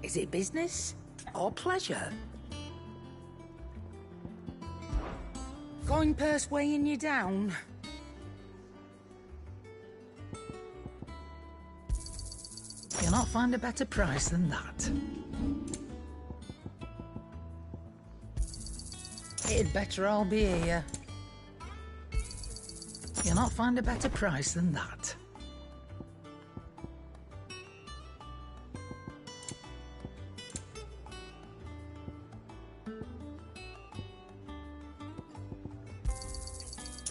Is it business or pleasure? Coin purse weighing you down? You'll not find a better price than that. It'd better all be here. You'll not find a better price than that.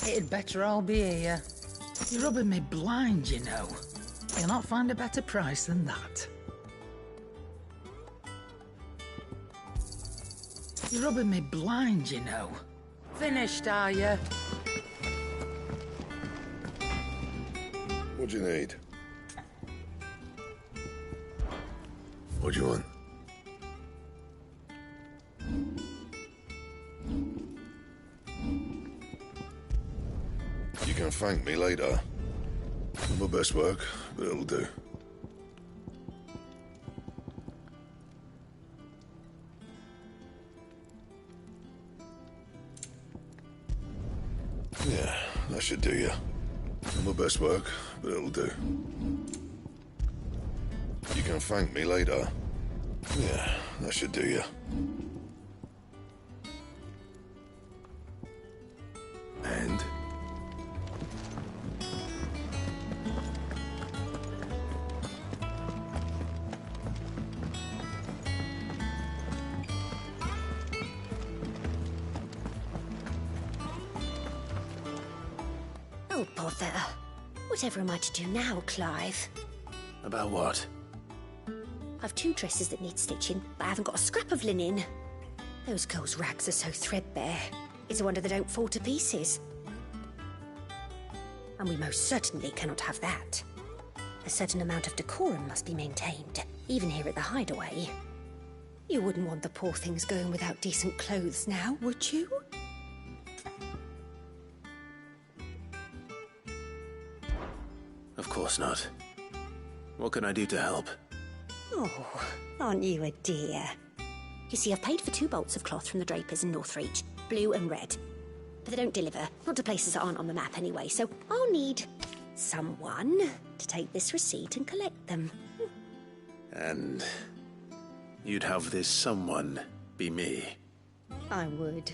It'd better all be here. You're rubbing me blind, you know. You'll not find a better price than that. You're rubbing me blind, you know. Finished, are you? What do you need? What do you want? You can thank me later. My best work, but it'll do. Yeah, that should do you. My best work, but it'll do. You can thank me later. Yeah, that should do you. And? Oh, bother. Whatever am I to do now, Clive? About what? I've 2 dresses that need stitching, but I haven't got a scrap of linen. Those girls' rags are so threadbare. It's a wonder they don't fall to pieces. And we most certainly cannot have that. A certain amount of decorum must be maintained, even here at the Hideaway. You wouldn't want the poor things going without decent clothes now, would you? Of course not. What can I do to help? Oh, aren't you a dear? You see, I've paid for 2 bolts of cloth from the drapers in Northreach, blue and red. But they don't deliver, not to places that aren't on the map anyway, so I'll need someone to take this receipt and collect them. And you'd have this someone be me. I would.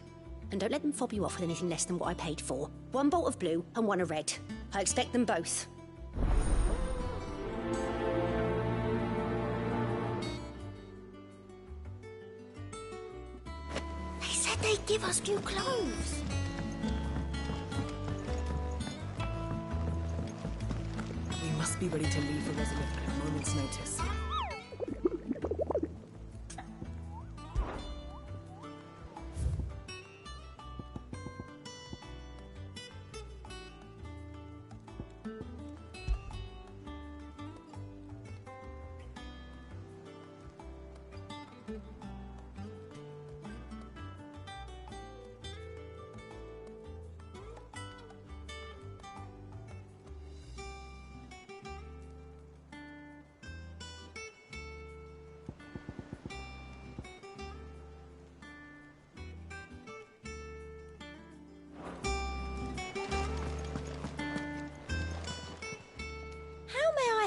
And don't let them fob you off with anything less than what I paid for. 1 bolt of blue and 1 of red. I expect them both. They said they'd give us new clothes. We must be ready to leave for Resolute at a moment's notice.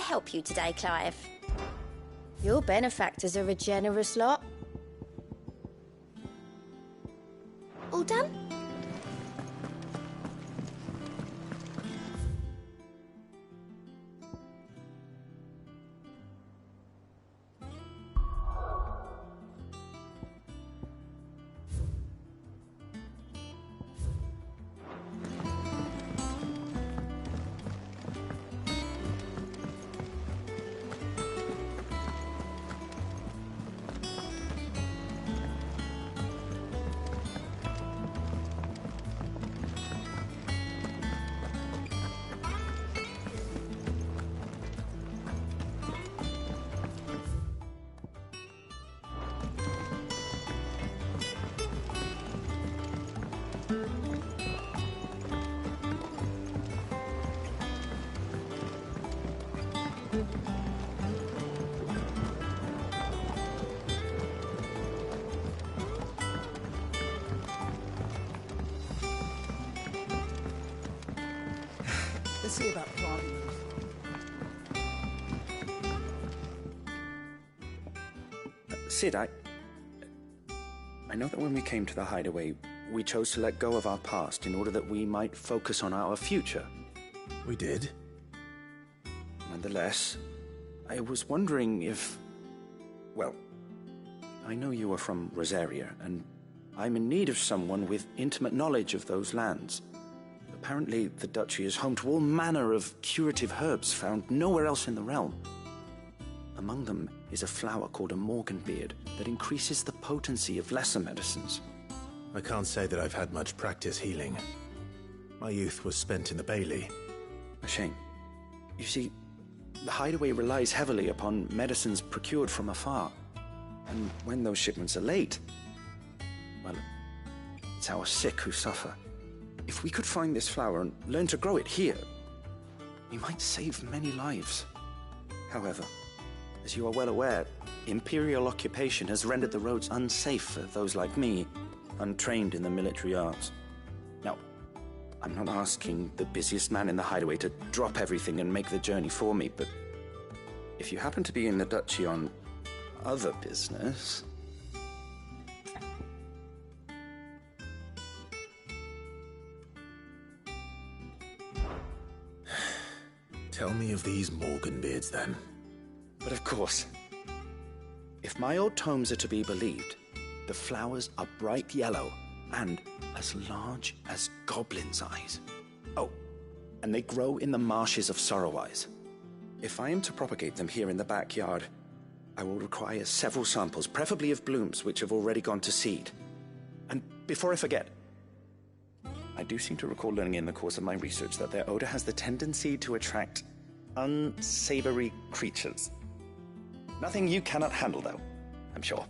Help you today, Clive? Your benefactors are a generous lot. All done? Let's see about planting them. Sid, I know that when we came to the hideaway, we chose to let go of our past in order that we might focus on our future. We did? Nonetheless, I was wondering if... Well, I know you are from Rosaria, and I'm in need of someone with intimate knowledge of those lands. Apparently, the duchy is home to all manner of curative herbs found nowhere else in the realm. Among them is a flower called a morganbeard that increases the potency of lesser medicines. I can't say that I've had much practice healing. My youth was spent in the Bailey. A shame. You see, the hideaway relies heavily upon medicines procured from afar. And when those shipments are late, well, it's our sick who suffer. If we could find this flower and learn to grow it here, we might save many lives. However, as you are well aware, Imperial occupation has rendered the roads unsafe for those like me, untrained in the military arts. Now, I'm not asking the busiest man in the hideaway to drop everything and make the journey for me, but if you happen to be in the duchy on other business... Tell me of these morganbeards, then. But of course, if my old tomes are to be believed, the flowers are bright yellow and as large as goblins' eyes. Oh, and they grow in the marshes of Sorrowise. If I am to propagate them here in the backyard, I will require several samples, preferably of blooms which have already gone to seed. And before I forget, I do seem to recall learning in the course of my research that their odor has the tendency to attract unsavory creatures. Nothing you cannot handle, though, I'm sure.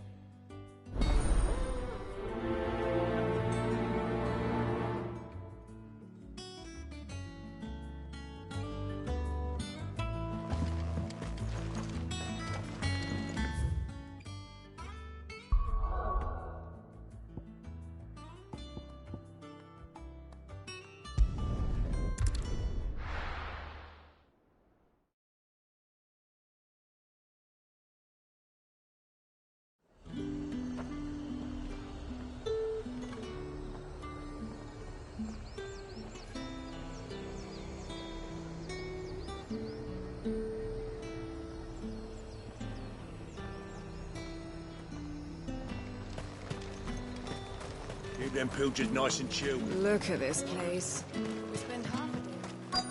Keep them pilgers nice and chilled. Look at this place. We spend half a day.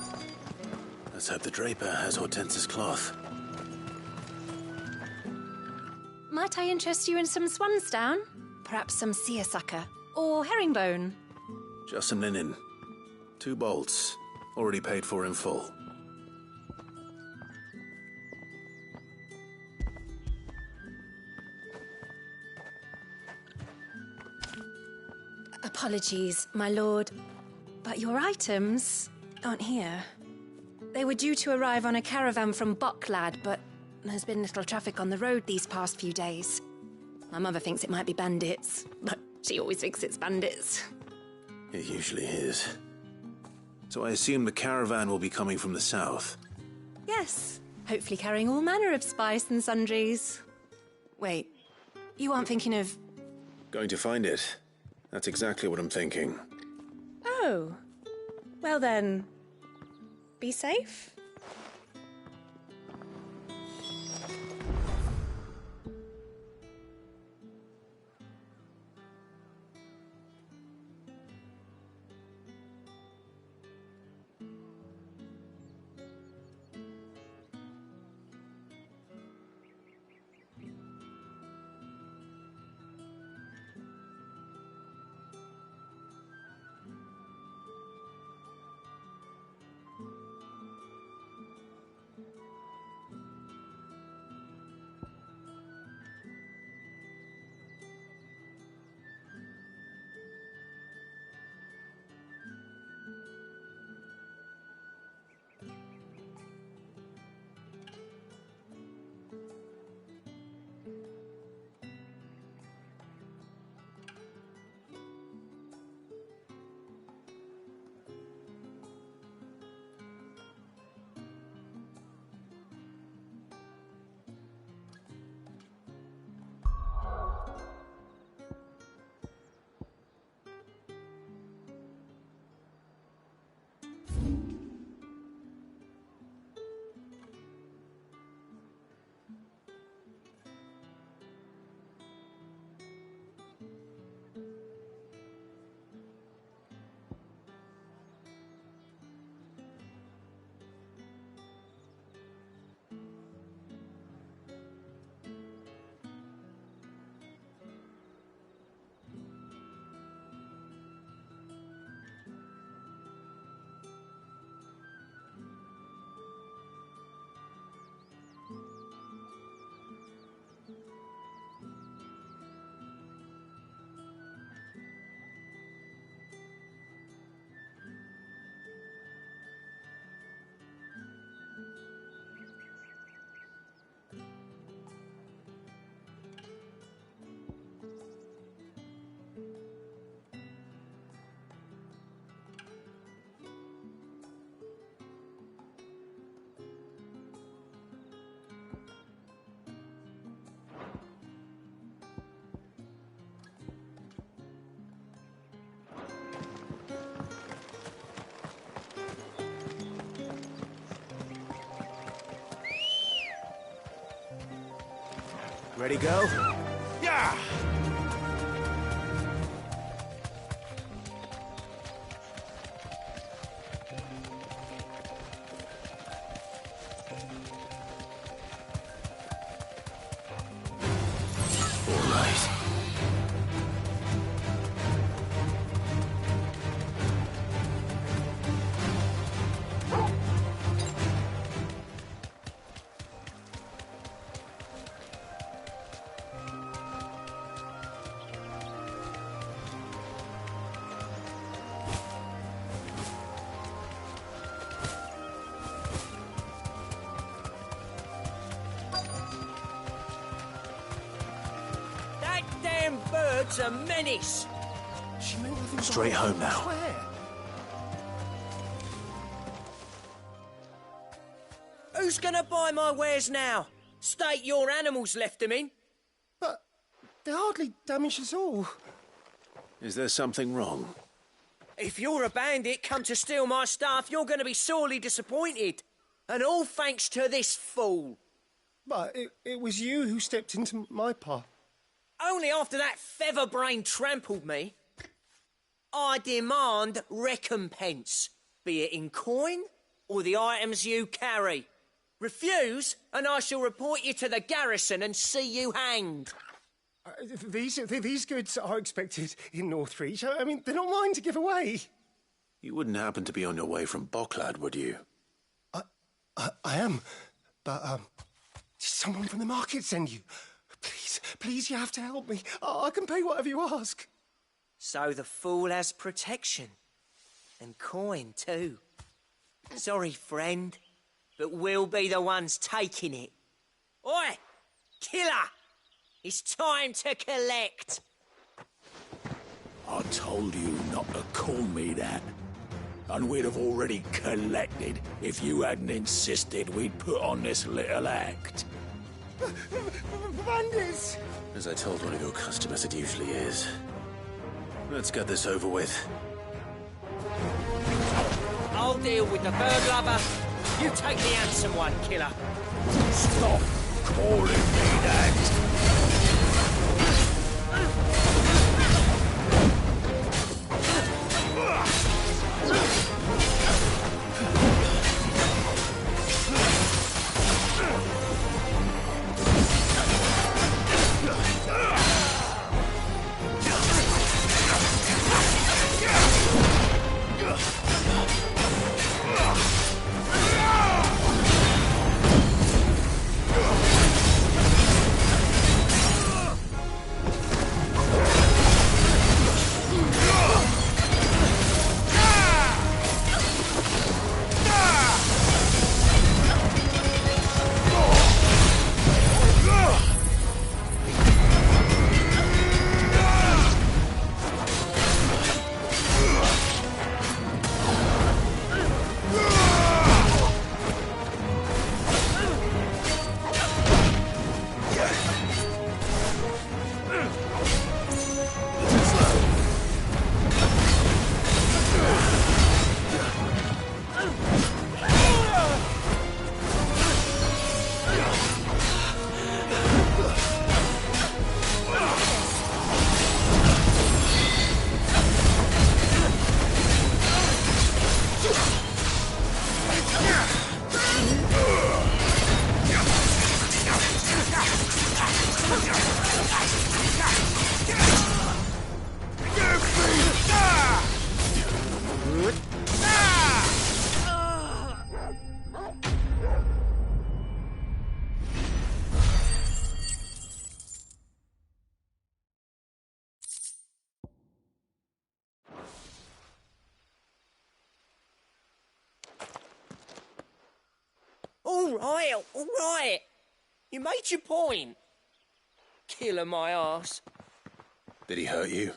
Let's hope the draper has Hortense's cloth. Might I interest you in some swansdown? Perhaps some seersucker or herringbone? Just some linen. 2 bolts. Already paid for in full. Apologies, my lord, but your items aren't here. They were due to arrive on a caravan from Bocklad, but there's been little traffic on the road these past few days. My mother thinks it might be bandits, but she always thinks it's bandits. It usually is. So I assume the caravan will be coming from the south. Yes, hopefully carrying all manner of spice and sundries. Wait, you aren't thinking of... Going to find it. That's exactly what I'm thinking. Oh, well then, be safe. Ready, go? Yeah! All right. That damn bird's a menace! She meant nothing. Straight home now. Claire. Who's gonna buy my wares now? State your animals left them in? But they hardly damaged us all. Is there something wrong? If you're a bandit come to steal my stuff, you're gonna be sorely disappointed. And all thanks to this fool. But it was you who stepped into my path. Only after that featherbrain trampled me. I demand recompense, be it in coin or the items you carry. Refuse, and I shall report you to the garrison and see you hanged. These goods are expected in Northreach. I mean, they're not mine to give away. You wouldn't happen to be on your way from Bocklad, would you? I am, but did someone from the market send you? Please, you have to help me. I can pay whatever you ask. So the fool has protection. And coin, too. Sorry, friend, but we'll be the ones taking it. Oi! Killer! It's time to collect. I told you not to call me that. And we'd have already collected if you hadn't insisted we'd put on this little act. Bandits! As I told one of your customers, it usually is. Let's get this over with. I'll deal with the bird lover. You take the handsome one, killer. Stop calling me that. All right. You made your point. Killer my arse. Did he hurt you?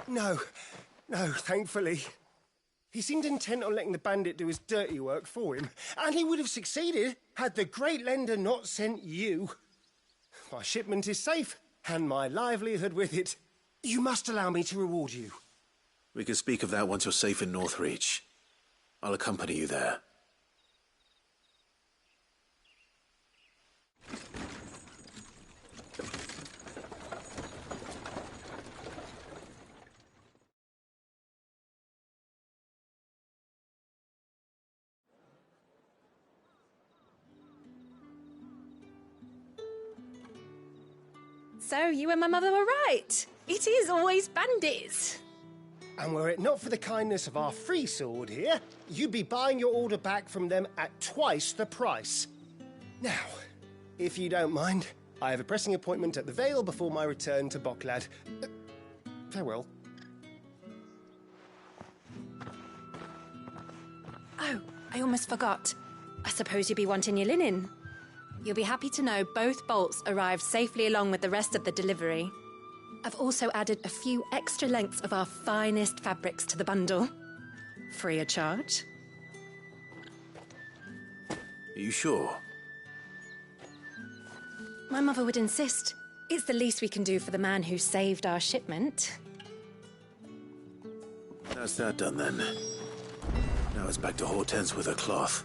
No, thankfully. He seemed intent on letting the bandit do his dirty work for him, and he would have succeeded had the great lender not sent you. My shipment is safe, and my livelihood with it. You must allow me to reward you. We can speak of that once you're safe in Northreach. I'll accompany you there. So, you and my mother were right. It is always bandits. And were it not for the kindness of our free sword here, you'd be buying your order back from them at twice the price. Now, if you don't mind, I have a pressing appointment at the Vale before my return to Bocklad. Farewell. Oh, I almost forgot. I suppose you'll be wanting your linen. You'll be happy to know both bolts arrived safely along with the rest of the delivery. I've also added a few extra lengths of our finest fabrics to the bundle. Free of charge. Are you sure? My mother would insist. It's the least we can do for the man who saved our shipment. That's that done then. Now it's back to Hortense with her cloth.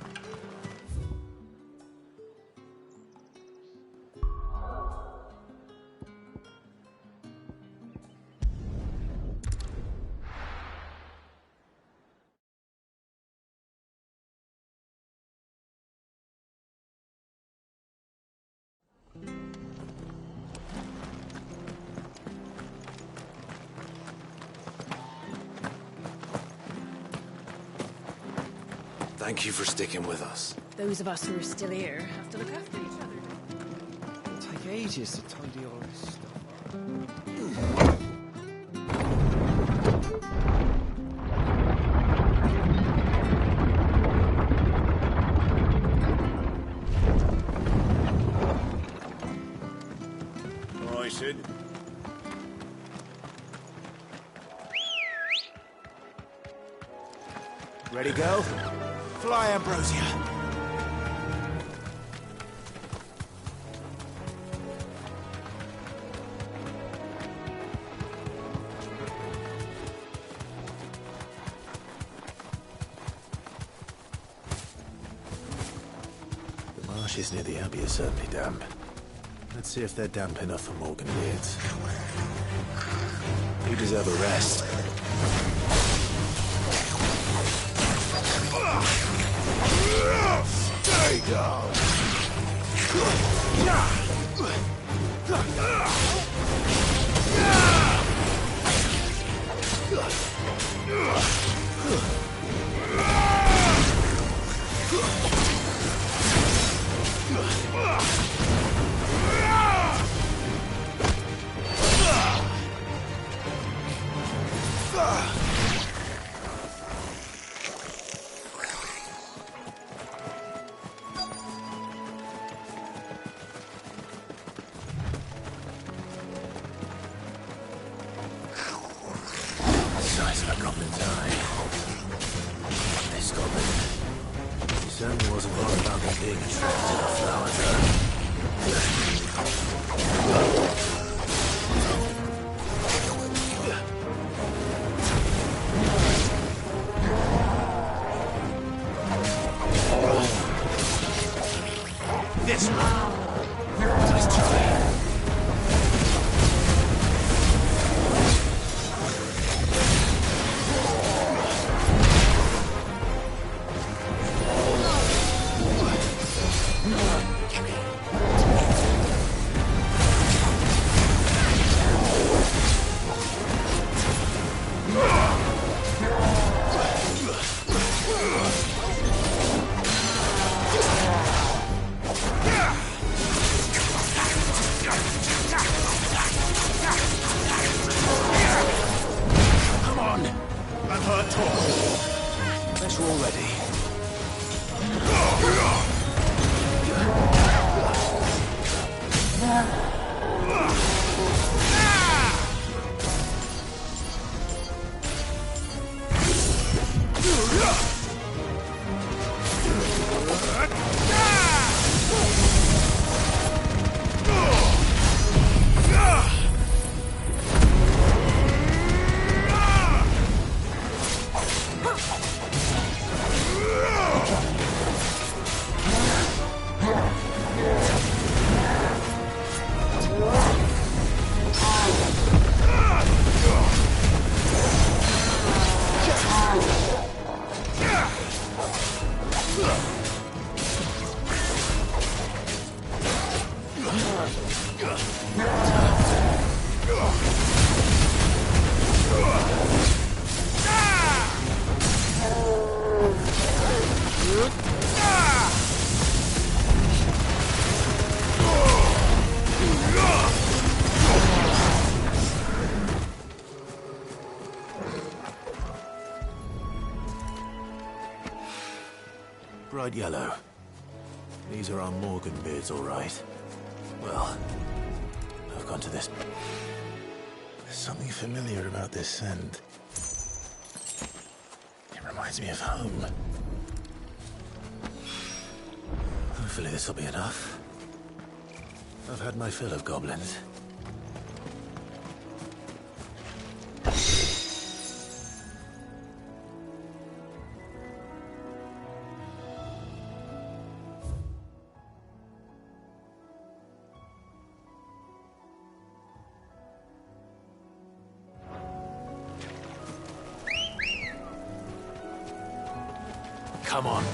Thank you for sticking with us. Those of us who are still here have to look after each other. It'll take ages to tidy all this stuff All right, Sid. Ready, go? Fly, Ambrosia. The marshes near the Abbey are certainly damp. Let's see if they're damp enough for Morgan Beards. You deserve a rest. Stay down. Size of a goblin's eye. This goblin. He certainly wasn't worried about me being trapped in a flower drum. This one. Let's try. Bright yellow. These are our Morgan beards, all right. Well, I've gone to this. There's something familiar about this scent. It reminds me of home. Hopefully this will be enough. I've had my fill of goblins. Come on.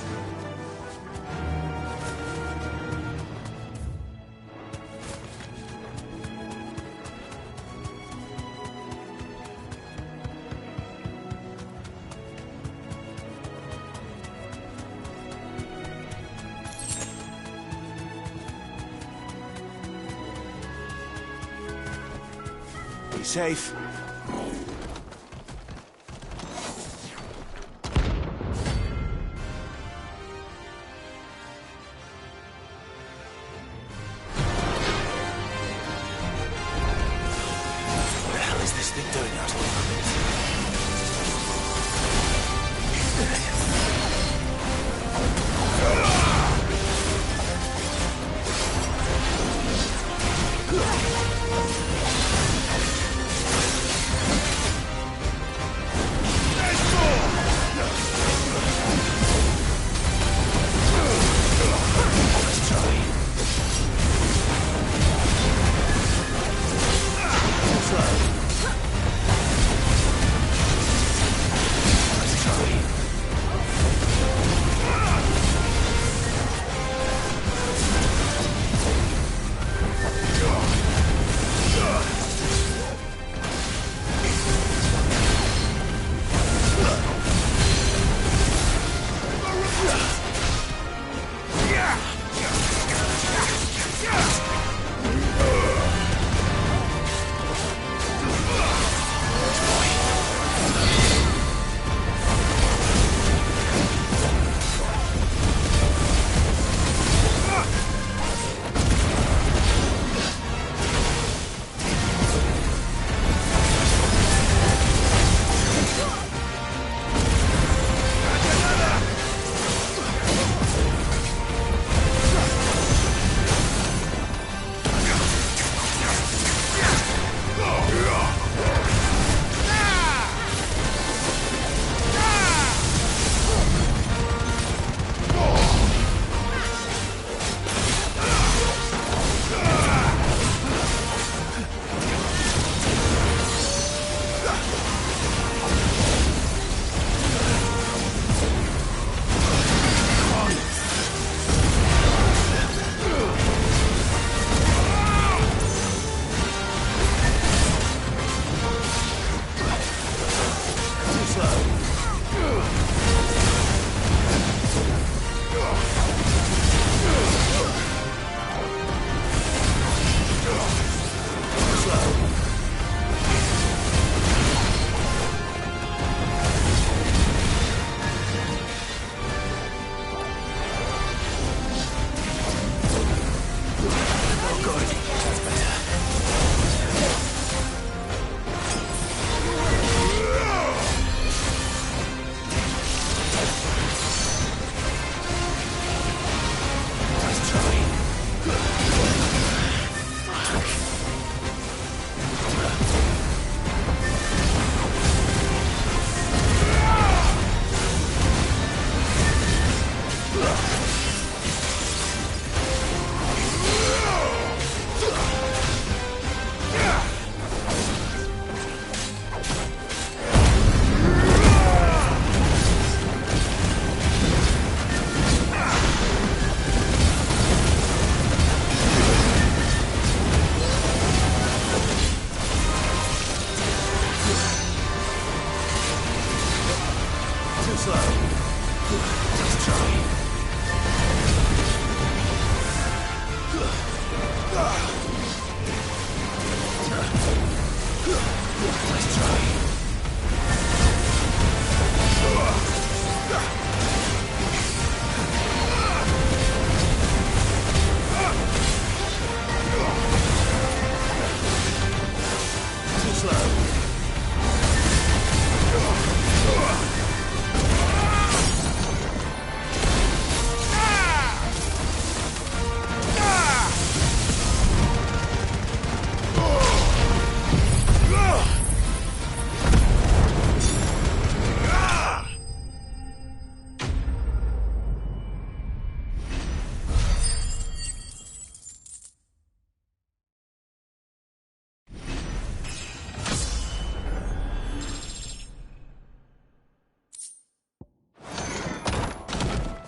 Be safe.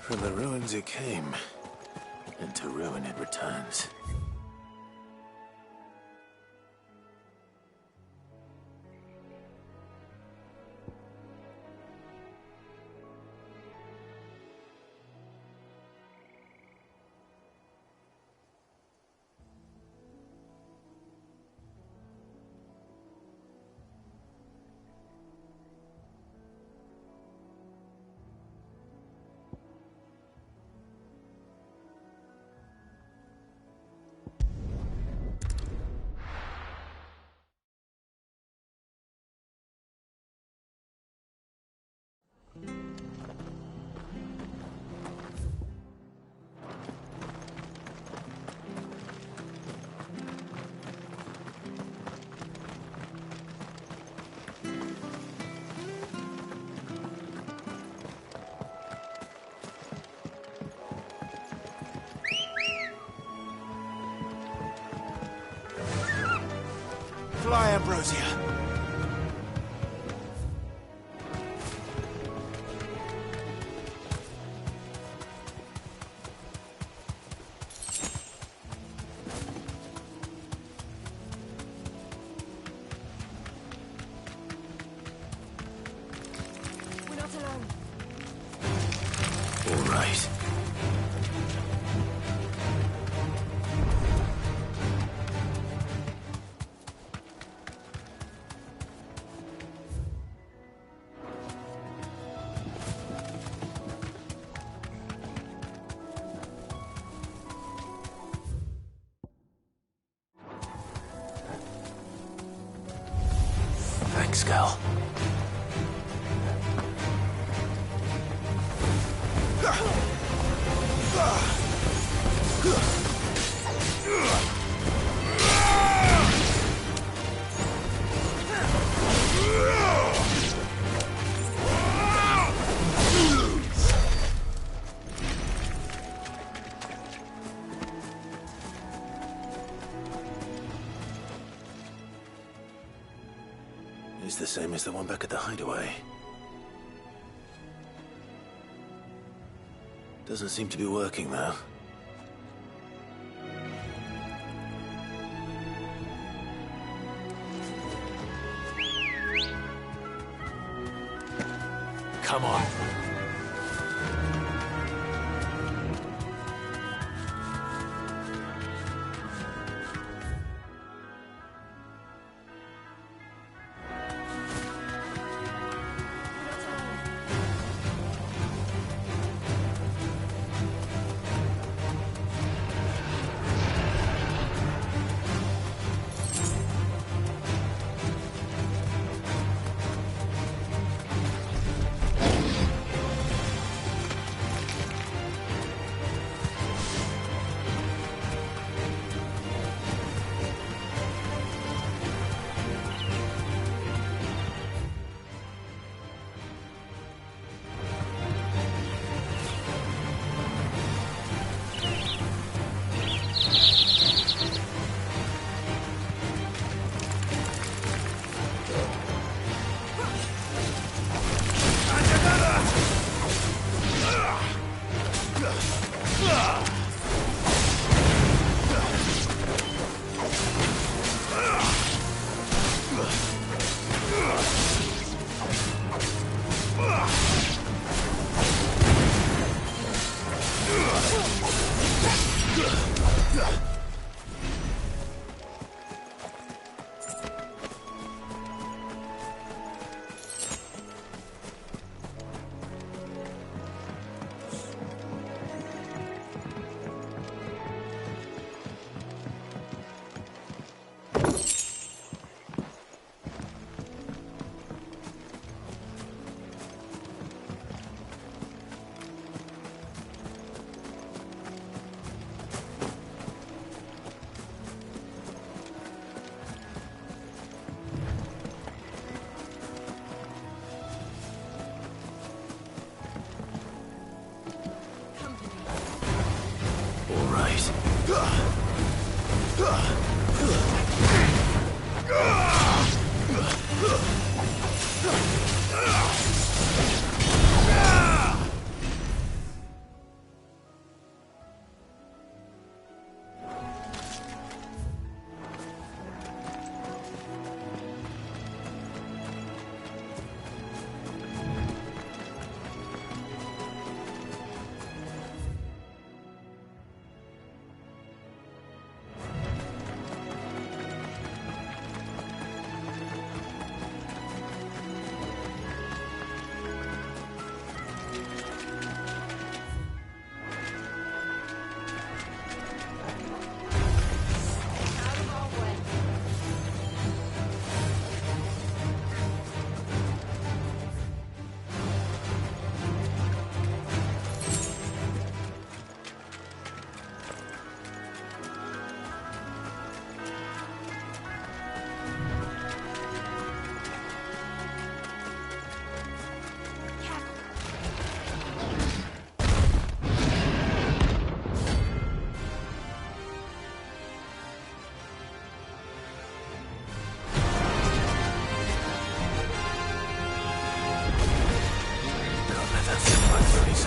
From the ruins it came, and to ruin it returns. Fly, Ambrosia. We're not alone. All right. Thanks, Gal. It's the same as the one back at the hideaway. Doesn't seem to be working, though. Come on.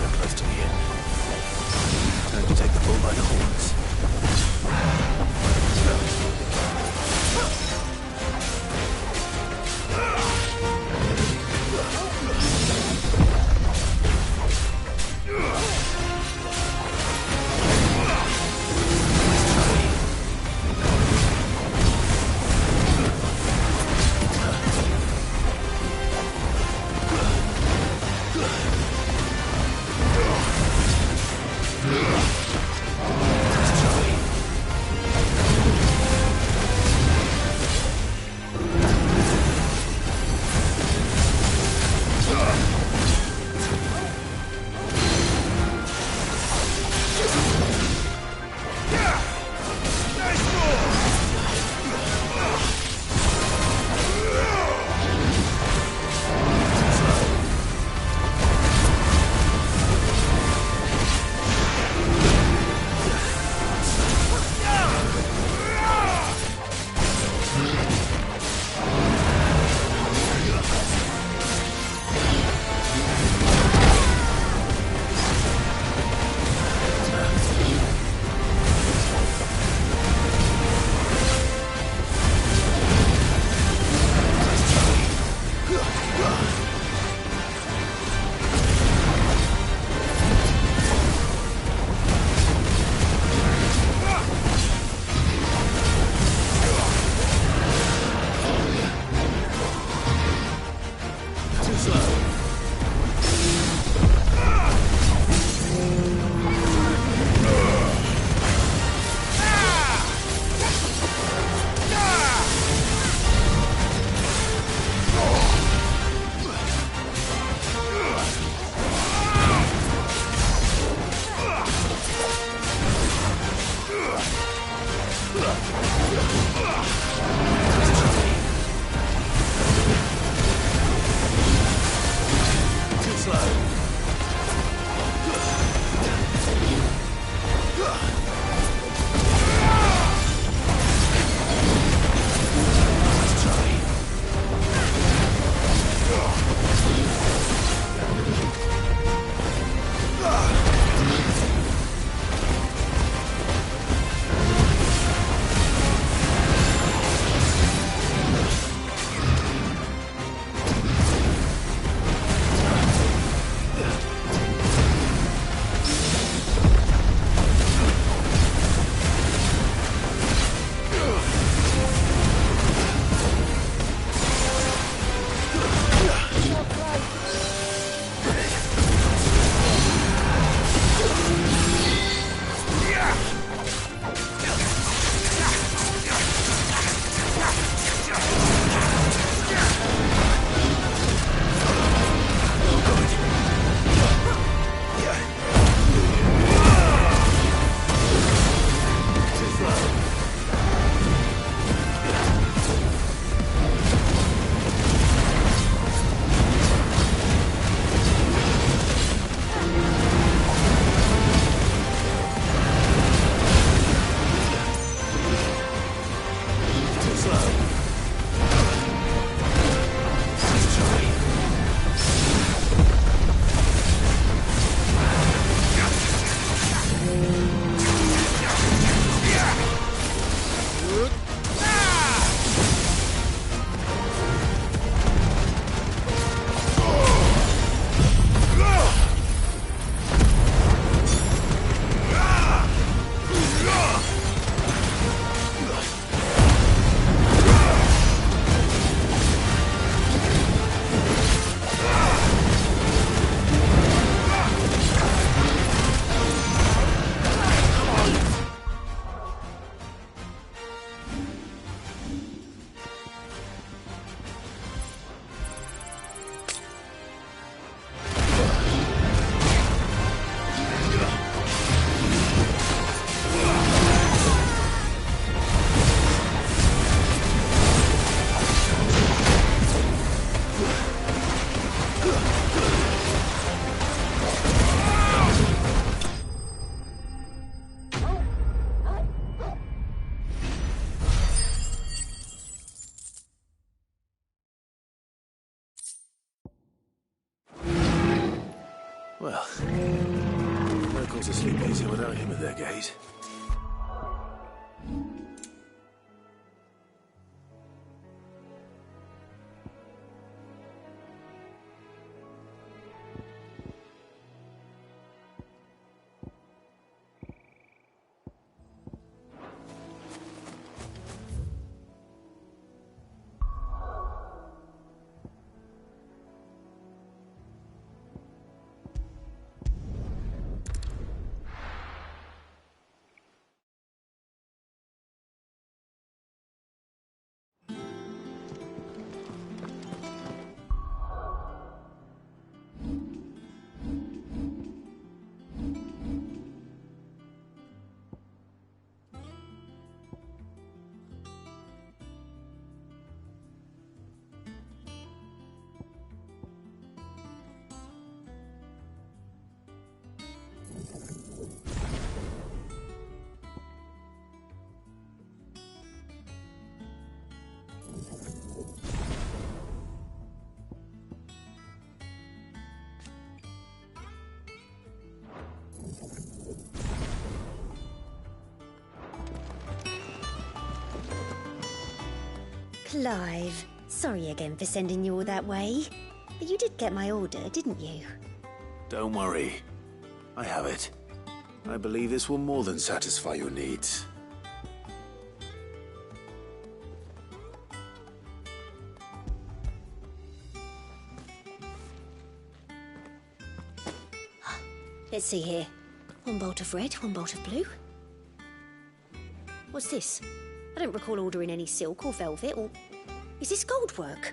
so close to the end. Time to take the bull by the horns. Well, locals are sleep easier without him at their gate. Clive, sorry again for sending you all that way. But you did get my order, didn't you? Don't worry. I have it. I believe this will more than satisfy your needs. Let's see here. One bolt of red, one bolt of blue. What's this? I don't recall ordering any silk or velvet or... Is this gold work?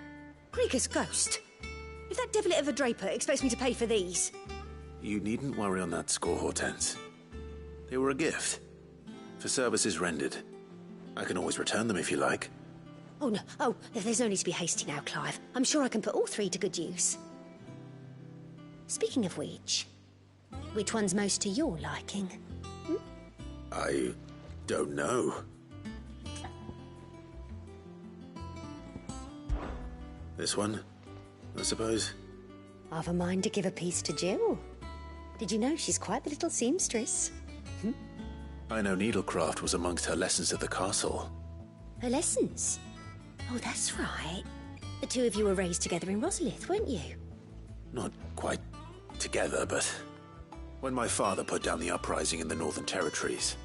Krieger's ghost. If that devil of a draper expects me to pay for these... You needn't worry on that score, Hortense. They were a gift. For services rendered. I can always return them if you like. Oh, no. Oh, there's no need to be hasty now, Clive. I'm sure I can put all three to good use. Speaking of which one's most to your liking? I don't know. This one, I suppose. I've a mind to give a piece to Jill. Did you know she's quite the little seamstress? I know needlecraft was amongst her lessons at the castle. Her lessons? Oh, that's right. The two of you were raised together in Rosalith, weren't you? Not quite together, but when my father put down the uprising in the Northern Territories,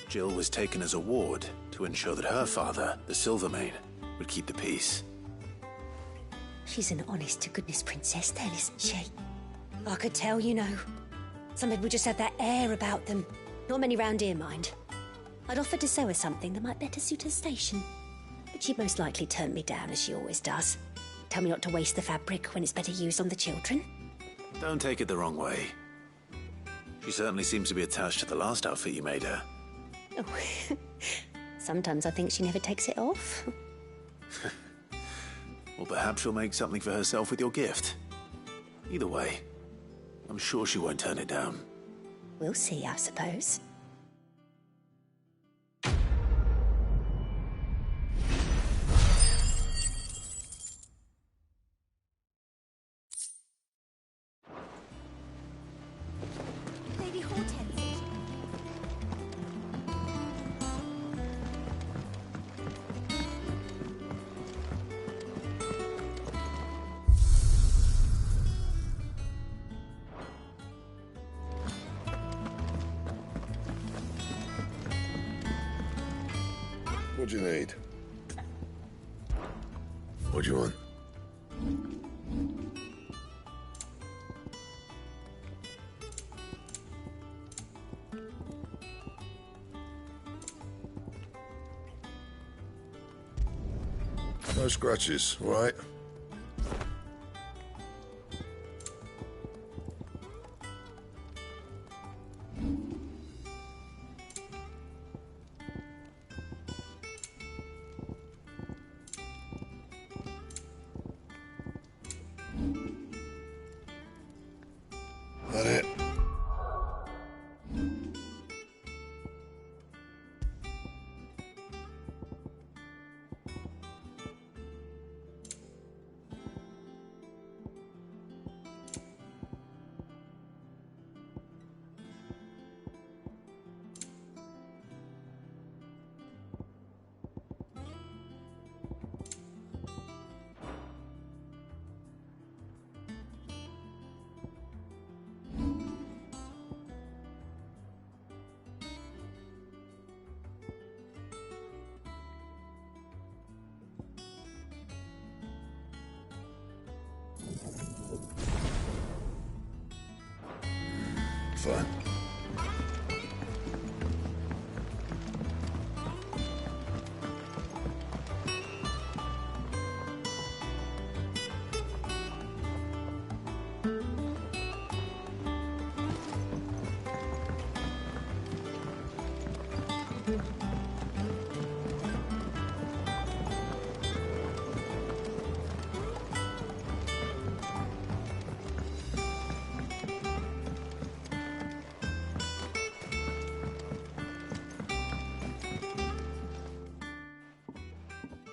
Jill was taken as a ward to ensure that her father, the Silvermane, would keep the peace. She's an honest-to-goodness princess then, isn't she? I could tell, you know. Some people just have that air about them. Not many round here, mind. I'd offered to sew her something that might better suit her station. But she'd most likely turn me down, as she always does. Tell me not to waste the fabric when it's better used on the children. Don't take it the wrong way. She certainly seems to be attached to the last outfit you made her. Oh, sometimes I think she never takes it off. Or perhaps she'll make something for herself with your gift. Either way, I'm sure she won't turn it down. We'll see, I suppose. Lady Hortense. What do you need? What do you want? No scratches, all right? That it? Fine.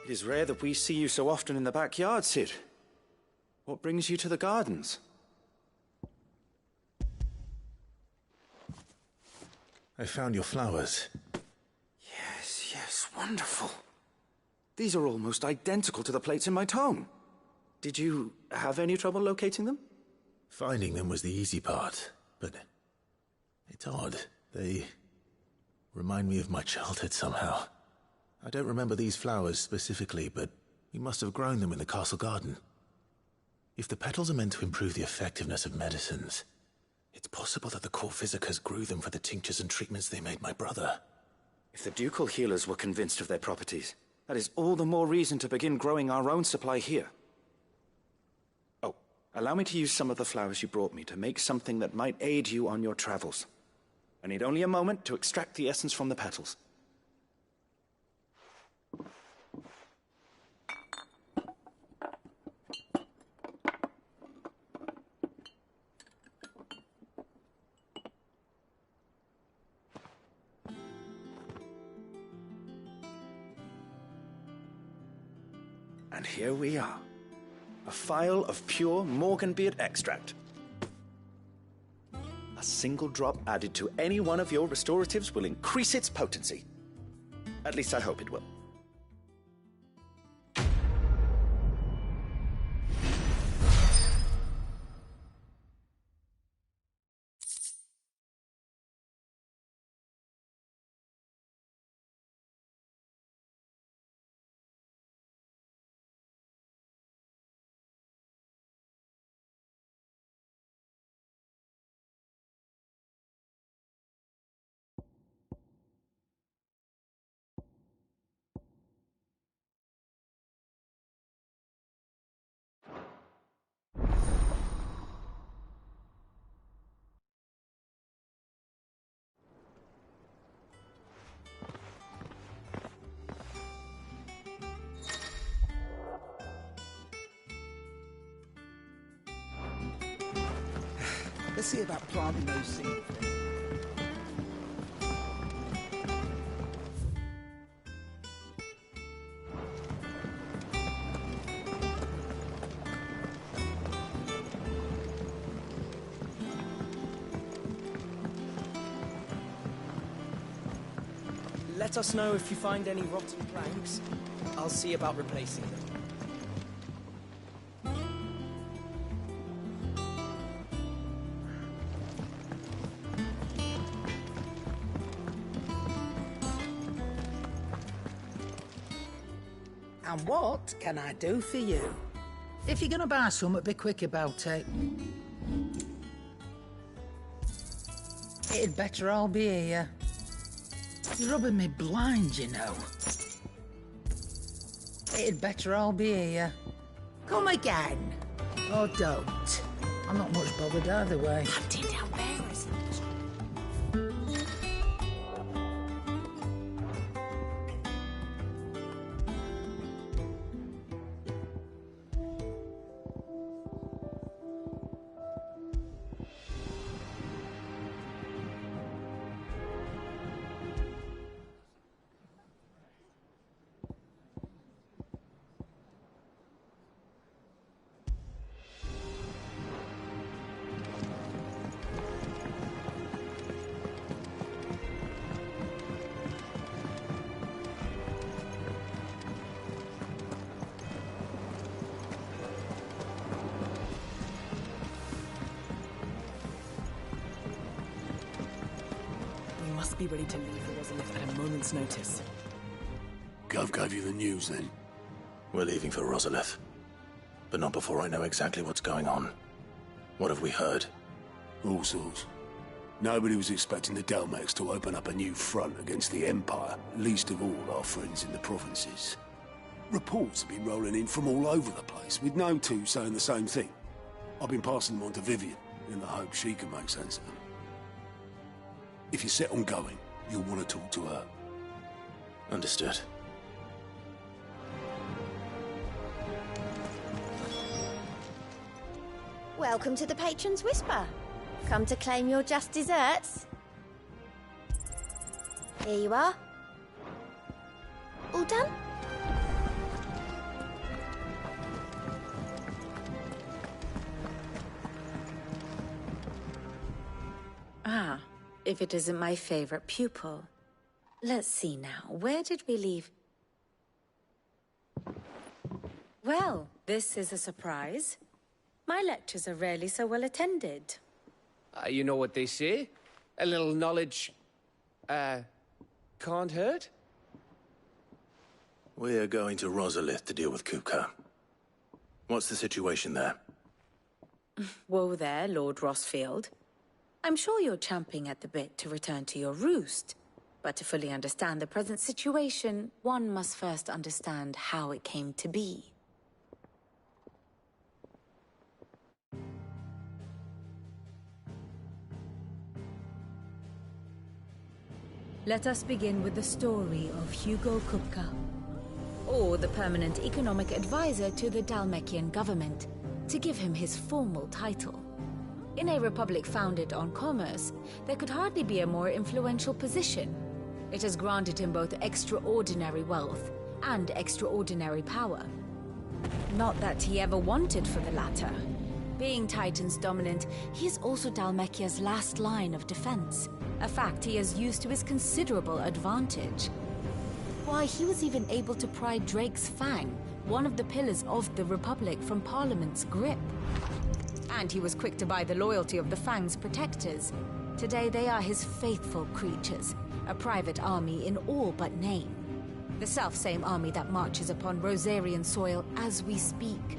It is rare that we see you so often in the backyard, Sid. What brings you to the gardens? I found your flowers. Yes, wonderful. These are almost identical to the plates in my tome. Did you have any trouble locating them? Finding them was the easy part, but it's odd. They remind me of my childhood somehow. I don't remember these flowers specifically, but we must have grown them in the castle garden. If the petals are meant to improve the effectiveness of medicines, it's possible that the court physicers grew them for the tinctures and treatments they made my brother. If the ducal healers were convinced of their properties, that is all the more reason to begin growing our own supply here. Oh, allow me to use some of the flowers you brought me to make something that might aid you on your travels. I need only a moment to extract the essence from the petals. And here we are. A phial of pure Morganbeard extract. A single drop added to any one of your restoratives will increase its potency. At least I hope it will. Let's see about planting those seeds. Let us know if you find any rotten planks. I'll see about replacing them. And what can I do for you? If you're gonna buy something, be quick about it. It'd better all be here. You're rubbing me blind, you know. It'd better all be here. Come again. Or don't. I'm not much bothered either way. Hunting down bearers. Be ready to leave for Rosalith at a moment's notice. Gov gave you the news, then? We're leaving for Rosalith, but not before I know exactly what's going on. What have we heard? All sorts. Nobody was expecting the Dalmex to open up a new front against the Empire, least of all our friends in the provinces. Reports have been rolling in from all over the place, with no two saying the same thing. I've been passing them on to Vivian, in the hope she can make sense of them. If you're set on going, you'll want to talk to her. Understood. Welcome to the Patron's Whisper. Come to claim your just desserts? Here you are. All done? Ah, if it isn't my favorite pupil. Let's see now, where did we leave? Well, this is a surprise. My lectures are rarely so well attended. You know what they say? A little knowledge, can't hurt? We're going to Rosalith to deal with Kupka. What's the situation there? Whoa there, Lord Rossfield. I'm sure you're champing at the bit to return to your roost. But to fully understand the present situation, one must first understand how it came to be. Let us begin with the story of Hugo Kupka, or the permanent economic advisor to the Dalmekian government, to give him his formal title. In a republic founded on commerce, there could hardly be a more influential position. It has granted him both extraordinary wealth and extraordinary power. Not that he ever wanted for the latter. Being Titan's dominant, he is also Dalmekia's last line of defense, a fact he has used to his considerable advantage. Why, he was even able to pry Drake's Fang, one of the pillars of the Republic, from Parliament's grip. And he was quick to buy the loyalty of the Fang's protectors. Today they are his faithful creatures, a private army in all but name. The self-same army that marches upon Rosarian soil as we speak.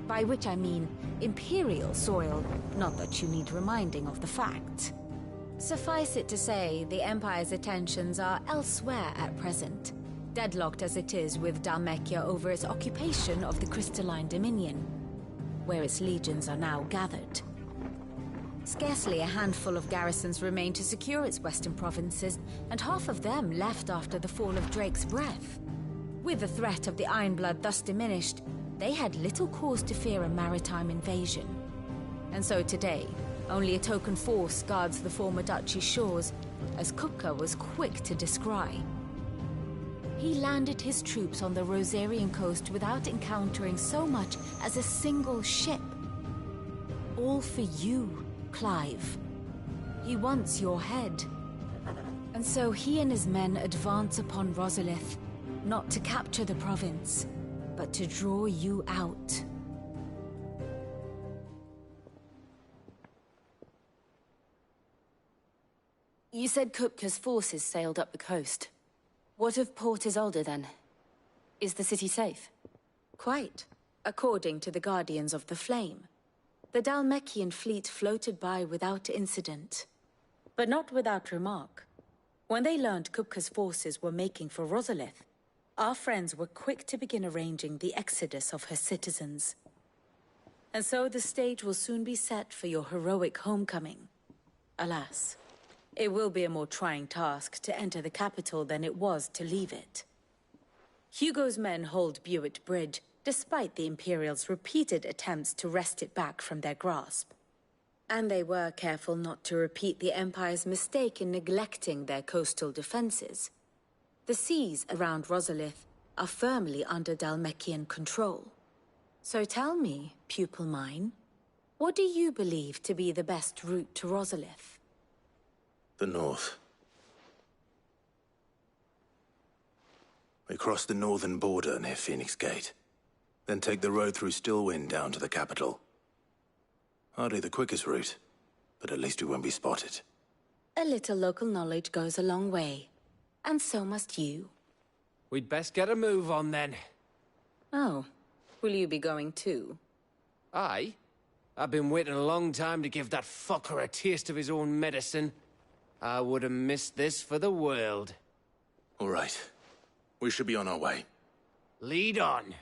By which I mean Imperial soil, not that you need reminding of the fact. Suffice it to say, the Empire's attentions are elsewhere at present, deadlocked as it is with Dalmekia over its occupation of the Crystalline Dominion, where its legions are now gathered. Scarcely a handful of garrisons remain to secure its western provinces, and half of them left after the fall of Drake's Breath. With the threat of the Ironblood thus diminished, they had little cause to fear a maritime invasion. And so today, only a token force guards the former duchy's shores, as Kupka was quick to descry. He landed his troops on the Rosarian coast without encountering so much as a single ship. All for you, Clive. He wants your head. And so he and his men advance upon Rosalith, not to capture the province, but to draw you out. You said Kupka's forces sailed up the coast. What of Port Isolde, then? Is the city safe? Quite, according to the Guardians of the Flame. The Dalmekian fleet floated by without incident. But not without remark. When they learned Kupka's forces were making for Rosalith, our friends were quick to begin arranging the exodus of her citizens. And so the stage will soon be set for your heroic homecoming. Alas, it will be a more trying task to enter the capital than it was to leave it. Hugo's men hold Buett Bridge, despite the Imperials' repeated attempts to wrest it back from their grasp. And they were careful not to repeat the Empire's mistake in neglecting their coastal defenses. The seas around Rosalith are firmly under Dalmekian control. So tell me, pupil mine, what do you believe to be the best route to Rosalith? The north. We cross the northern border near Phoenix Gate, then take the road through Stillwind down to the capital. Hardly the quickest route, but at least we won't be spotted. A little local knowledge goes a long way. And so must you. We'd best get a move on then. Oh, will you be going too? Aye. I've been waiting a long time to give that fucker a taste of his own medicine. I would have missed this for the world. All right. We should be on our way. Lead on.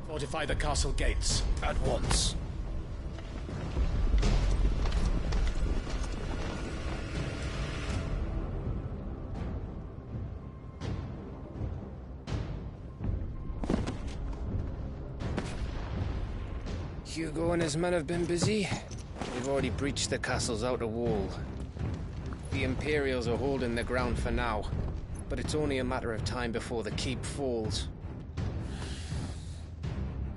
Fortify the castle gates, at once. Hugo and his men have been busy. They've already breached the castle's outer wall. The Imperials are holding the ground for now, but it's only a matter of time before the keep falls.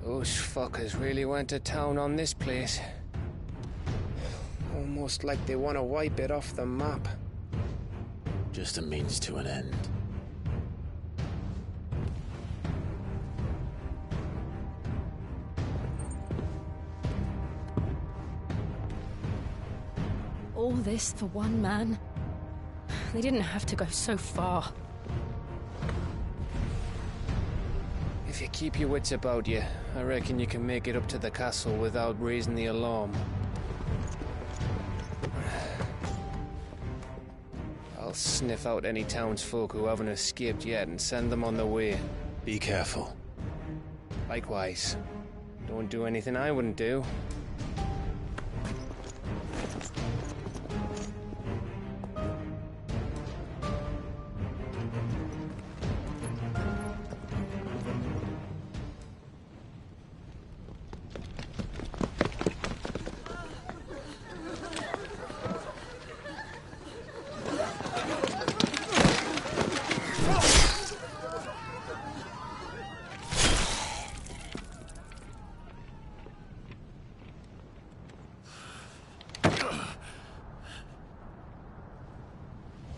Those fuckers really went to town on this place. Almost like they want to wipe it off the map. Just a means to an end. All this for one man? They didn't have to go so far. If you keep your wits about you, I reckon you can make it up to the castle without raising the alarm. I'll sniff out any townsfolk who haven't escaped yet and send them on their way. Be careful. Likewise. Don't do anything I wouldn't do.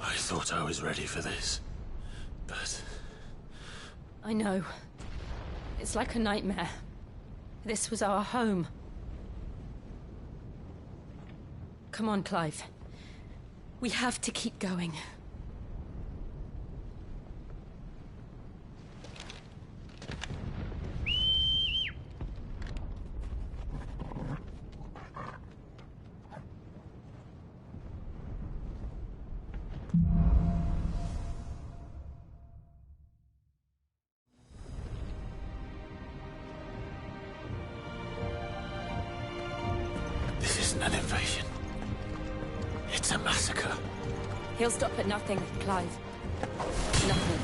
I thought I was ready for this, but... I know. It's like a nightmare. This was our home. Come on, Clive. We have to keep going. This isn't an invasion. It's a massacre. He'll stop at nothing, Clive. Nothing.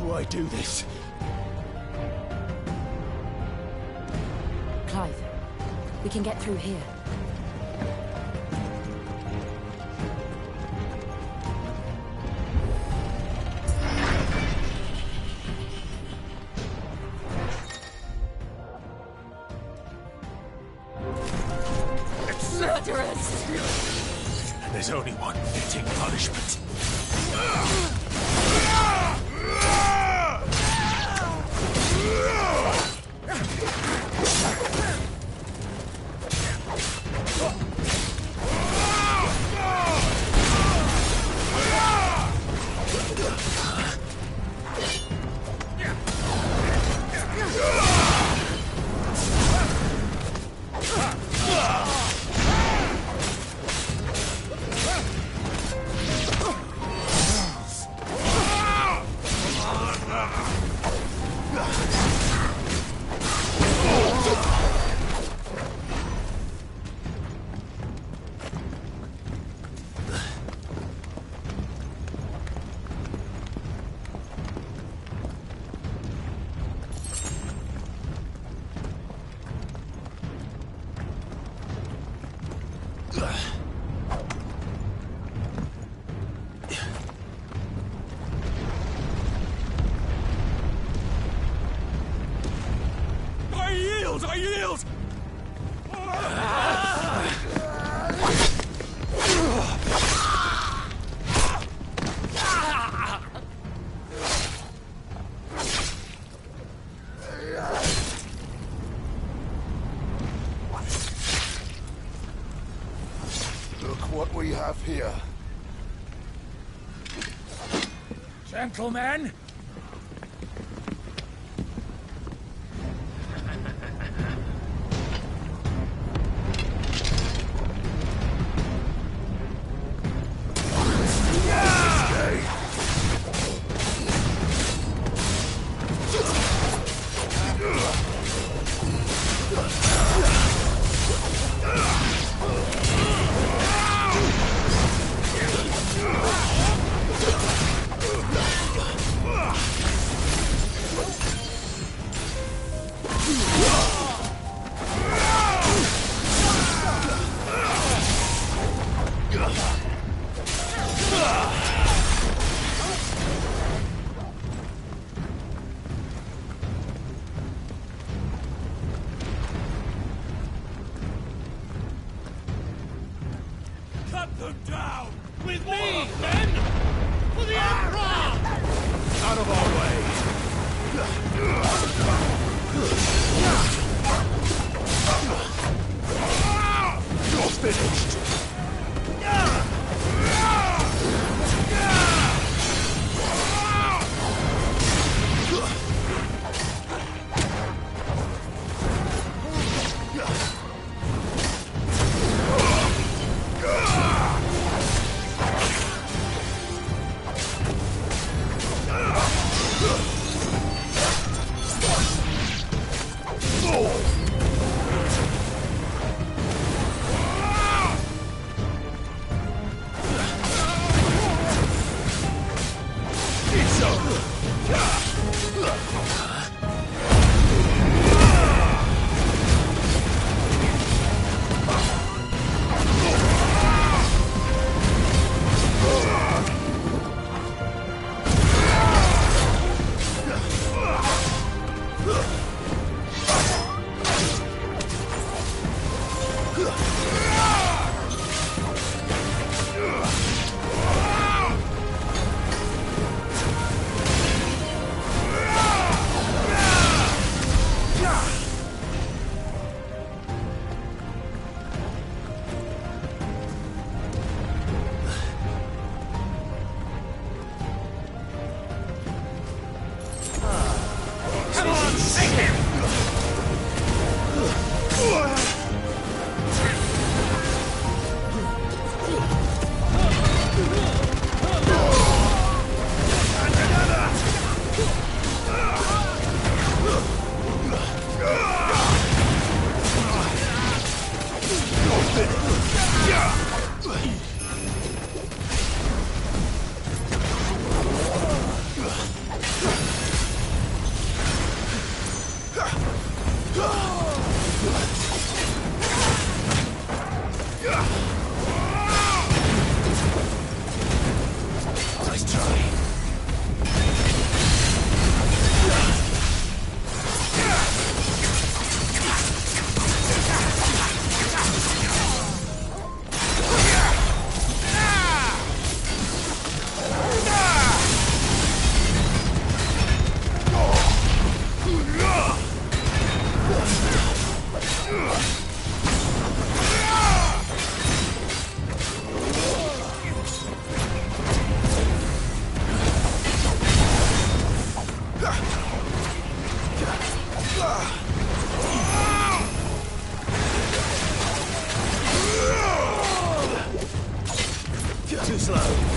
Why do this? Clive, we can get through here. Murderers! There's only one fitting punishment. we have here? Gentlemen! Cut them down! With me, men! For the Emperor! Out of our way! You're finished! Too slow.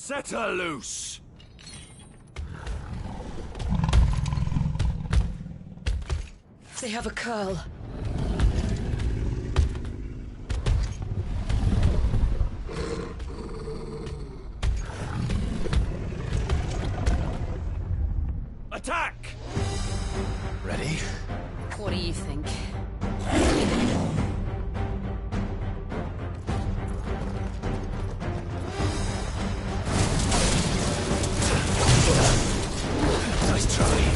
Set her loose! They have a curl. Attack! Ready? What do you think? Nice try.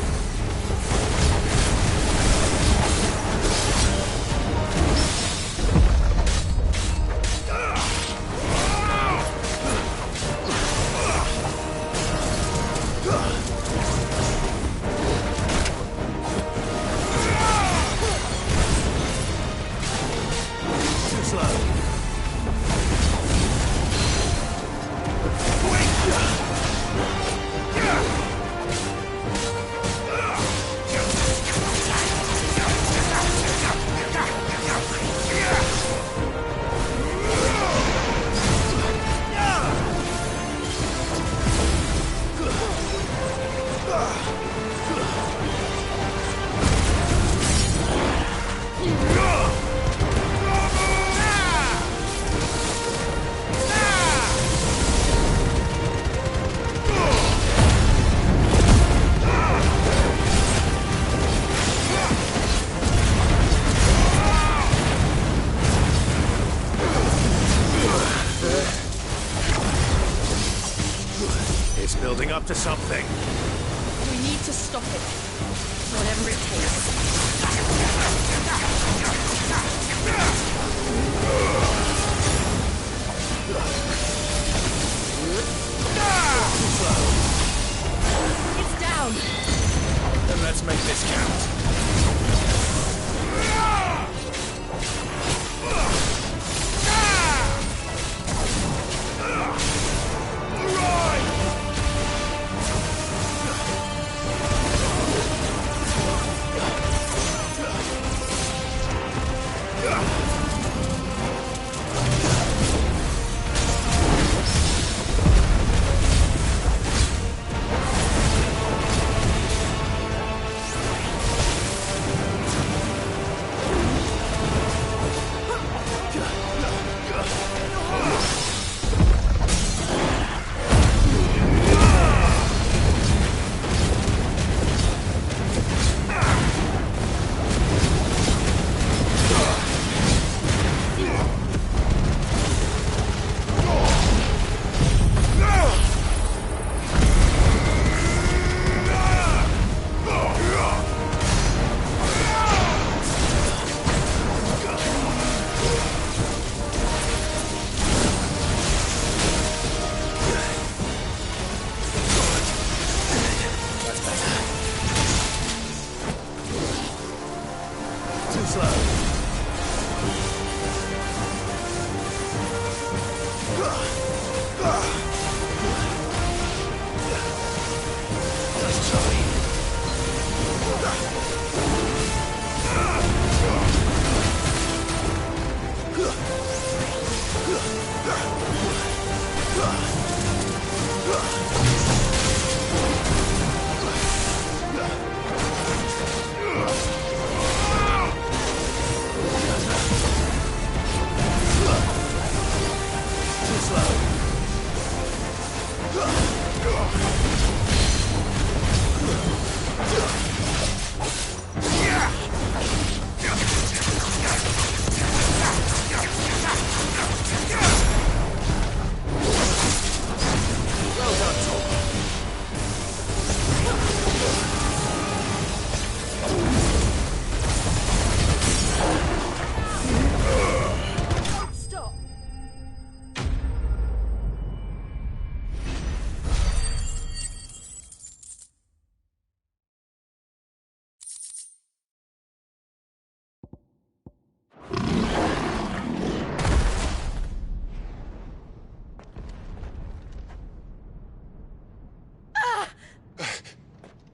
It's building up to something. We need to stop it. Whatever it takes. It's down. Then let's make this count.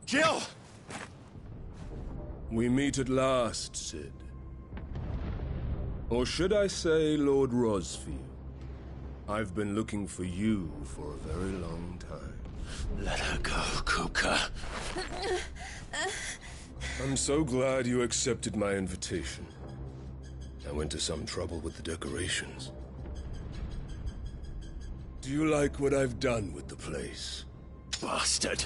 Jill! We meet at last, Sid. Or should I say Lord Rosfield? I've been looking for you for a very long time. Let her go, Kuka. I'm so glad you accepted my invitation. I went to some trouble with the decorations. Do you like what I've done with the place? Bastard!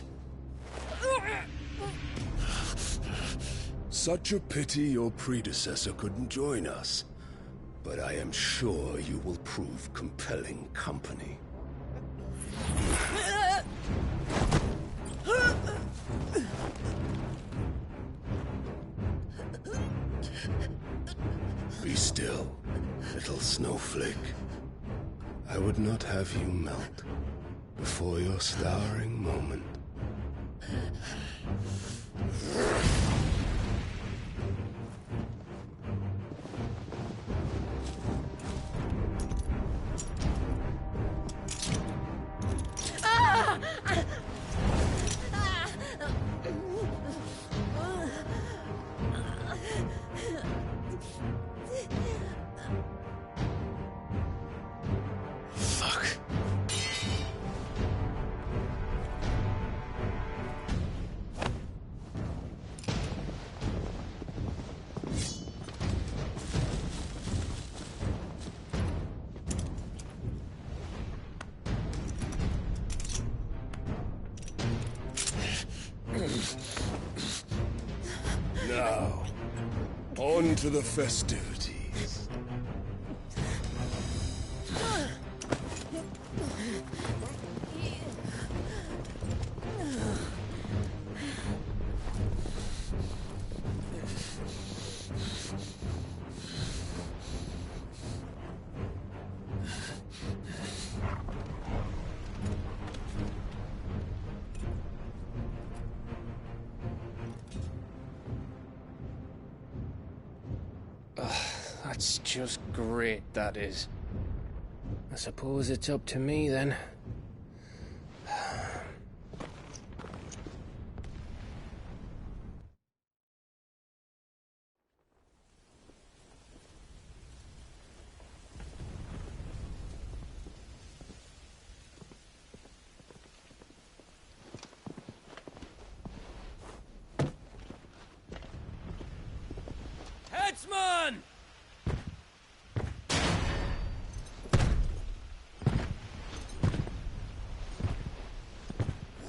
Such a pity your predecessor couldn't join us. But I am sure you will prove compelling company. Be still, little snowflake. I would not have you melt before your starring moment. Fuck. Now, on to the festivities. That's just great, that is. I suppose it's up to me, then. Headsman!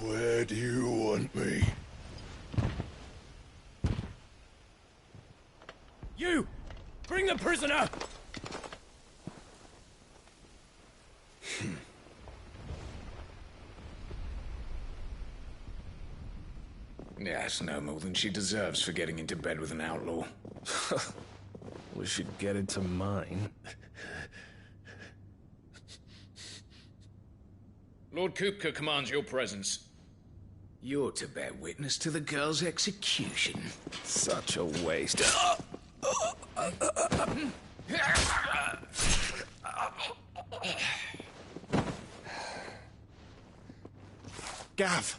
Where do you want me? You! Bring the prisoner! Yes, no more than she deserves for getting into bed with an outlaw. We should get into mine. Lord Kupka commands your presence. You're to bear witness to the girl's execution. Such a waste. Gav!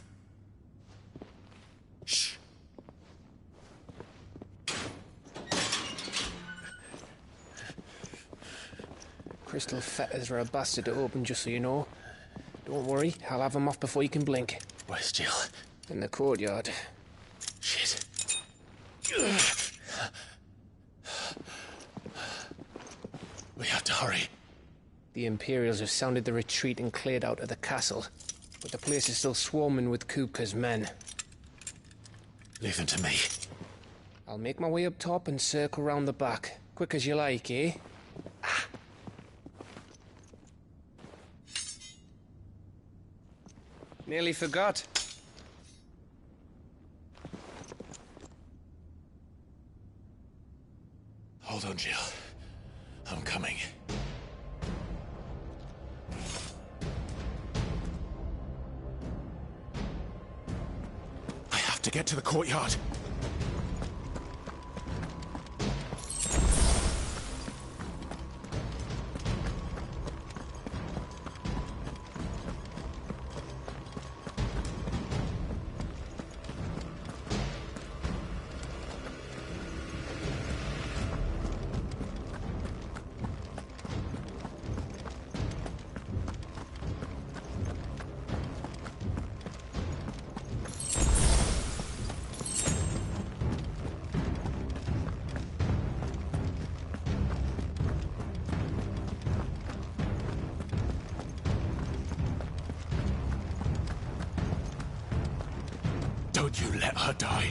Shh. Crystal fetters are a bastard to open, just so you know. Don't worry, I'll have them off before you can blink. Where's Jill? In the courtyard. Shit. We have to hurry. The Imperials have sounded the retreat and cleared out of the castle, but the place is still swarming with Kupka's men. Leave them to me. I'll make my way up top and circle round the back. Quick as you like, eh? Nearly forgot. Hold on, Jill. I'm coming. I have to get to the courtyard. Don't you let her die.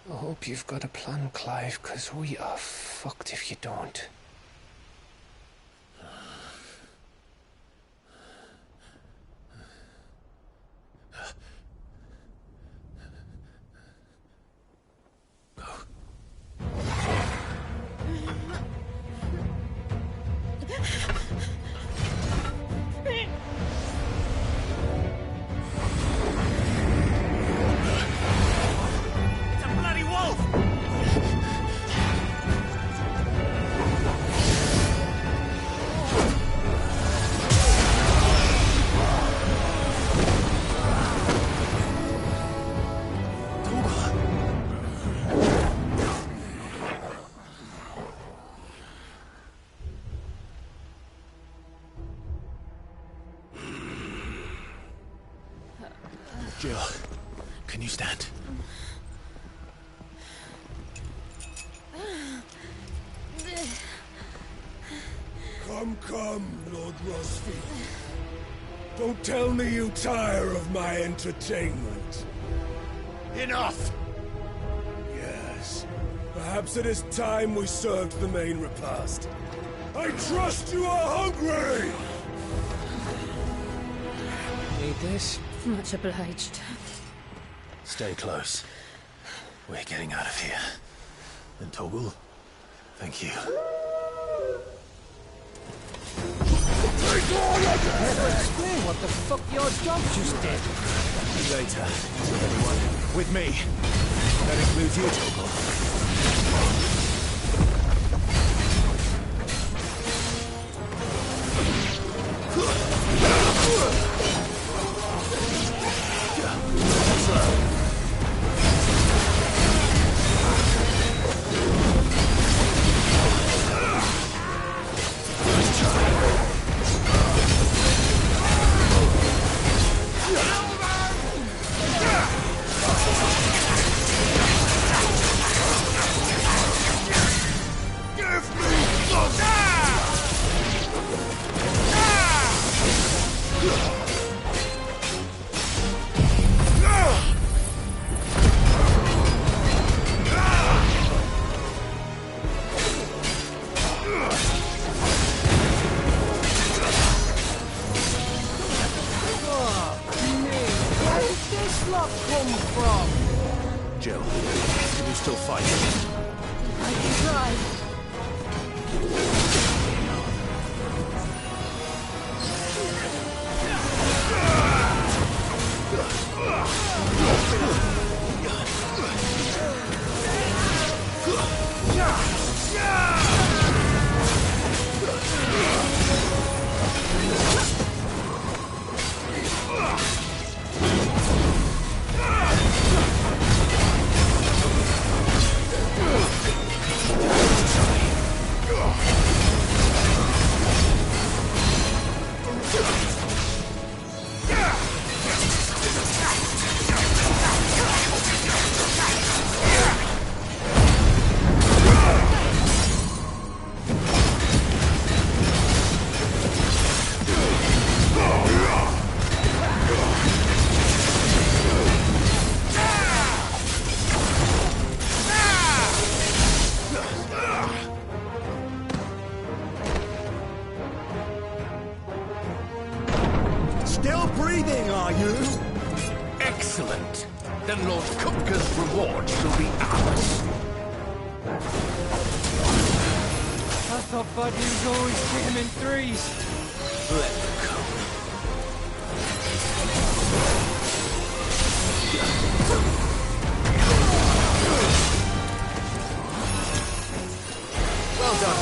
I hope you've got a plan, Clive, because we are fucked if you don't. Jill, can you stand? Come, Lord Rosfield. Don't tell me you tire of my entertainment. Enough! Yes. Perhaps it is time we served the main repast. I trust you are hungry! Need this? Much obliged. Stay close. We're getting out of here. And Toggle, thank you. Never explain what the fuck your job just did. See you later, everyone. With me. That includes you, Toggle. Jill, can you still fight? I can try. Still breathing, are you? Excellent. Then Lord Kupka's reward shall be ours. I thought Buddy was always kick him in threes. Let them come. Well done.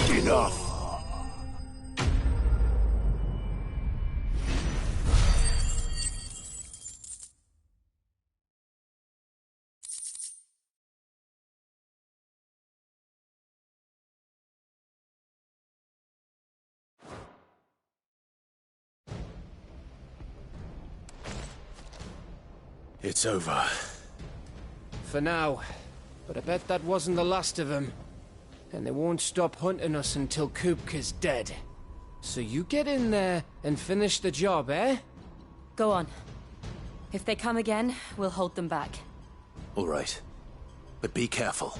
Enough. It's over. For now. But I bet that wasn't the last of them. And they won't stop hunting us until Kupka's dead. So you get in there and finish the job, eh? Go on. If they come again, we'll hold them back. All right. But be careful.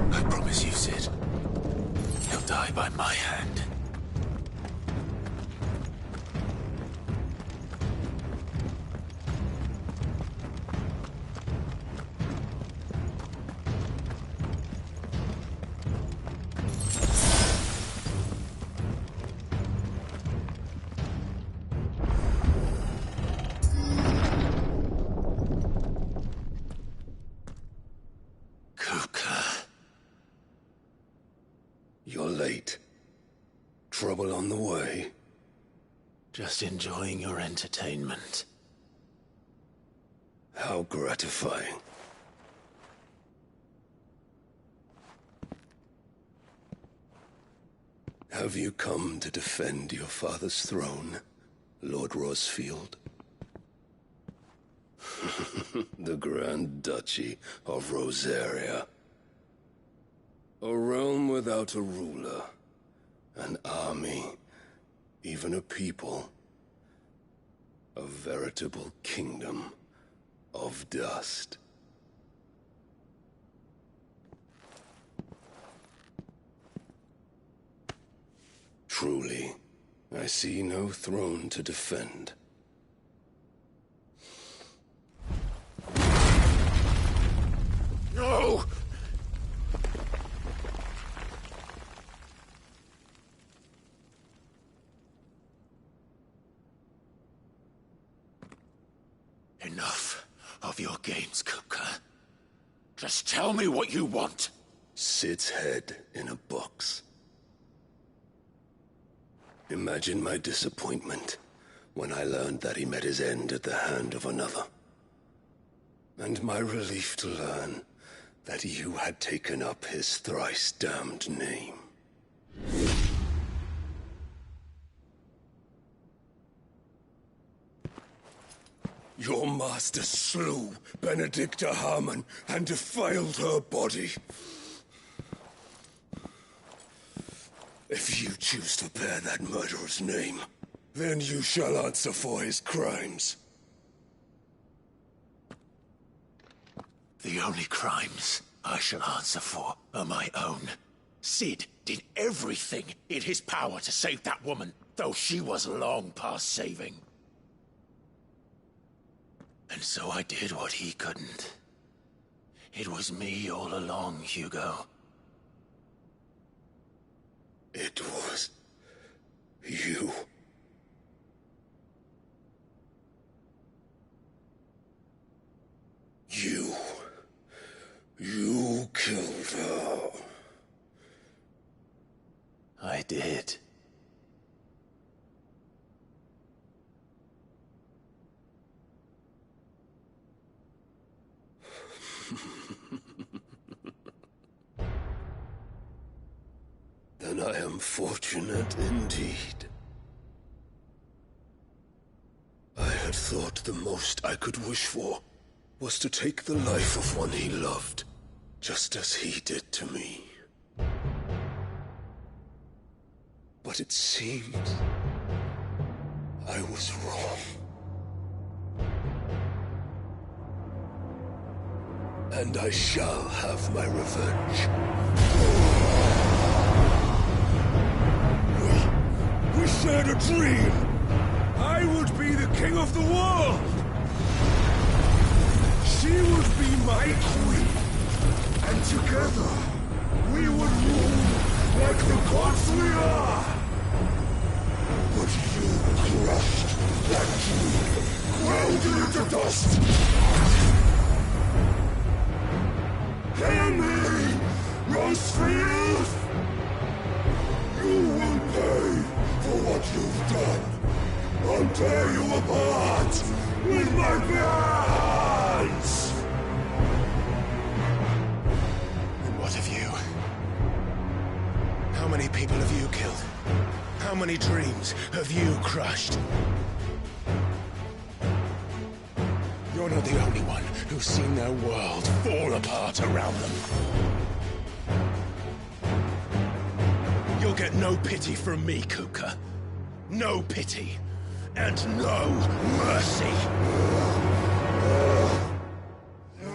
I promise you, Sid. He'll die by my hand. You're late. Trouble on the way? Just enjoying your entertainment. How gratifying. Have you come to defend your father's throne, Lord Rosfield? The Grand Duchy of Rosaria. A realm without a ruler, an army, even a people. A veritable kingdom of dust. Truly, I see no throne to defend. No! Enough of your games, Kupka. Just tell me what you want. Sid's head in a box. Imagine my disappointment when I learned that he met his end at the hand of another. And my relief to learn that you had taken up his thrice-damned name. Your master slew Benedicta Harmon and defiled her body. If you choose to bear that murderer's name, then you shall answer for his crimes. The only crimes I shall answer for are my own. Sid did everything in his power to save that woman, though she was long past saving. And so I did what he couldn't. It was me all along, Hugo. It was you. You killed her. I did. Then I am fortunate indeed. I had thought the most I could wish for was to take the life of one he loved, just as he did to me. But it seems I was wrong. And I shall have my revenge. We shared a dream. I would be the king of the world! She would be my queen, and together we would rule like the gods we are! But you crushed that dream, ground it into dust! Hear me, Rosefield! You will pay for what you've done! I'll tear you apart with my bare hands! And what of you? How many people have you killed? How many dreams have you crushed? You're not the only one who's seen their world fall apart around them. You'll get no pity from me, Kupka. No pity. And no mercy.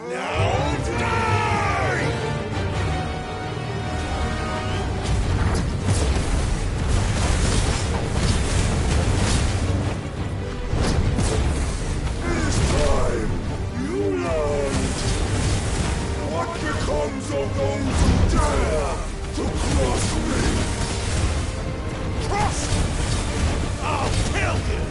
Now die! This time, you learned what becomes of those who dare to cross me. Cross! I'll kill you!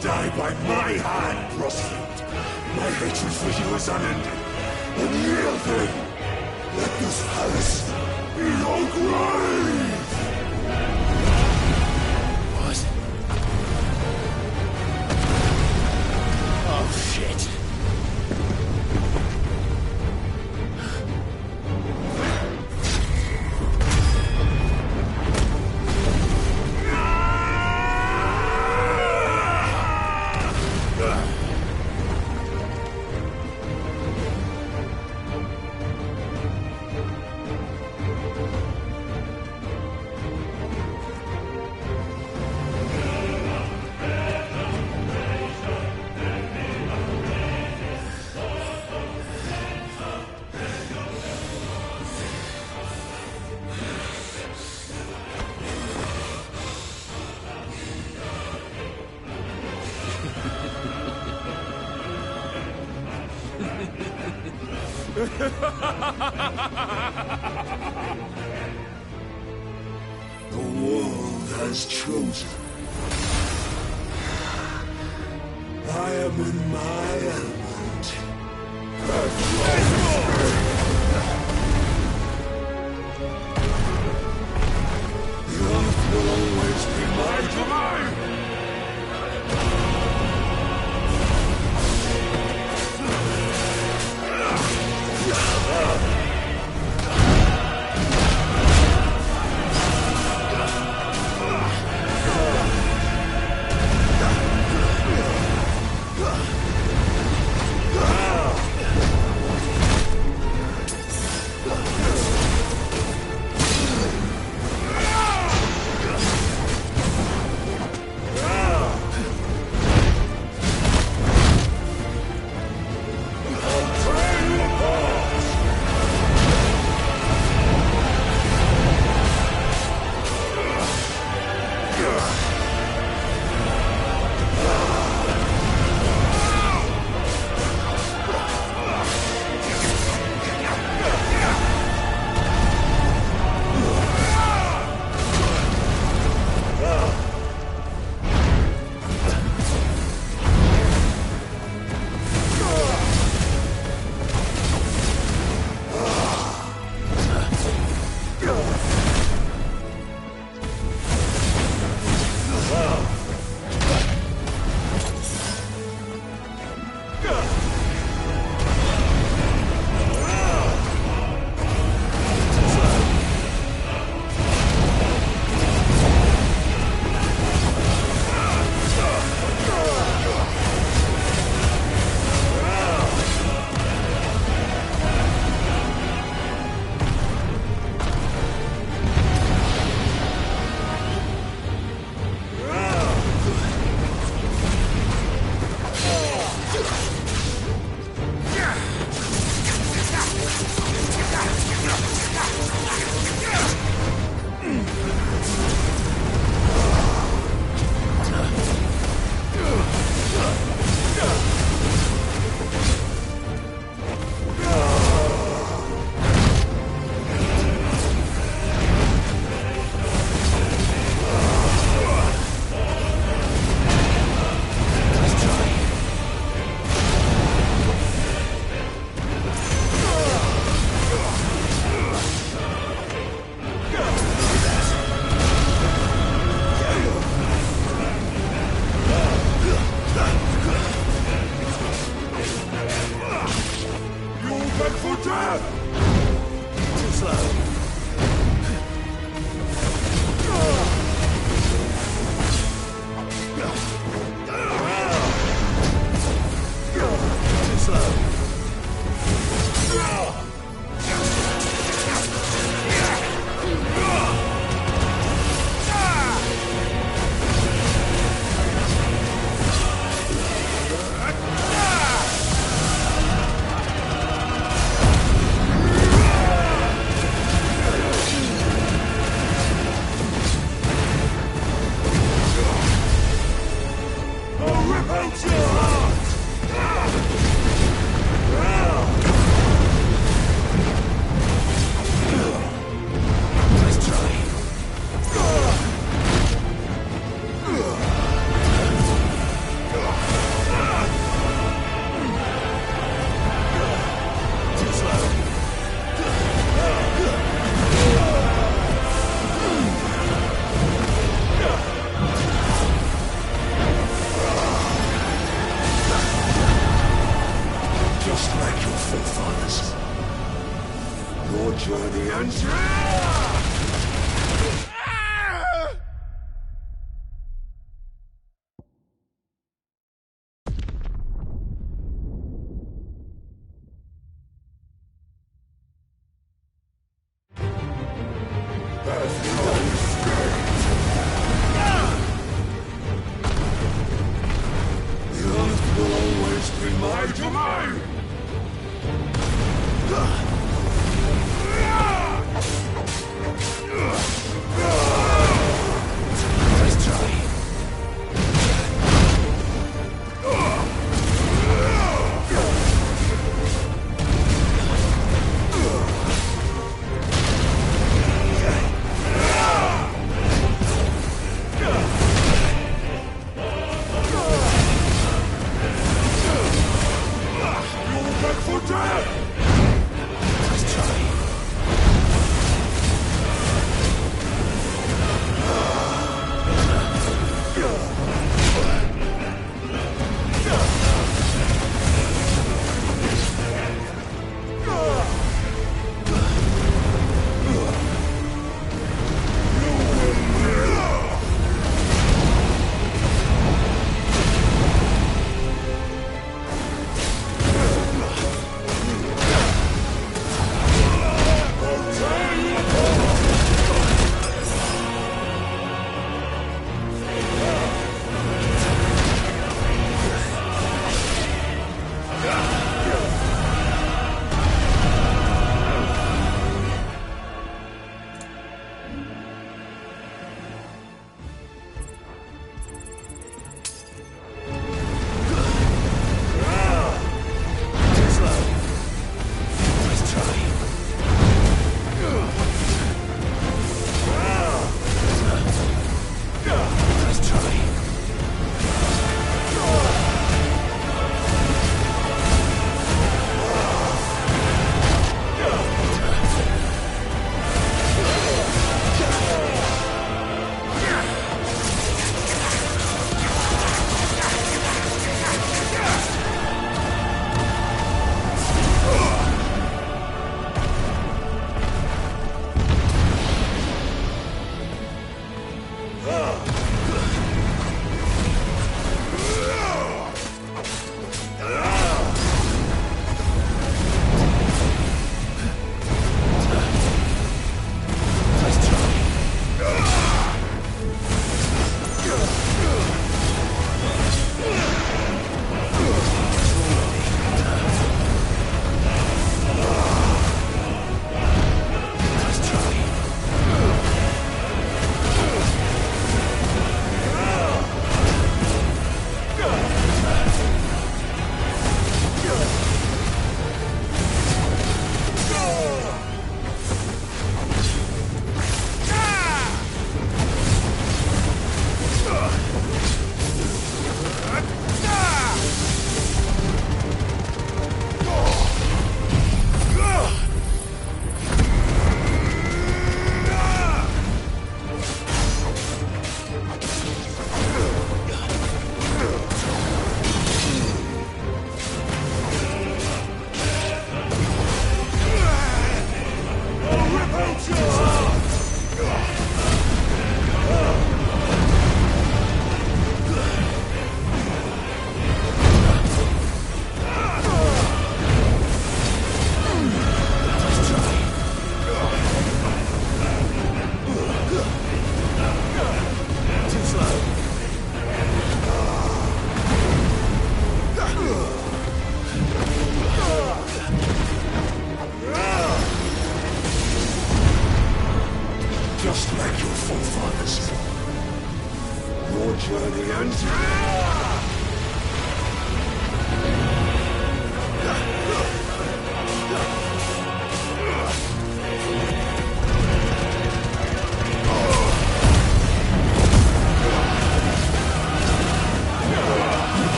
Die by my hand, Rosefield. My hatred for you is unending. And yield then. Let this palace be your grave! What? Oh, shit. The world has chosen. I am in my element. The earth will always be my domain!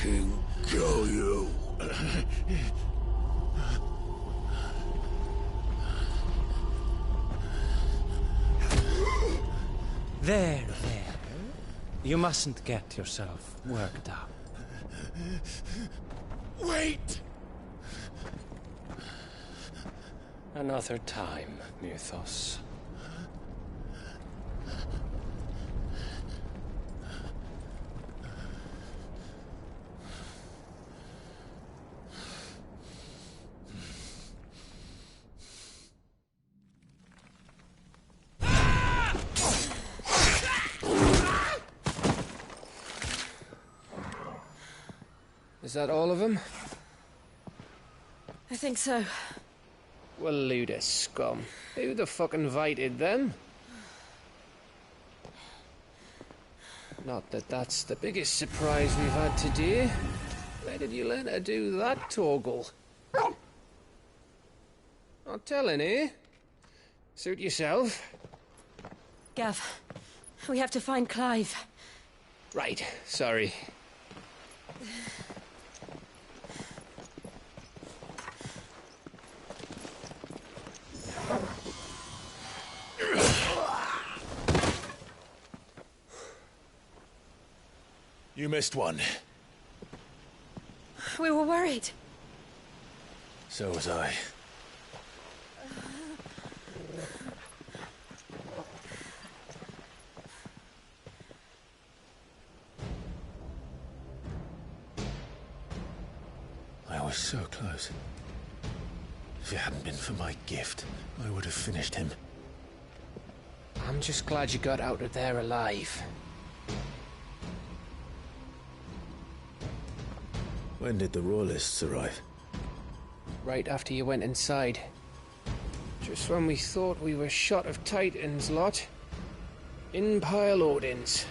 fucking kill you. There. You mustn't get yourself worked up. Wait! Another time, Mythos. Is that all of them? I think so. Well, load of scum. Who the fuck invited them? Not that that's the biggest surprise we've had today. Where did you learn to do that, Torgal? Not telling, eh? Suit yourself. Gav, we have to find Clive. Right, sorry. You missed one. We were worried. So was I. I was so close. If it hadn't been for my gift, I would have finished him. I'm just glad you got out of there alive. When did the Royalists arrive? Right after you went inside. Just when we thought we were shot of Titans, lot. In pile Odins.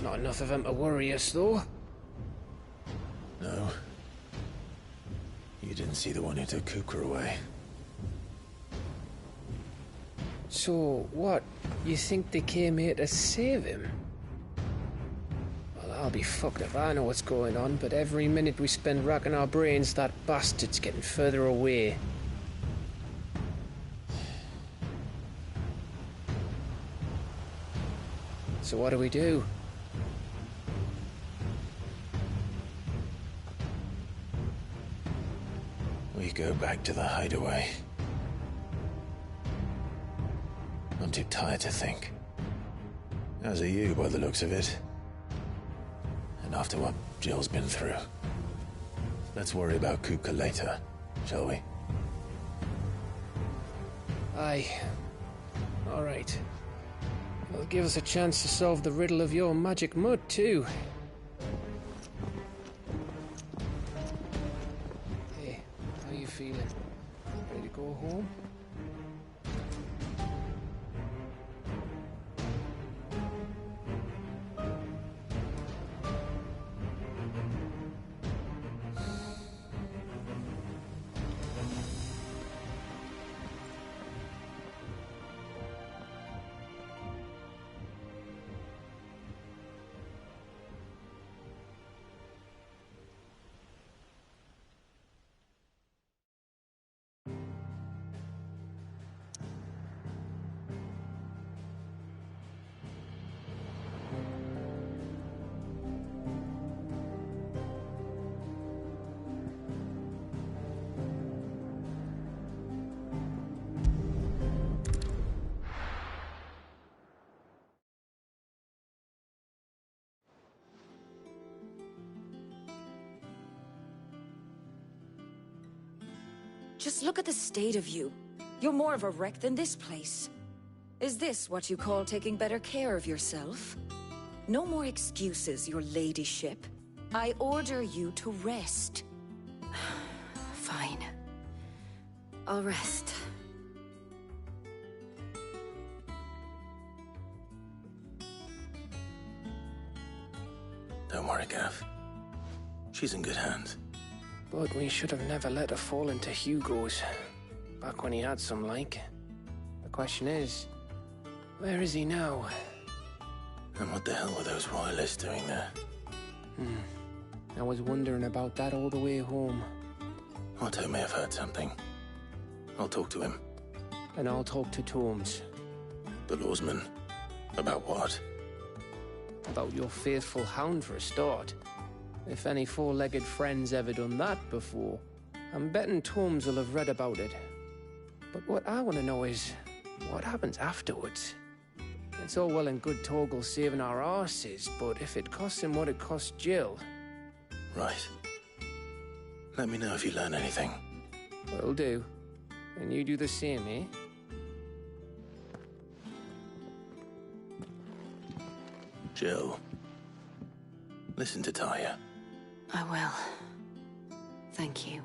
Not enough of them to worry us, though. No. You didn't see the one who took Kupka away. So, what? You think they came here to save him? Well, I'll be fucked if I know what's going on, but every minute we spend racking our brains, that bastard's getting further away. So what do we do? We go back to the hideaway. I'm too tired to think. As are you, by the looks of it. And after what Jill's been through. Let's worry about Kupka later, shall we? Aye. All right. It'll give us a chance to solve the riddle of your magic mud, too. Hey, how you feeling? Ready to go home? Just look at the state of you. You're more of a wreck than this place. Is this what you call taking better care of yourself? No more excuses, your ladyship. I order you to rest. Fine. I'll rest. Don't worry, Gav. She's in good hands. But we should have never let her fall into Hugo's. Back when he had some like. The question is, where is he now? And what the hell were those royalists doing there? I was wondering about that all the way home. Otto may have heard something. I'll talk to him. And I'll talk to Tomes. The lawsman? About what? About your faithful hound for a start. If any four-legged friend's ever done that before, I'm betting Tomes will have read about it. But what I want to know is, what happens afterwards? It's all well and good Torgal saving our arses, but if it costs him what it cost Jill... Right. Let me know if you learn anything. Will do. And you do the same, eh? Jill, listen to Taya. I will. Thank you.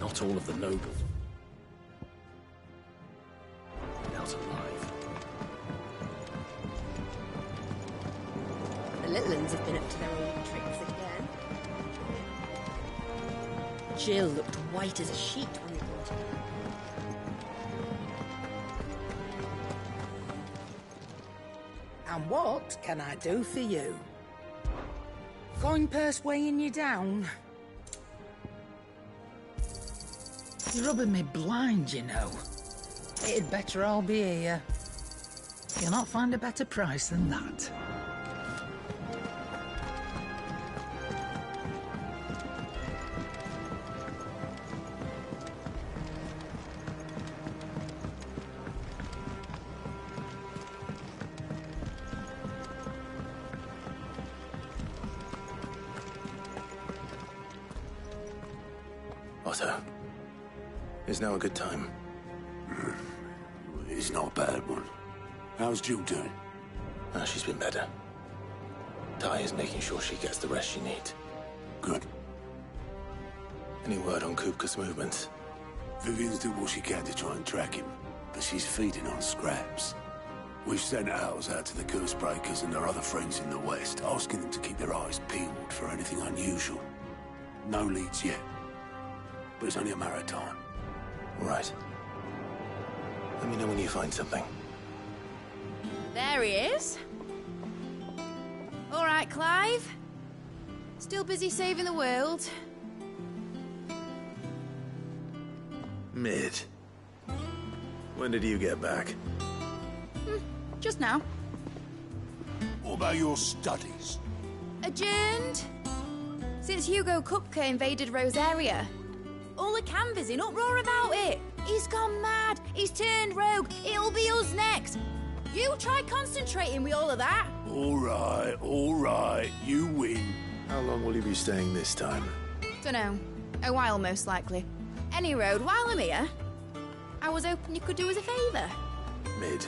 Not all of the nobles. Out alive. The little uns have been up to their old tricks again. Jill looked white as a sheet when we brought her. And what can I do for you? Coin purse weighing you down? You're rubbing me blind, you know. It'd better all be here. You'll not find a better price than that. Otto, is now a good time? It's not a bad one. How's Jill doing? She's been better. Ty is making sure she gets the rest she needs. Good. Any word on Kupka's movements? Vivian's doing what she can to try and track him, but she's feeding on scraps. We've sent ours out to the Cursebreakers and their other friends in the West, asking them to keep their eyes peeled for anything unusual. No leads yet, but it's only a matter of time. Right. Let me know when you find something. There he is. All right, Clive. Still busy saving the world. Mid. When did you get back? Just now. What about your studies? Adjourned. Since Hugo Kupka invaded Rosaria. All the canvassers in uproar about it. He's gone mad. He's turned rogue. It'll be us next. You try concentrating with all of that. All right. You win. How long will you be staying this time? Dunno. A while, most likely. Any road, while I'm here, I was hoping you could do us a favour. Mid.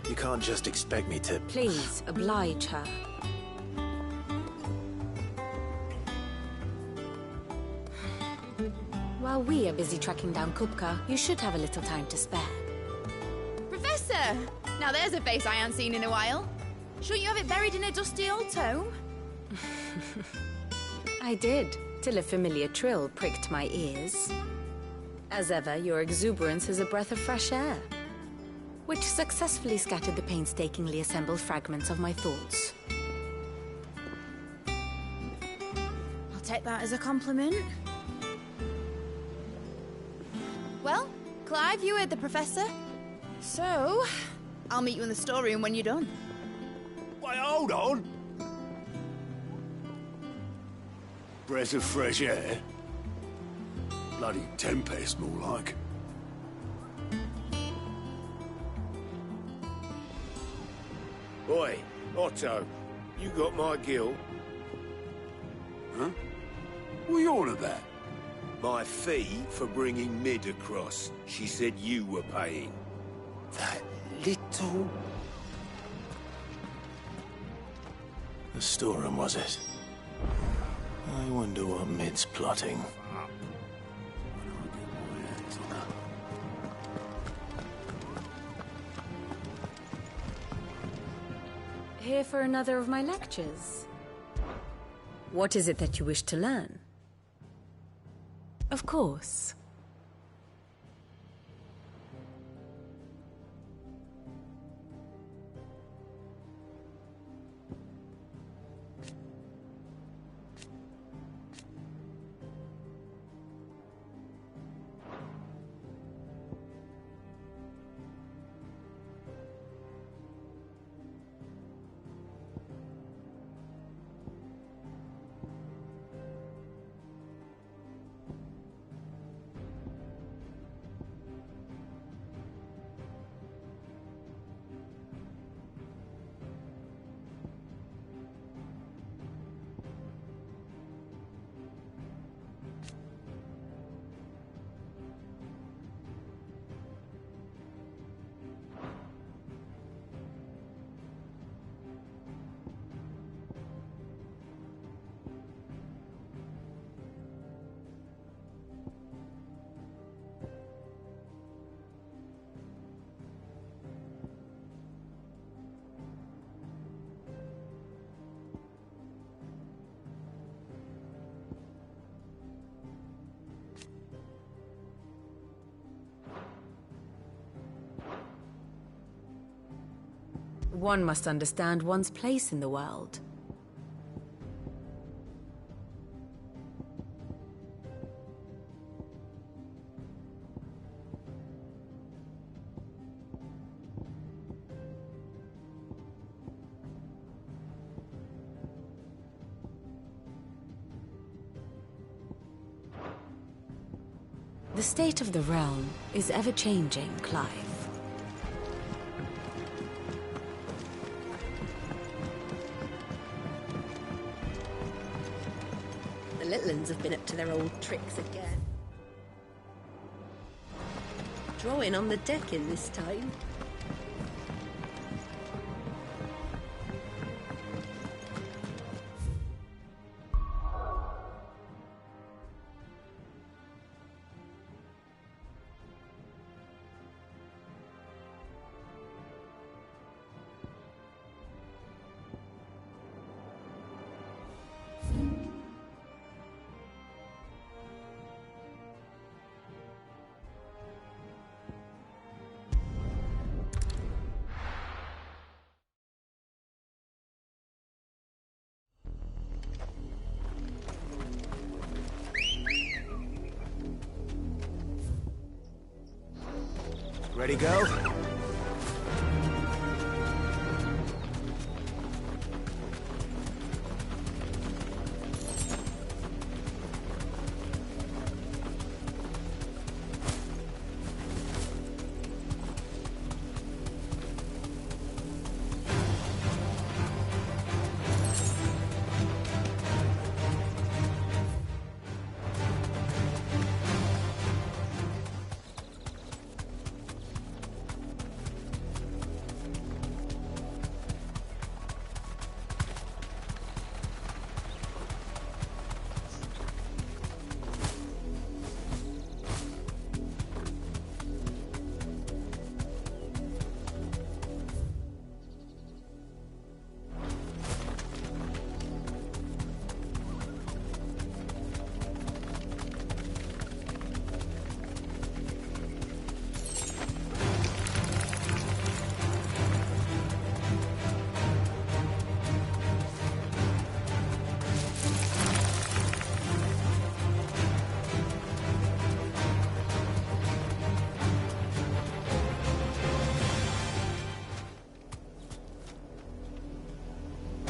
You can't just expect me to... Please, oblige her. While we are busy tracking down Kupka, you should have a little time to spare. Professor! Now there's a face I ain't seen in a while. Shouldn't you have it buried in a dusty old tome? I did, till a familiar trill pricked my ears. As ever, your exuberance is a breath of fresh air, which successfully scattered the painstakingly assembled fragments of my thoughts. I'll take that as a compliment. Well, Clive, you heard the Professor. So, I'll meet you in the storeroom when you're done. Wait, hold on. Breath of fresh air? Bloody tempest, more like. Oi, Otto, you got my gill? Huh? What are you on about? My fee for bringing Mid across. She said you were paying. That little... The storeroom, was it? I wonder what Mid's plotting. Here for another of my lectures? What is it that you wish to learn? Of course. One must understand one's place in the world. The state of the realm is ever-changing, Clive. The little uns have been up to their old tricks again. Drawing on the decking this time. Ready, go?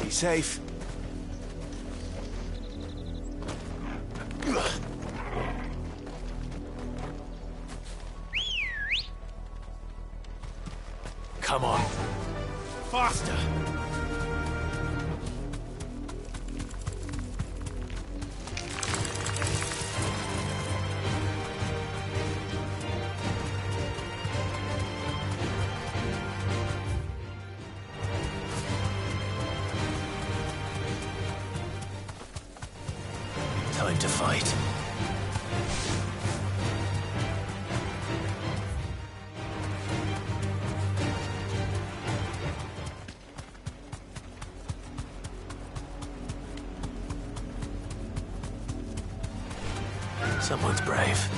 Be safe. Come on. Faster! Time to fight. Someone's brave.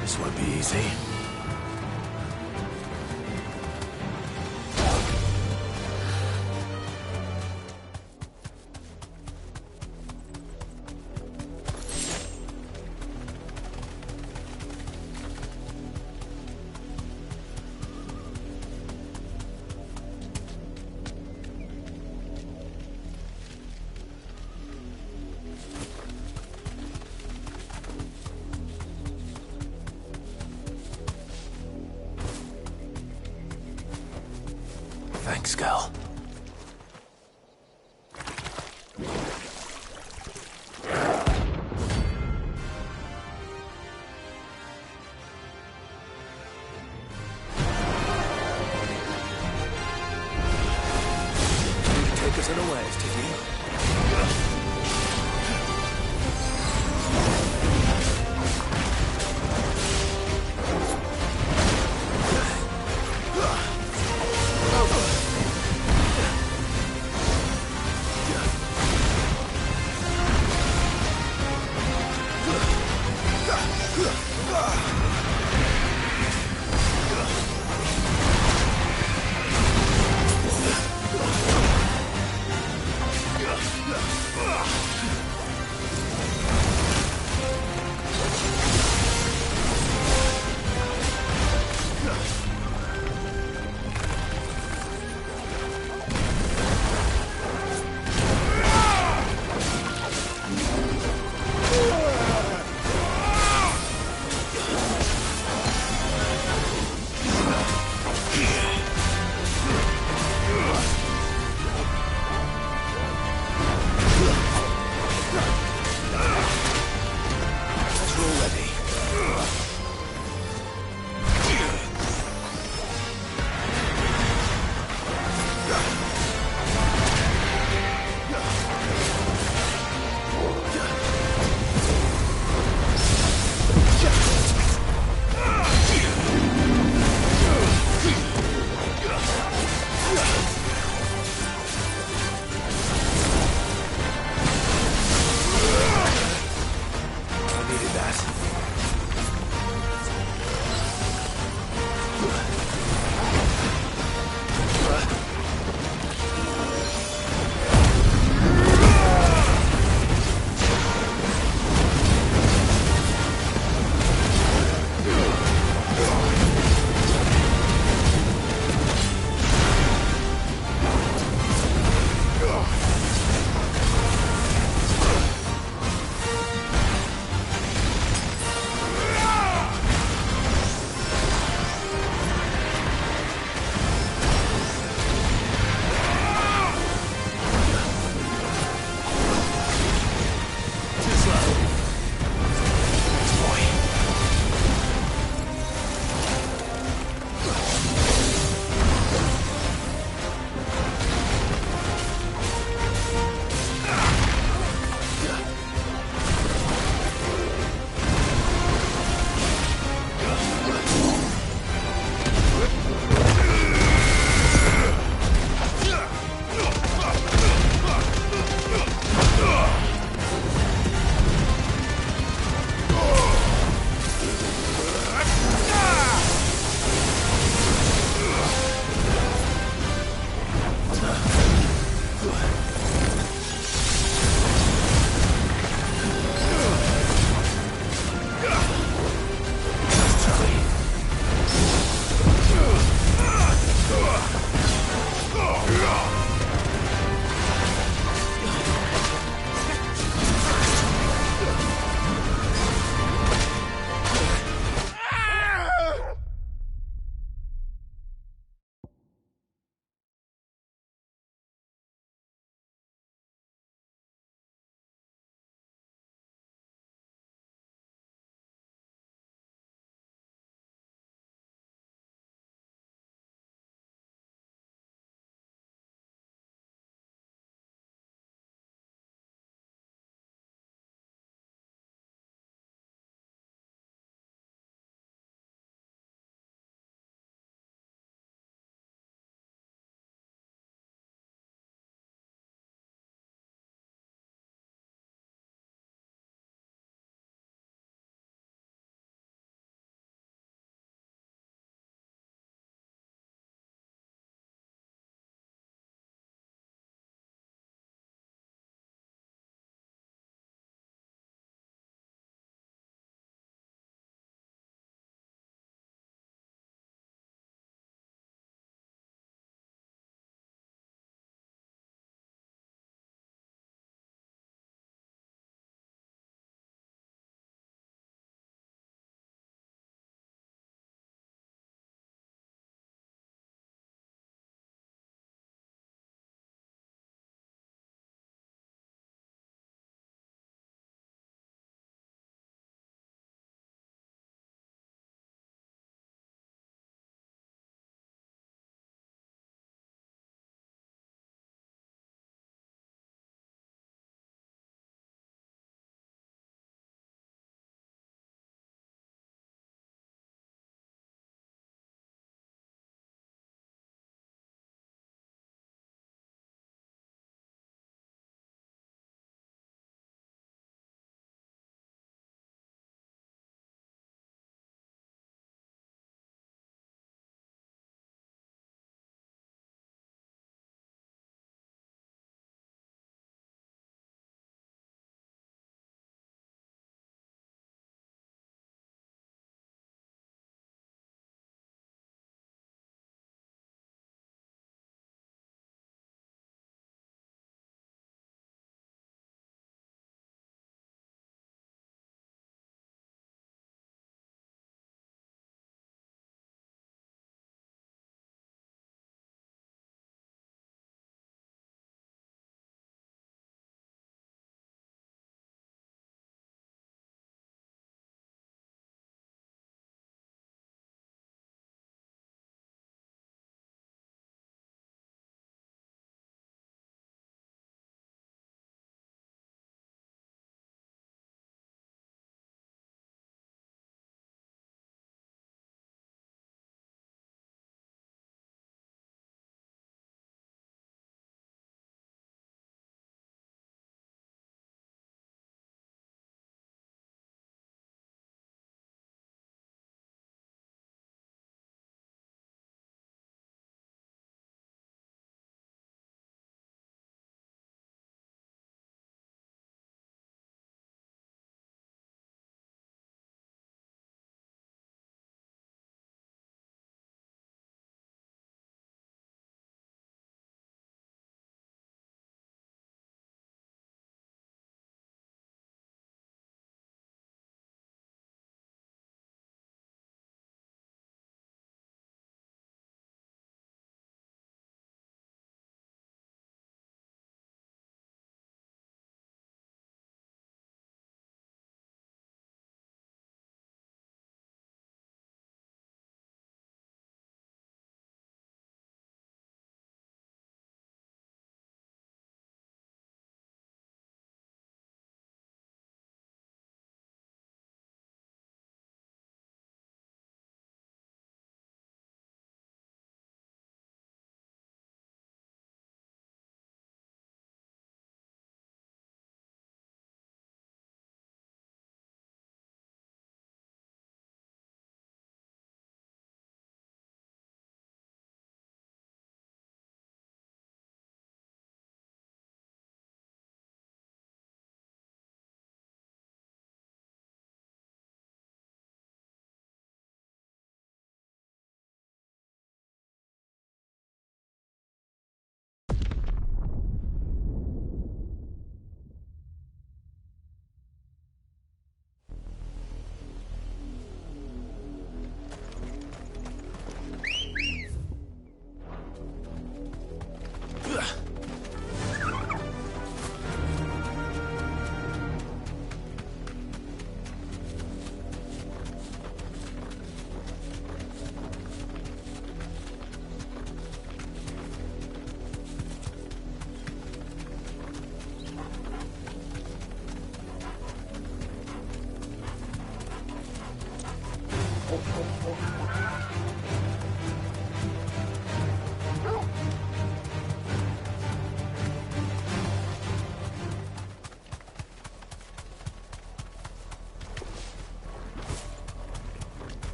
This won't be easy. Thanks, girl. wares to you.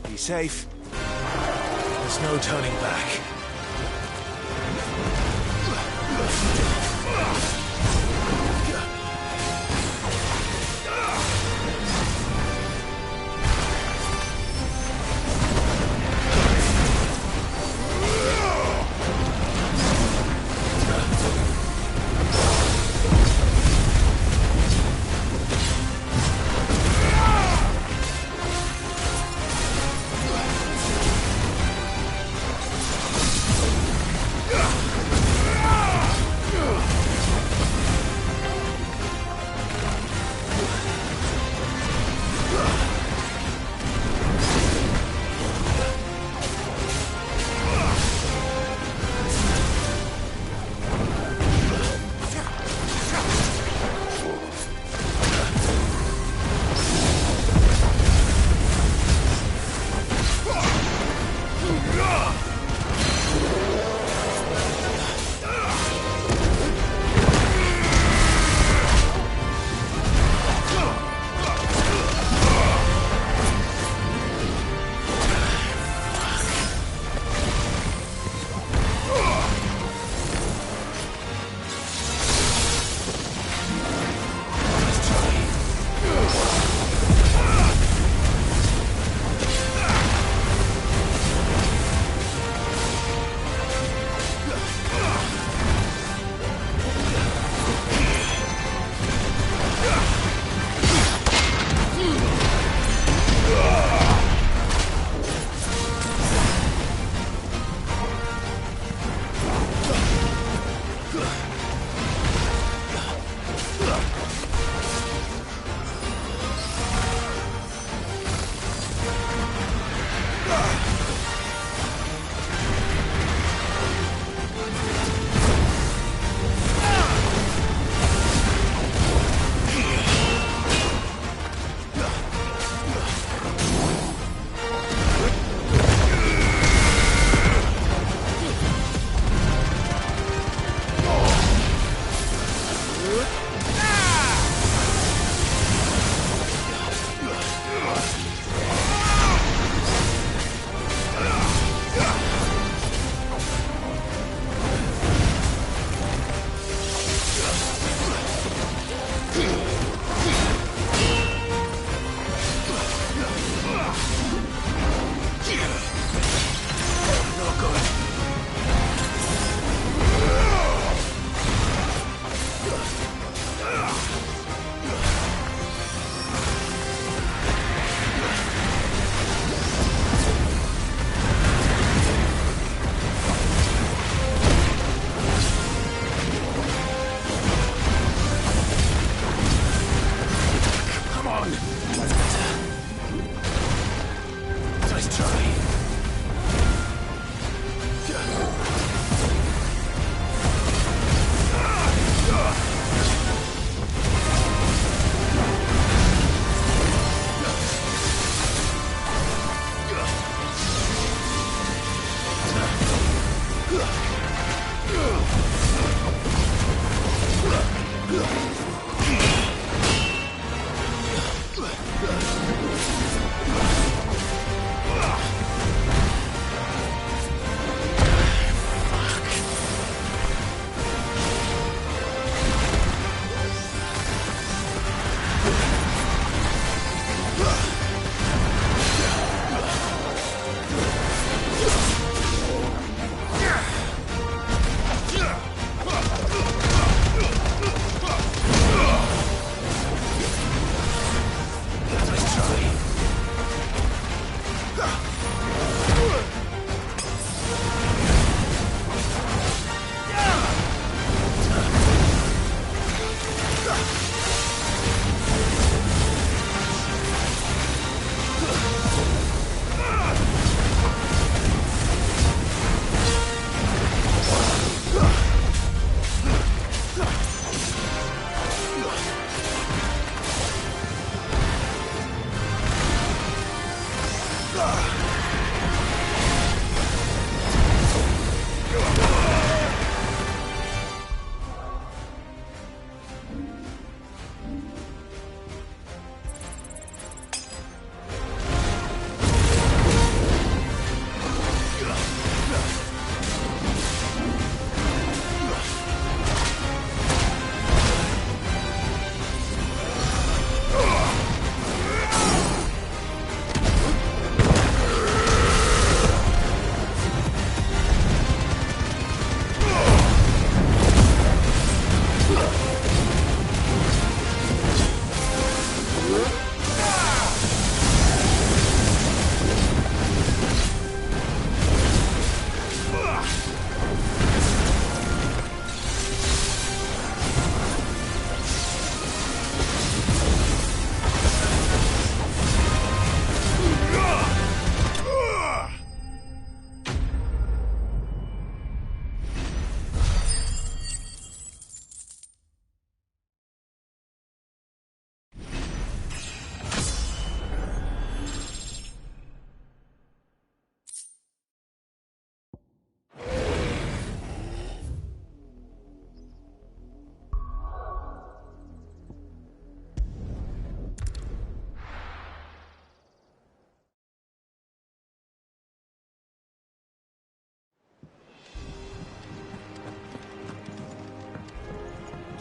Be safe. There's no turning back.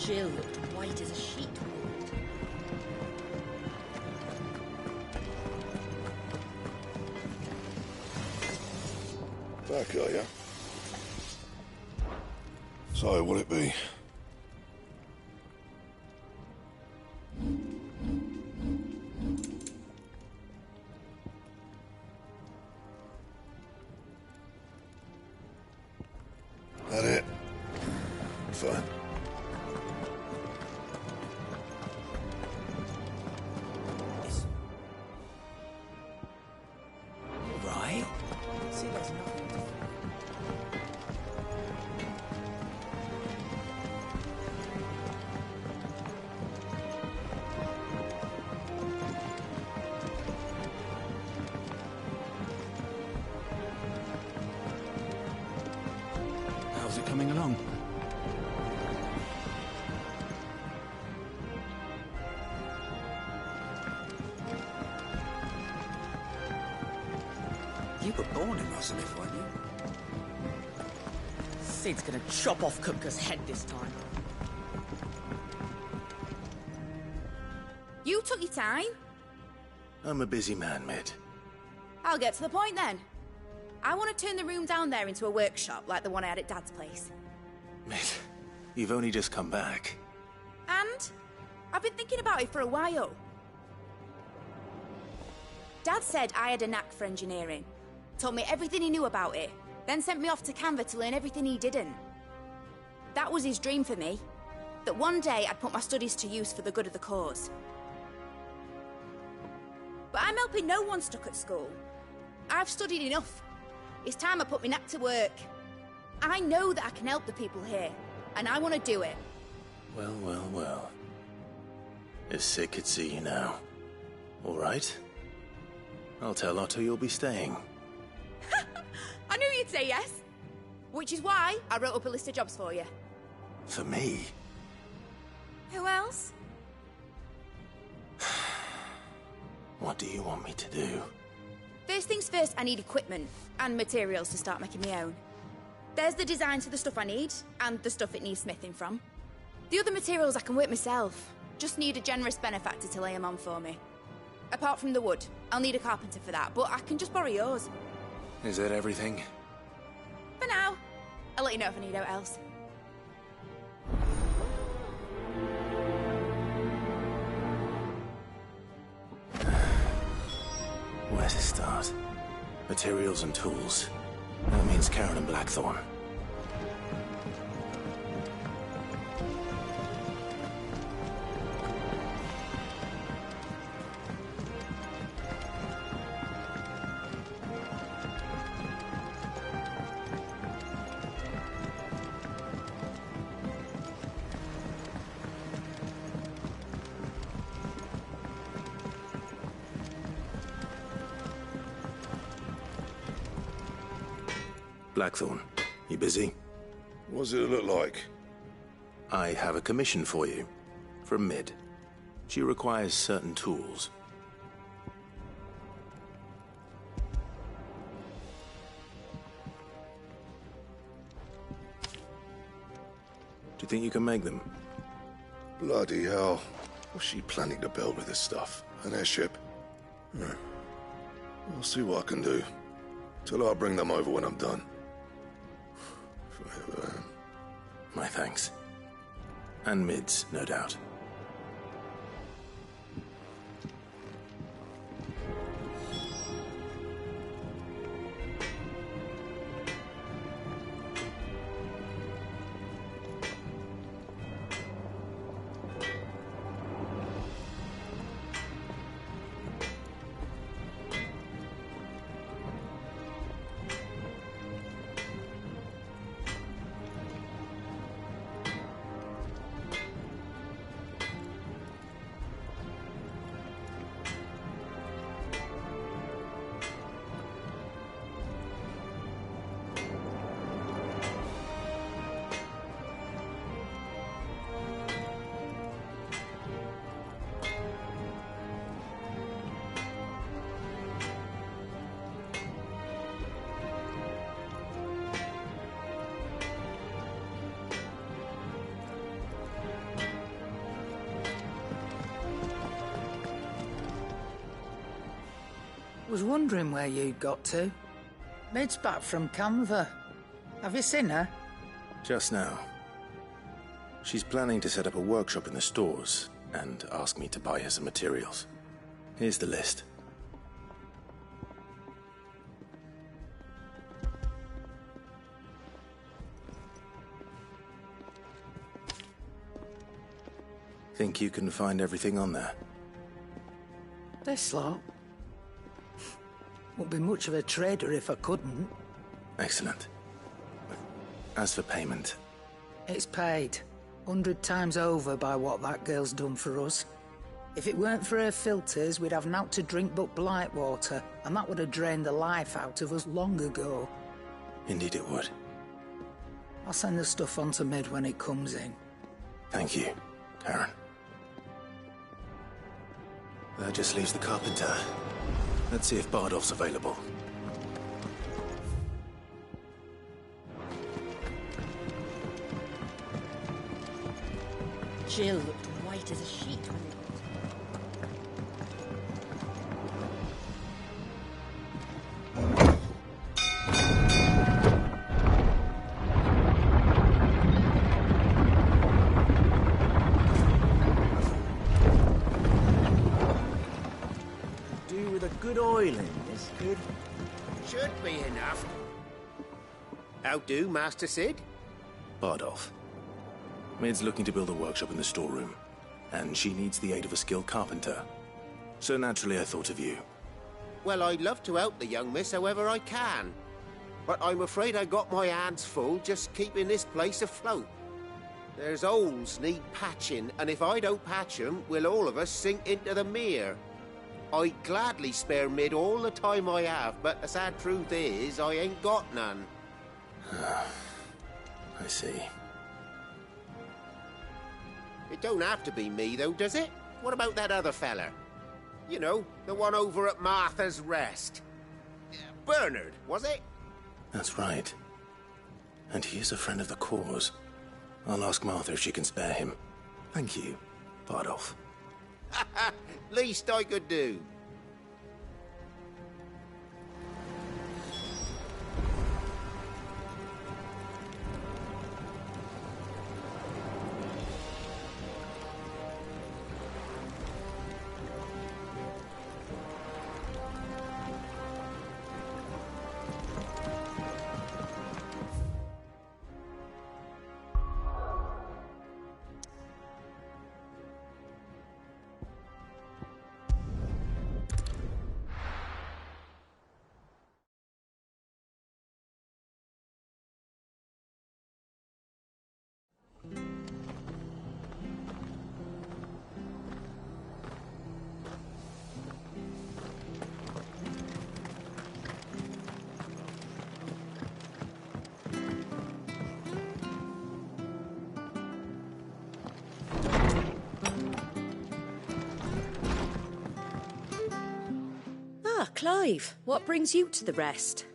Jill looked white as a sheet. Back, are ya? So, what'll it be? That it? Fine. Right. See, there's nothing to... How's it coming along? You were born in Rosalith, weren't you? Sid's gonna chop off Kupka's head this time. You took your time. I'm a busy man, Mid. I'll get to the point then. I want to turn the room down there into a workshop like the one I had at Dad's place. Mid, you've only just come back. And I've been thinking about it for a while. Dad said I had a knack for engineering. Told me everything he knew about it, then sent me off to Canva to learn everything he didn't. That was his dream for me. That one day I'd put my studies to use for the good of the cause. But I'm helping no one stuck at school. I've studied enough. It's time I put my knack to work. I know that I can help the people here, and I want to do it. Well, well, well. If Sid could see you now. All right. I'll tell Otto you'll be staying. I knew you'd say yes. Which is why I wrote up a list of jobs for you. For me? Who else? What do you want me to do? First things first, I need equipment and materials to start making my own. There's the designs for the stuff I need, and the stuff it needs smithing from. The other materials I can work myself. Just need a generous benefactor to lay them on for me. Apart from the wood, I'll need a carpenter for that, but I can just borrow yours. Is that everything? For now. I'll let you know if I need out else. Where to start? Materials and tools. That means Karen and Blackthorn. Blackthorn, you busy? What does it look like? I have a commission for you. From Mid. She requires certain tools. Do you think you can make them? Bloody hell. What's she planning to build with this stuff? An airship? I'll see what I can do. Till I bring them over when I'm done. My thanks. And Mid's, no doubt. was wondering where you'd got to. Mid's back from Canva. Have you seen her? Just now. She's planning to set up a workshop in the stores and ask me to buy her some materials. Here's the list. Think you can find everything on there? This lot? Wouldn't be much of a trader if I couldn't. Excellent. As for payment... It's paid. 100 times over by what that girl's done for us. If it weren't for her filters, we'd have naught to drink but blight water, and that would have drained the life out of us long ago. Indeed it would. I'll send the stuff on to Mid when it comes in. Thank you, Karen. That just leaves the carpenter. Let's see if Bardolph's available. Jill looked white as a sheet when it... Do with a good oiling, this good. Should be enough. How do, Master Sid? Bardolph. Mid's looking to build a workshop in the storeroom, and she needs the aid of a skilled carpenter. So naturally I thought of you. Well, I'd love to help the young miss however I can. But I'm afraid I got my hands full just keeping this place afloat. There's holes need patching, and if I don't patch them, we'll all of us sink into the mere. I'd gladly spare Mid all the time I have, but the sad truth is, I ain't got none. I see. It don't have to be me, though, does it? What about that other fella? You know, the one over at Martha's Rest. Bernard, was it? That's right. And he is a friend of the cause. I'll ask Martha if she can spare him. Thank you, Bardolph. Least I could do. Clive, what brings you to the Rest?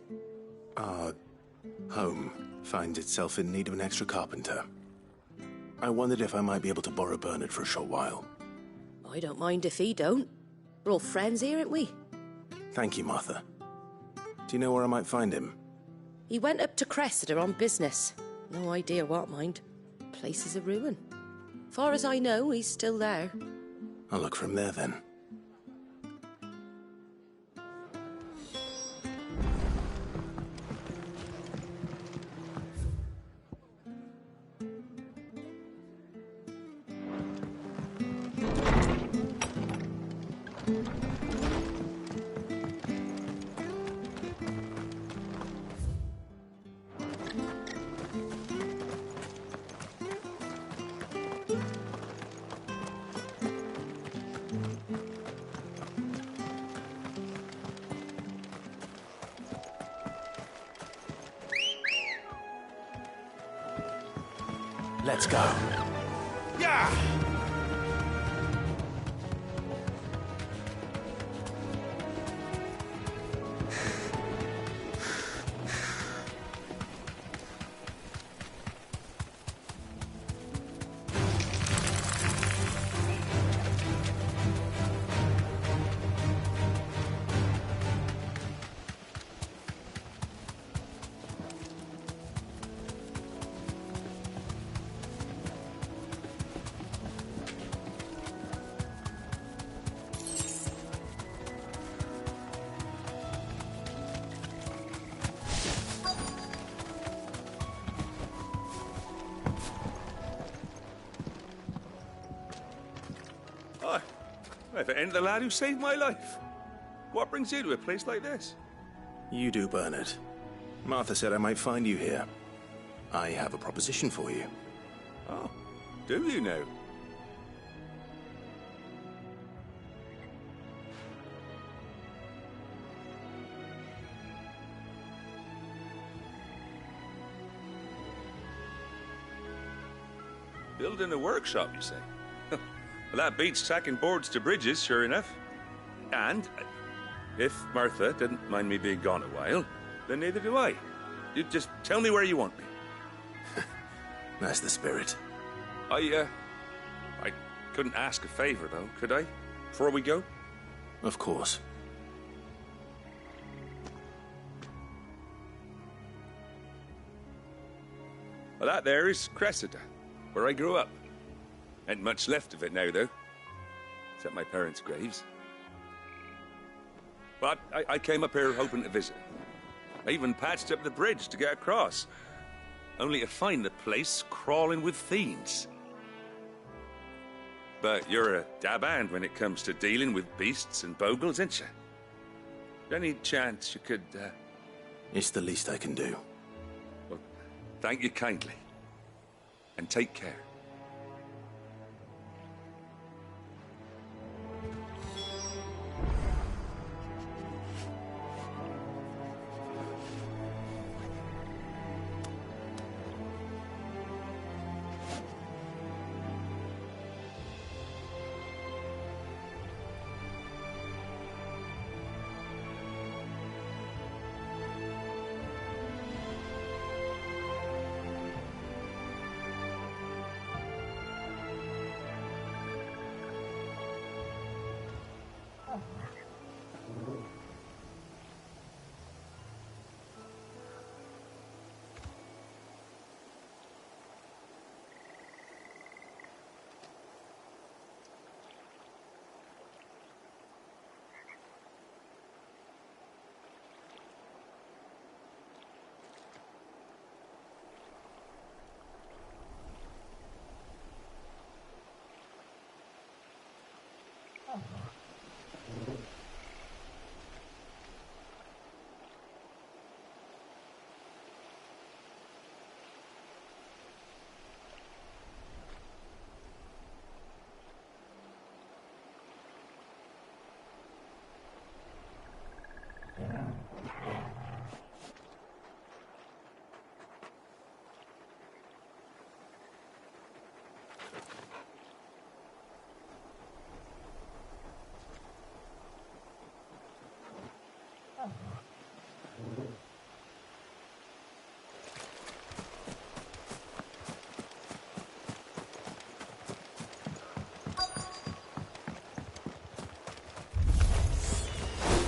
Our home finds itself in need of an extra carpenter. I wondered if I might be able to borrow Bernard for a short while. I don't mind if he don't. We're all friends here, aren't we? Thank you, Martha. Do you know where I might find him? He went up to Cressida on business. No idea what, mind. Place is a ruin. Far as I know, he's still there. I'll look from there, then. Let's go. Yeah! If it ain't the lad who saved my life. What brings you to a place like this? You do, Bernard. Martha said I might find you here. I have a proposition for you. Oh, do you now? Building a workshop, you say? Well, that beats tacking boards to bridges, sure enough. And if Martha didn't mind me being gone a while, then neither do I. You just tell me where you want me. That's the spirit. I couldn't ask a favor, though, could I? Before we go? Of course. Well, that there is Cressida, where I grew up. Ain't much left of it now, though. Except my parents' graves. But I came up here hoping to visit. I even patched up the bridge to get across. Only to find the place crawling with fiends. But you're a dab hand when it comes to dealing with beasts and bogles, ain't you? Any chance you could, It's the least I can do. Well, thank you kindly. And take care.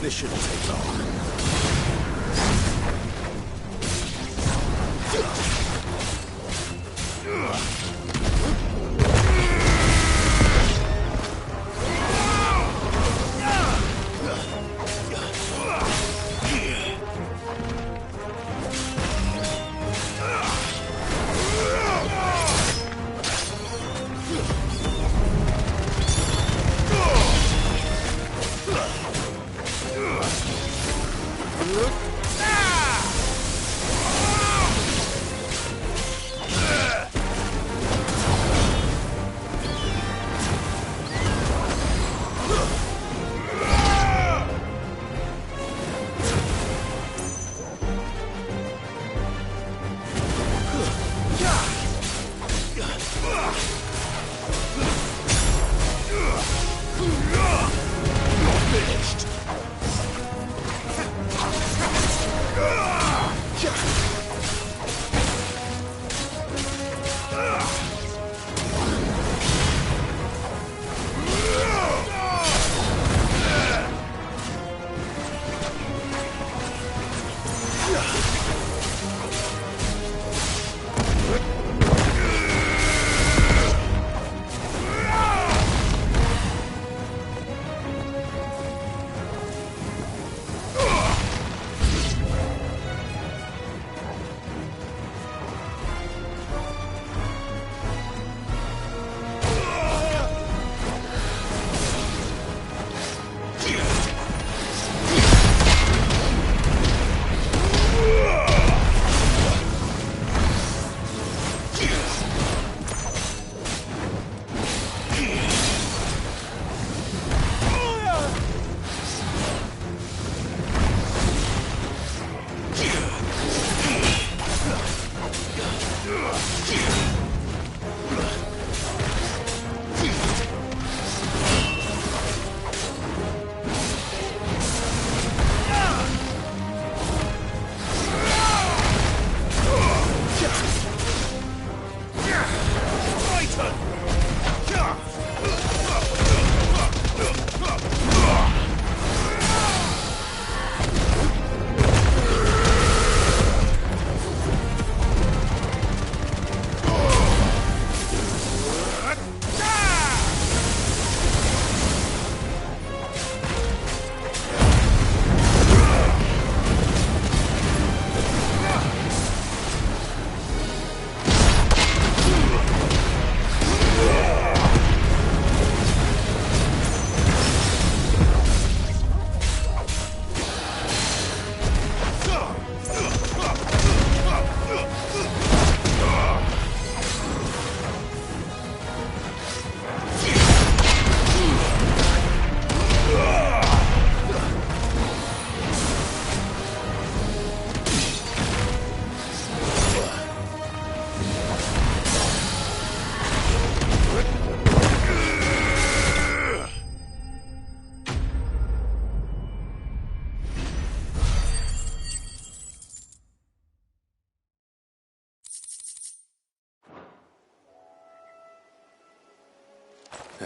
This shouldn't take long.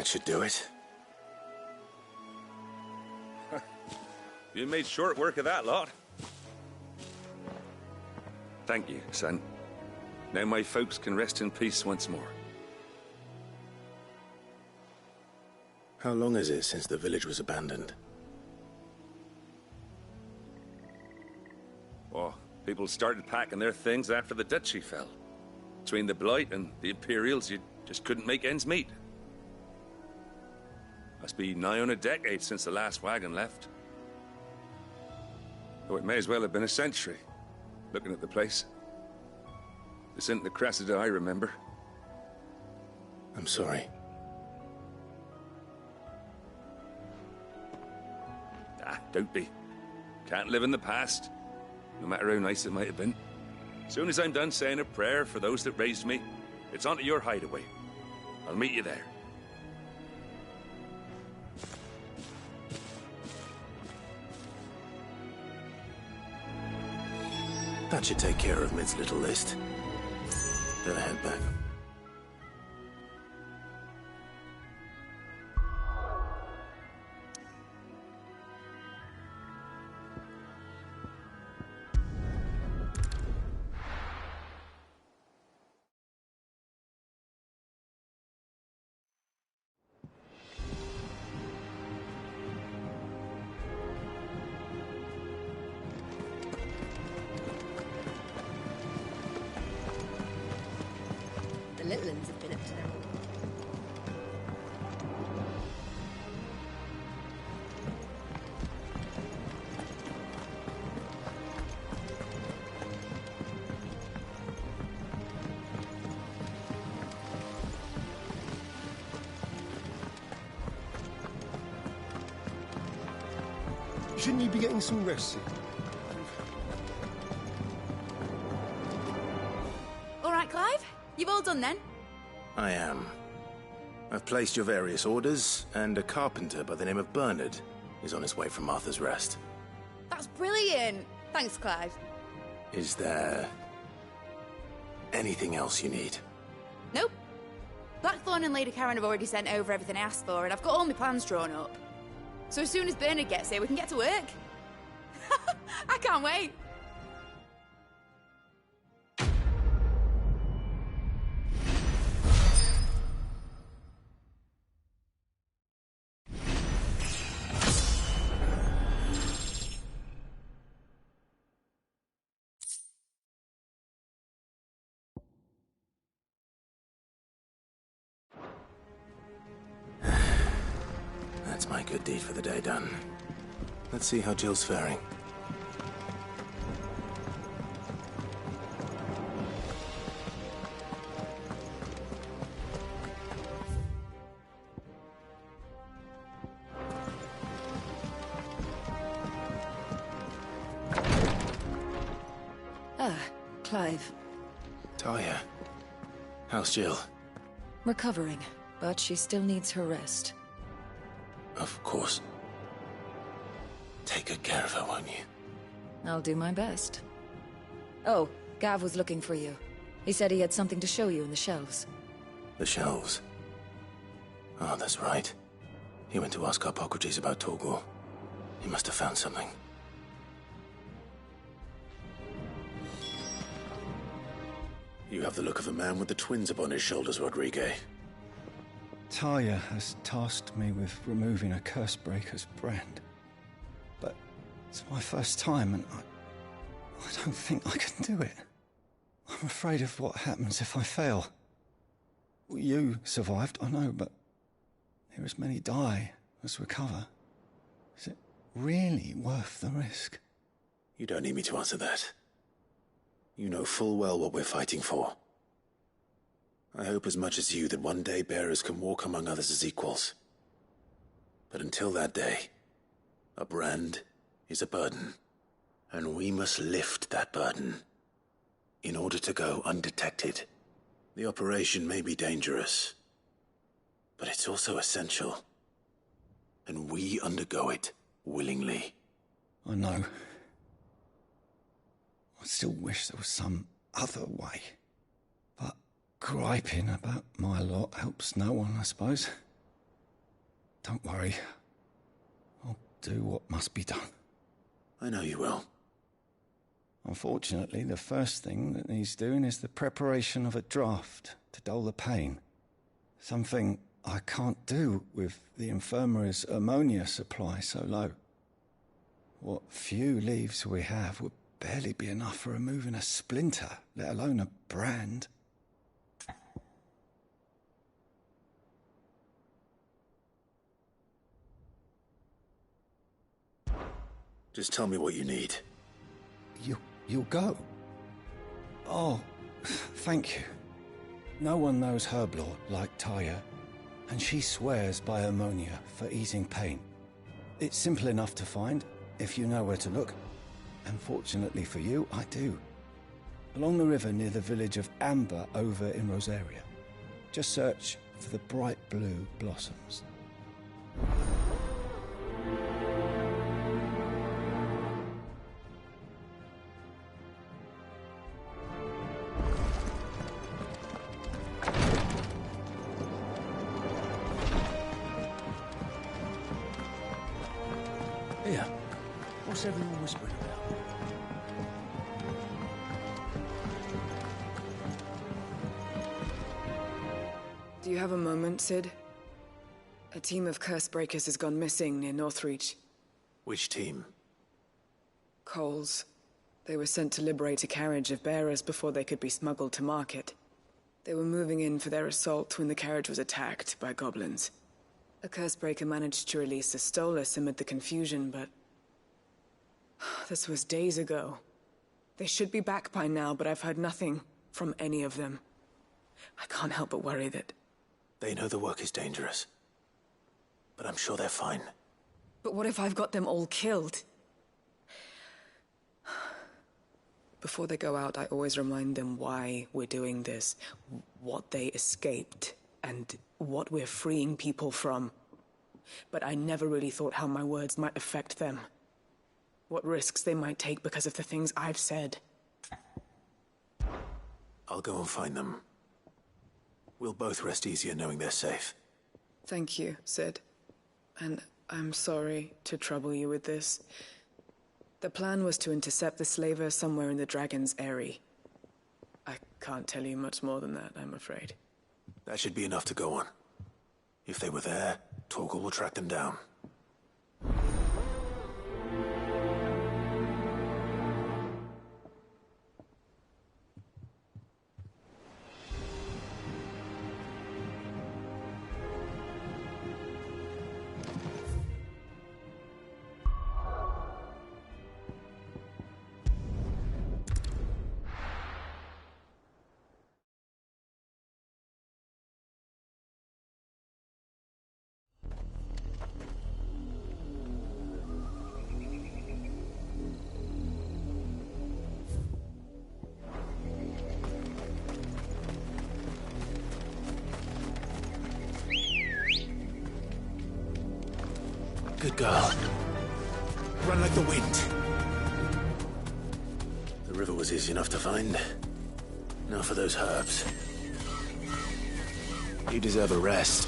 That should do it. You made short work of that lot. Thank you, son. Now my folks can rest in peace once more. How long is it since the village was abandoned? Oh, people started packing their things after the duchy fell. Between the Blight and the Imperials, you just couldn't make ends meet. Must be nigh on a decade since the last wagon left. Though it may as well have been a century, looking at the place. This isn't the Cressida I remember. I'm sorry. Ah, don't be. Can't live in the past, no matter how nice it might have been. As soon as I'm done saying a prayer for those that raised me, it's on to your hideaway. I'll meet you there. That should take care of Mid's little list. Better head back. The little ones have been up to now. Shouldn't you be getting some rest soon? All right, Clive? You've all done then? I am. I've placed your various orders, and a carpenter by the name of Bernard is on his way from Arthur's Rest. That's brilliant! Thanks, Clive. Is there anything else you need? Nope. Blackthorn and Lady Karen have already sent over everything I asked for, and I've got all my plans drawn up. So as soon as Bernard gets here, we can get to work. I can't wait. That's my good deed for the day done. Let's see how Jill's faring. Ah, Clive. Talia, how's Jill? Recovering, but she still needs her rest. Of course. Take good care of her, won't you? I'll do my best. Oh, Gav was looking for you. He said he had something to show you in the shelves. The shelves? Oh, that's right. He went to ask Harpocrates about Torgor. He must have found something. You have the look of a man with the twins upon his shoulders, Rodrigue. Talia has tasked me with removing a Cursebreaker's brand. But it's my first time, and I don't think I can do it. I'm afraid of what happens if I fail. You survived, I know, but here as many die as recover. Is it really worth the risk? You don't need me to answer that. You know full well what we're fighting for. I hope as much as you that one day bearers can walk among others as equals. But until that day, a brand is a burden, and we must lift that burden in order to go undetected. The operation may be dangerous, but it's also essential, and we undergo it willingly. I know. I still wish there was some other way. But griping about my lot helps no one, I suppose. Don't worry. I'll do what must be done. I know you will. Unfortunately, the first thing that needs doing is the preparation of a draft to dull the pain. Something I can't do with the infirmary's ammonia supply so low. What few leaves we have would barely be enough for removing a splinter, let alone a brand. Just tell me what you need. You'll go? Oh, thank you. No one knows Herblore like Taya, and she swears by ammonia for easing pain. It's simple enough to find, if you know where to look. And fortunately for you, I do. Along the river near the village of Amber over in Rosaria. Just search for the bright blue blossoms. Here, what's everyone whispering about? Do you have a moment, Sid? A team of curse breakers has gone missing near Northreach. Which team? Coles. They were sent to liberate a carriage of bearers before they could be smuggled to market. They were moving in for their assault when the carriage was attacked by goblins. A cursebreaker managed to release a Stolas amid the confusion, but... this was days ago. They should be back by now, but I've heard nothing from any of them. I can't help but worry that... They know the work is dangerous. But I'm sure they're fine. But what if I've got them all killed? Before they go out, I always remind them why we're doing this, what they escaped, and what we're freeing people from. But I never really thought how my words might affect them. What risks they might take because of the things I've said. I'll go and find them. We'll both rest easier knowing they're safe. Thank you, Sid. And I'm sorry to trouble you with this. The plan was to intercept the slaver somewhere in the Dragon's Eyrie. I can't tell you much more than that, I'm afraid. That should be enough to go on. If they were there, Torgal will track them down. Good girl. Run like the wind. The river was easy enough to find. Now for those herbs. You deserve a rest.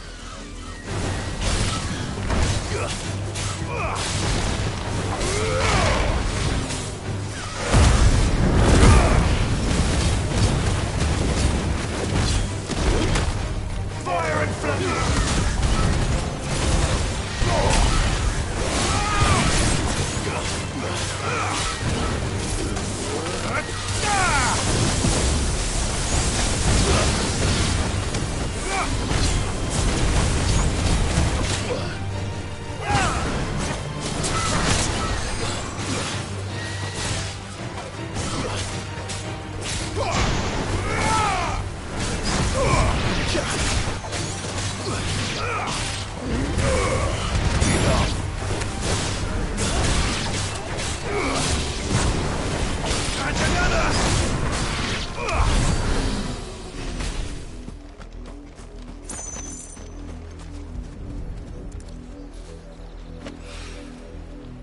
Fire and flame!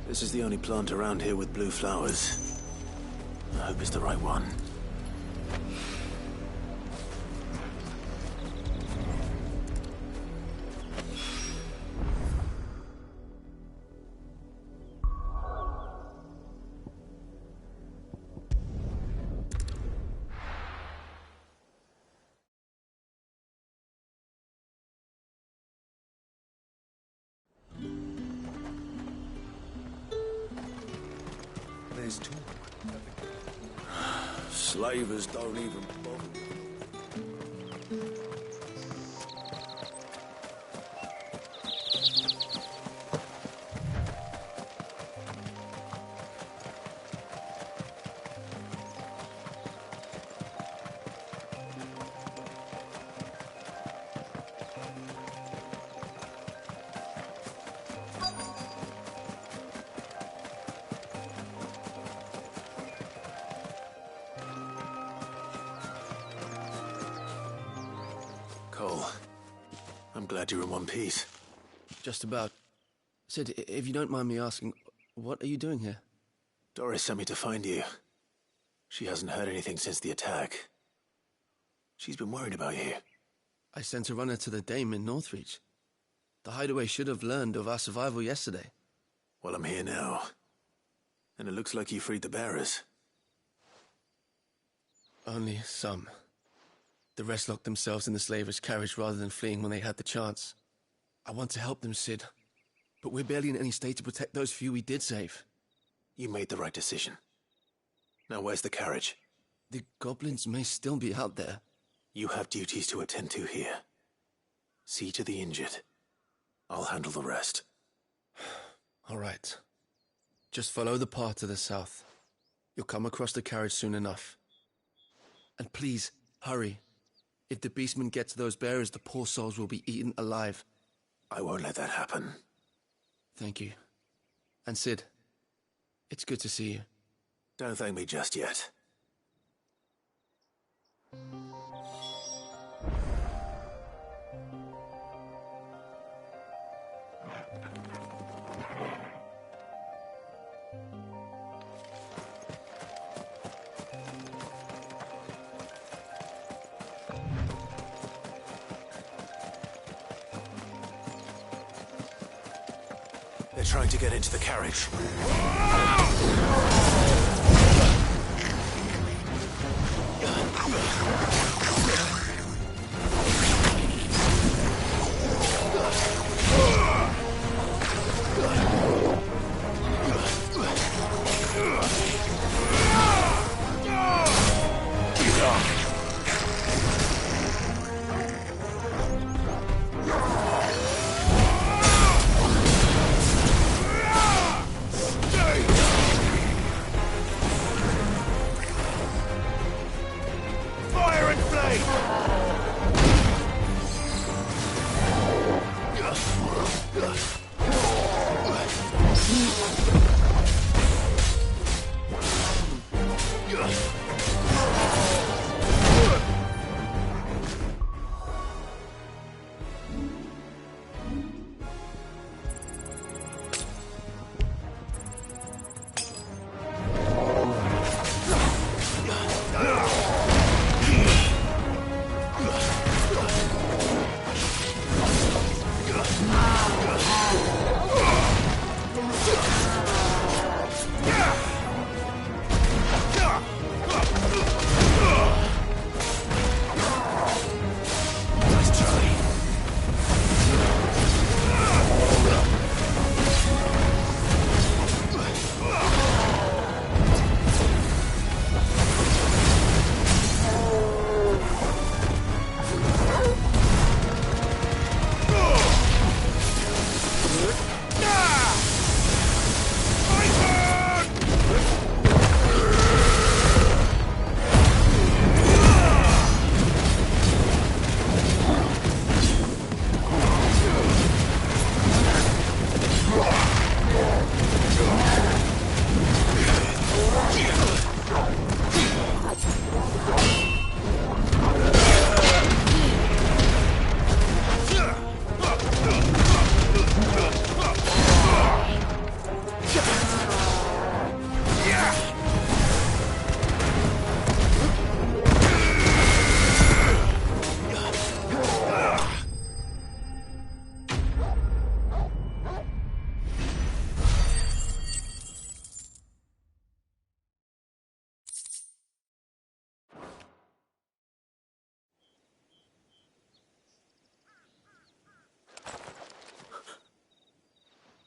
This is the only plant around here with blue flowers. I hope it's the right one. Let's talk. Slavers don't even bother. Cole, I'm glad you're in one piece. Just about. Sid, if you don't mind me asking, what are you doing here? Doris sent me to find you. She hasn't heard anything since the attack. She's been worried about you. I sent a runner to the Dame in Northreach. The Hideaway should have learned of our survival yesterday. Well, I'm here now. And it looks like you freed the bearers. Only some. The rest locked themselves in the slavers' carriage rather than fleeing when they had the chance. I want to help them, Sid. But we're barely in any state to protect those few we did save. You made the right decision. Now where's the carriage? The goblins may still be out there. You have duties to attend to here. See to the injured. I'll handle the rest. All right. Just follow the path to the south. You'll come across the carriage soon enough. And please, hurry. If the beastmen get to those bearers, the poor souls will be eaten alive. I won't let that happen. Thank you. And Sid, it's good to see you. Don't thank me just yet. They're trying to get into the carriage.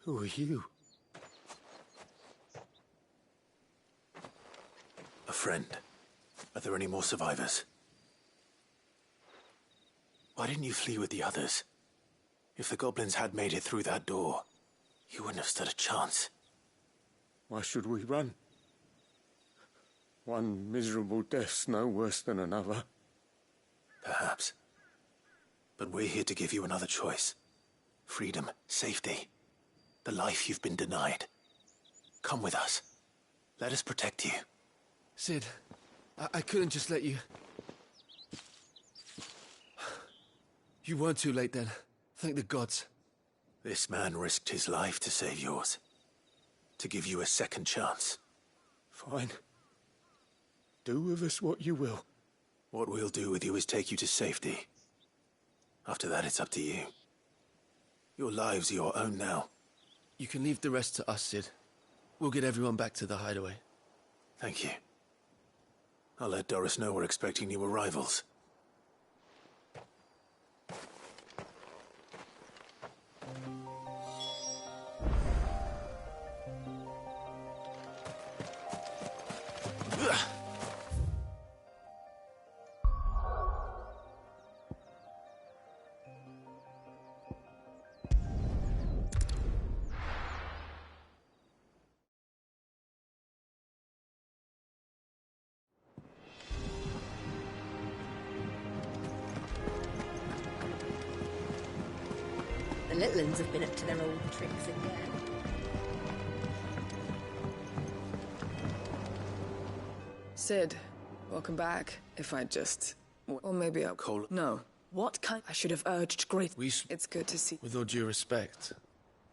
Who are you? A friend. Are there any more survivors? Why didn't you flee with the others? If the goblins had made it through that door, you wouldn't have stood a chance. Why should we run? One miserable death's no worse than another. Perhaps. But we're here to give you another choice. Freedom, safety, the life you've been denied. Come with us. Let us protect you. Sid, I couldn't just let you... You weren't too late then. Thank the gods. This man risked his life to save yours. To give you a second chance. Fine. Do with us what you will. What we'll do with you is take you to safety. After that, it's up to you. Your lives are your own now. You can leave the rest to us, Sid. We'll get everyone back to the hideaway. Thank you. I'll let Doris know we're expecting new arrivals. The little uns have been up to their old tricks again. Sid, welcome back. If I just... Or maybe I'll... Cole... No. What kind... I should have urged great... It's good to see... With all due respect,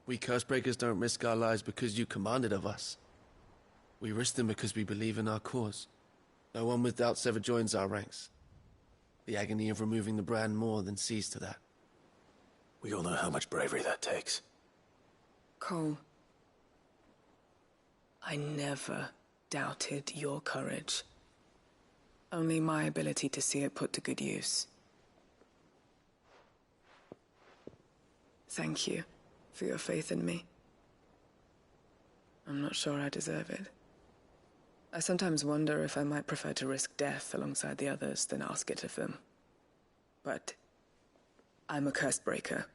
we Cursebreakers don't risk our lives because you commanded of us. We risk them because we believe in our cause. No one with doubts ever joins our ranks. The agony of removing the brand more than sees to that. We all know how much bravery that takes. Cole, I never doubted your courage. Only my ability to see it put to good use. Thank you for your faith in me. I'm not sure I deserve it. I sometimes wonder if I might prefer to risk death alongside the others than ask it of them. But I'm a Cursebreaker.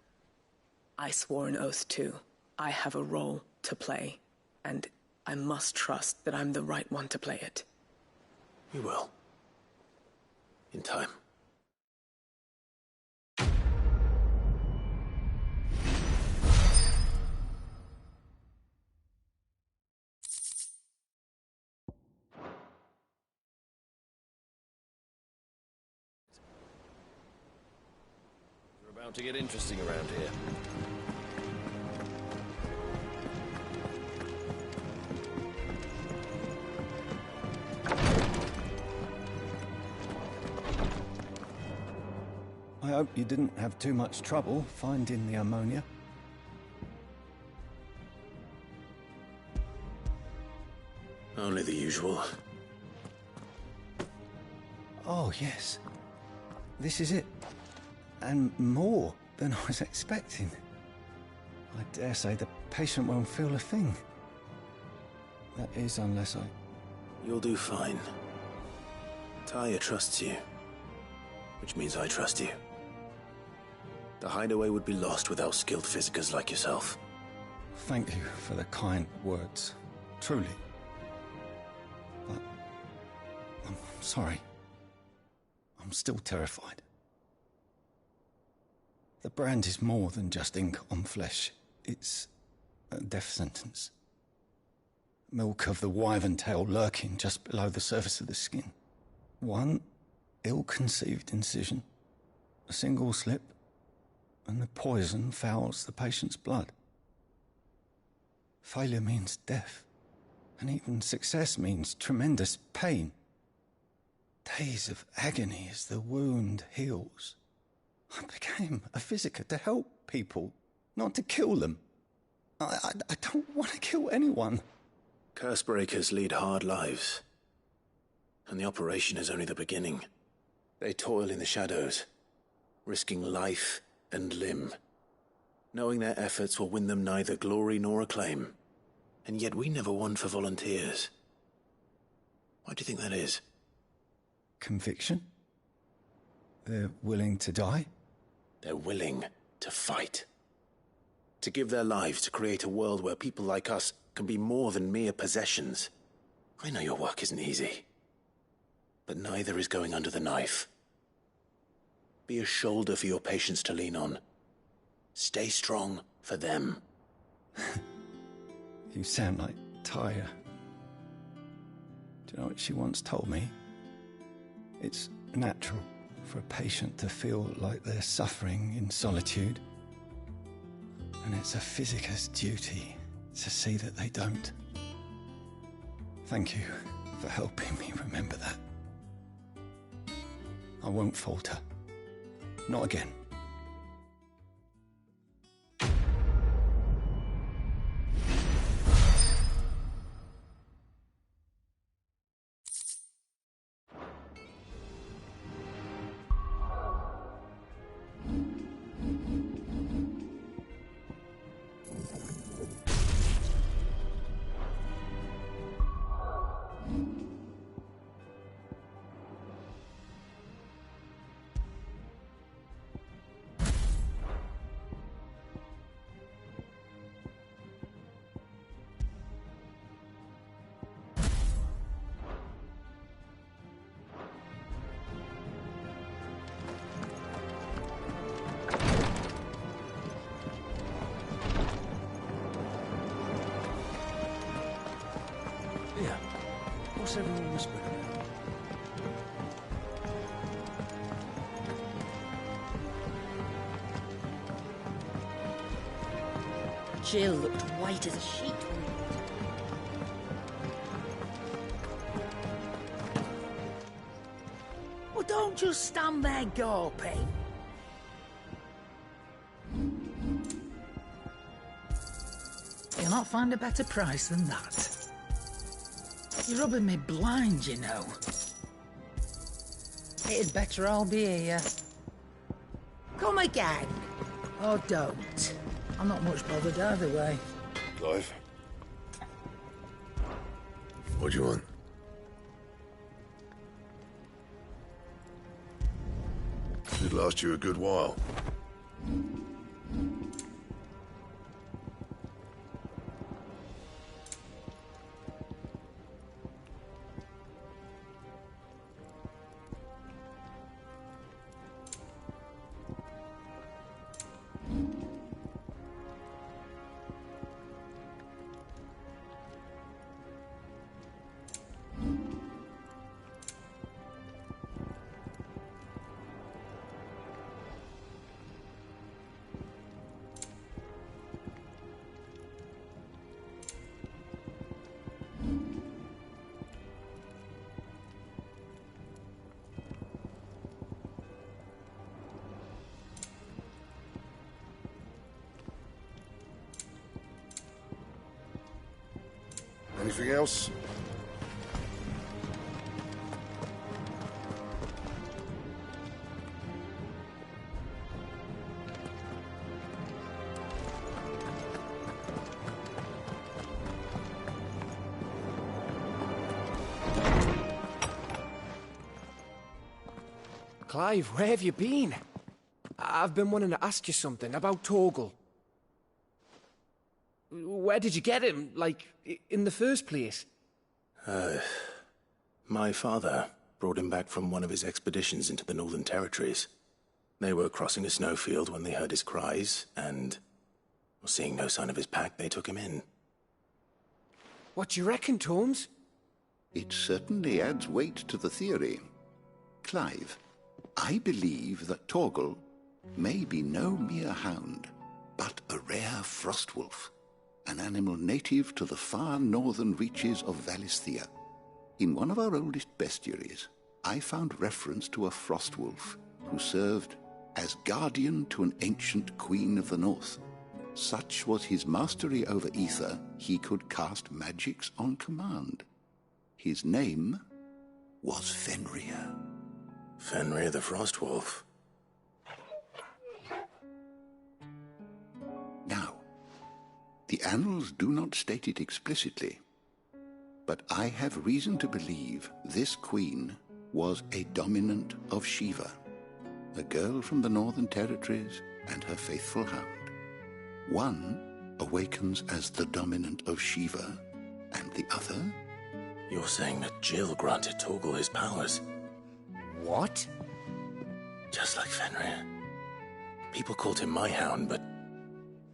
I swore an oath too. I have a role to play, and I must trust that I'm the right one to play it. You will. In time. We're about to get interesting around here. I hope you didn't have too much trouble finding the ammonia. Only the usual. Oh, yes. This is it. And more than I was expecting. I dare say the patient won't feel a thing. That is, unless I... You'll do fine. Talia trusts you. Which means I trust you. The hideaway would be lost without skilled physicers like yourself. Thank you for the kind words. Truly. But... I'm sorry. I'm still terrified. The brand is more than just ink on flesh. It's a death sentence. Milk of the wyvern tail lurking just below the surface of the skin. One ill-conceived incision, a single slip, and the poison fouls the patient's blood. Failure means death, and even success means tremendous pain. Days of agony as the wound heals. I became a physiker to help people, not to kill them. I don't want to kill anyone. Cursebreakers lead hard lives. And the operation is only the beginning. They toil in the shadows, risking life and limb, knowing their efforts will win them neither glory nor acclaim. And yet we never won for volunteers. Why do you think that is? Conviction? They're willing to die? They're willing to fight. To give their lives to create a world where people like us can be more than mere possessions. I know your work isn't easy. But neither is going under the knife. Be a shoulder for your patients to lean on. Stay strong for them. You sound like Tyre. Do you know what she once told me? It's natural for a patient to feel like they're suffering in solitude. And it's a physicist's duty to see that they don't. Thank you for helping me remember that. I won't falter. Not again. Yeah. What's everyone whispering about? Jill looked white as a sheet. Well, don't just stand there gawping. You'll not find a better price than that. You're rubbing me blind, you know. It'd better all be here. Come again. Or don't. I'm not much bothered either way. Clive? What do you want? Should last you a good while. Anything else? Clive, where have you been? I've been wanting to ask you something about Torgal. Where did you get him, like, in the first place? My father brought him back from one of his expeditions into the Northern Territories. They were crossing a snowfield when they heard his cries, and, seeing no sign of his pack, they took him in. What do you reckon, Torms? It certainly adds weight to the theory. Clive, I believe that Torgal may be no mere hound, but a rare frostwolf, an animal native to the far northern reaches of Valisthea. In one of our oldest bestiaries, I found reference to a frostwolf who served as guardian to an ancient queen of the north. Such was his mastery over ether, he could cast magics on command. His name was Fenrir. Fenrir the Frostwolf. Now, the annals do not state it explicitly, but I have reason to believe this queen was a dominant of Shiva, a girl from the Northern Territories and her faithful hound. One awakens as the dominant of Shiva, and the other... You're saying that Jill granted Torgal his powers? What? Just like Fenrir. People called him my hound, but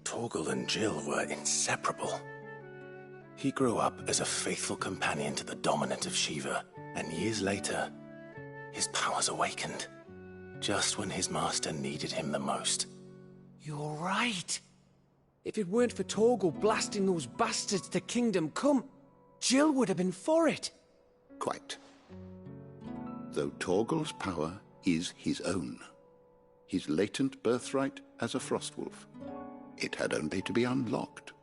Torgal and Jill were inseparable. He grew up as a faithful companion to the dominant of Shiva, and years later, his powers awakened, just when his master needed him the most. You're right. If it weren't for Torgal blasting those bastards to Kingdom Come, Jill would have been for it. Quite. Though Torgal's power is his own, his latent birthright as a Frostwolf, it had only to be unlocked.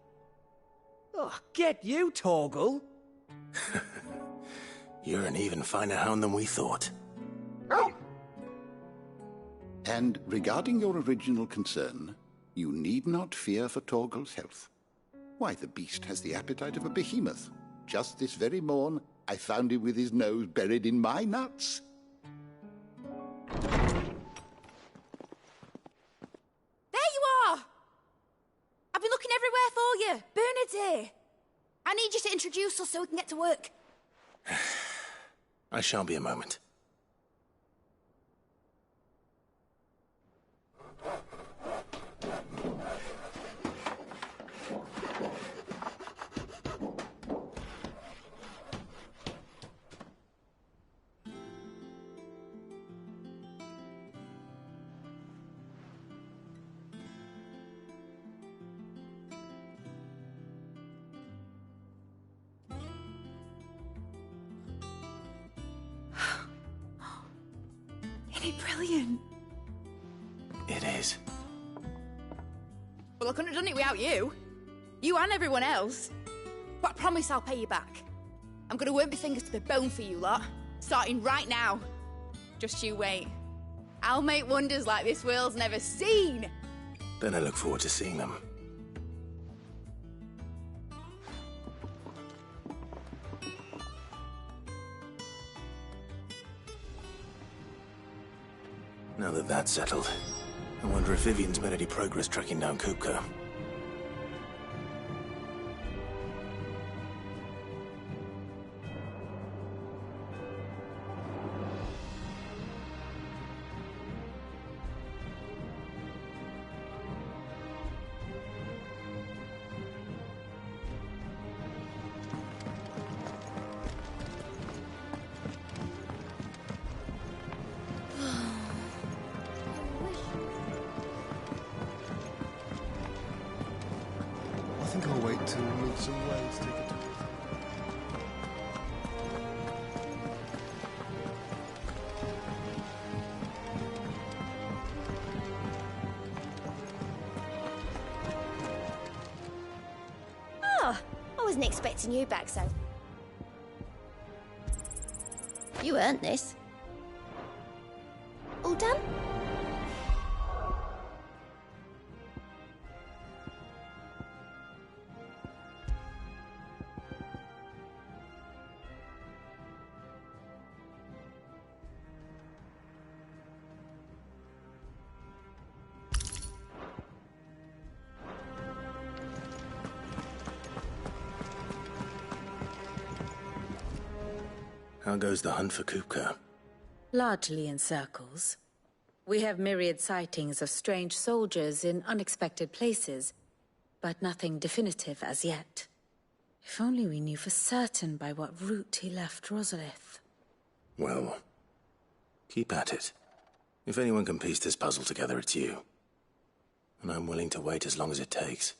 Oh, get you, Torgal! You're an even finer hound than we thought. And regarding your original concern, you need not fear for Torgal's health. Why, the beast has the appetite of a behemoth. Just this very morn, I found him with his nose buried in my nuts. There you are! I've been looking everywhere for you. Bernard's here. I need you to introduce us so we can get to work. I shall be a moment. Isn't it brilliant? It is. Well, I couldn't have done it without you. You and everyone else. But I promise I'll pay you back. I'm gonna work my fingers to the bone for you lot. Starting right now. Just you wait. I'll make wonders like this world's never seen. Then I look forward to seeing them. Now that that's settled, I wonder if Vivian's made any progress tracking down Kupka. I think I'll wait till we meet some whales take it. Oh, I wasn't expecting you back so. You earned this. All done? How goes the hunt for Kupka? Largely in circles. We have myriad sightings of strange soldiers in unexpected places, but nothing definitive as yet. If only we knew for certain by what route he left Rosalith. Well, keep at it. If anyone can piece this puzzle together, it's you. And I'm willing to wait as long as it takes.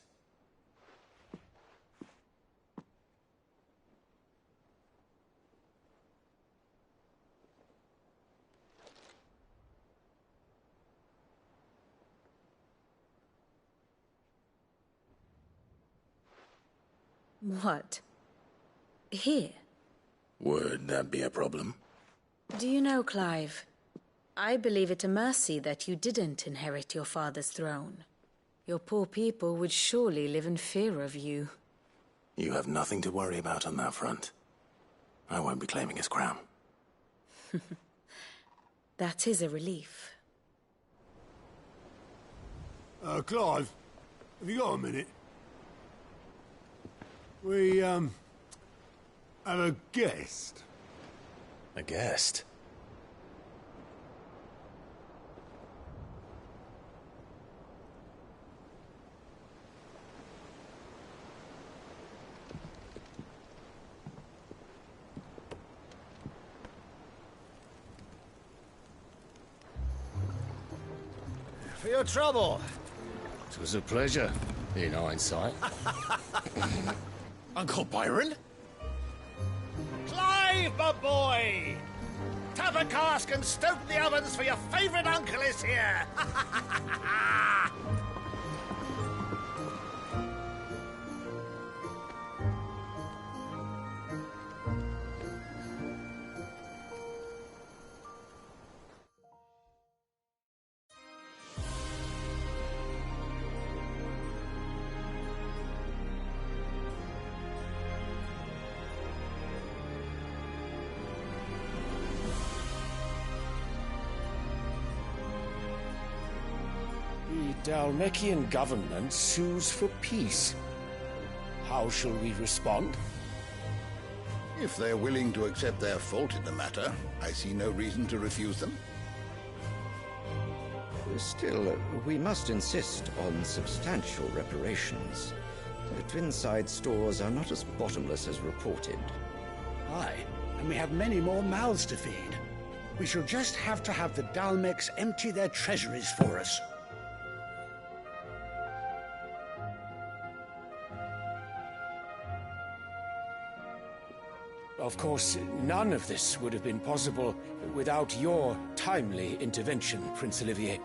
What? Here? Would that be a problem? Do you know, Clive? I believe it a mercy that you didn't inherit your father's throne. Your poor people would surely live in fear of you. You have nothing to worry about on that front. I won't be claiming his crown. That is a relief. Clive, have you got a minute? We, have a guest. A guest? For your trouble. It was a pleasure, in hindsight. Uncle Byron? Clive, my boy! Tap a cask and stoke the ovens, for your favourite uncle is here! The Dalmekian government sues for peace. How shall we respond? If they're willing to accept their fault in the matter, I see no reason to refuse them. Still, we must insist on substantial reparations. The Twinside stores are not as bottomless as reported. Aye, and we have many more mouths to feed. We shall just have to have the Dalmecs empty their treasuries for us. Of course, none of this would have been possible without your timely intervention, Prince Olivier.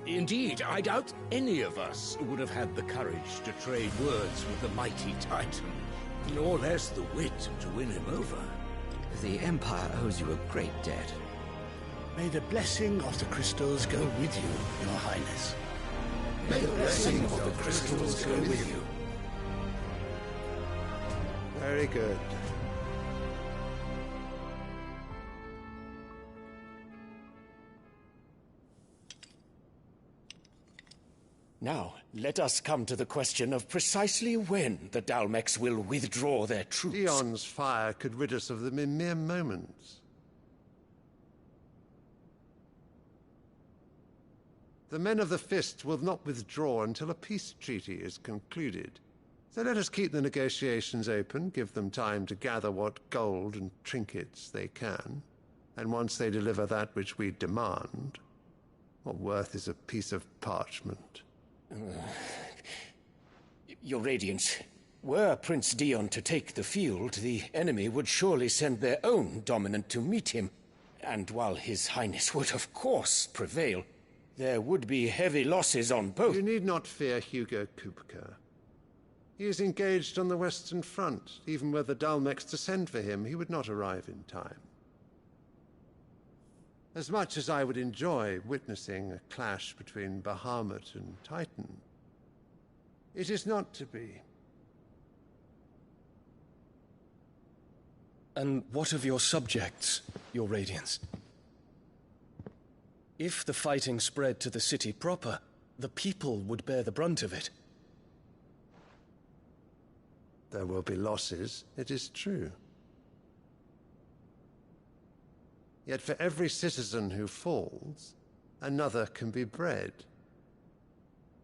Indeed, I doubt any of us would have had the courage to trade words with the mighty Titan, nor less the wit to win him over. The Empire owes you a great debt. May the blessing of the crystals go with you, Your Highness. May the blessing of the crystals go with you. Very good. Now, let us come to the question of precisely when the Dalmecs will withdraw their troops. Dion's fire could rid us of them in mere moments. The men of the Fist will not withdraw until a peace treaty is concluded. So let us keep the negotiations open, give them time to gather what gold and trinkets they can, and once they deliver that which we demand, what worth is a piece of parchment? Your Radiance, were Prince Dion to take the field, the enemy would surely send their own dominant to meet him. And while His Highness would of course prevail, there would be heavy losses on both. You need not fear Hugo Kupka. He is engaged on the Western Front. Even were the Dalmecs to send for him, he would not arrive in time. As much as I would enjoy witnessing a clash between Bahamut and Titan, it is not to be. And what of your subjects, Your Radiance? If the fighting spread to the city proper, the people would bear the brunt of it. There will be losses, it is true. Yet for every citizen who falls, another can be bred.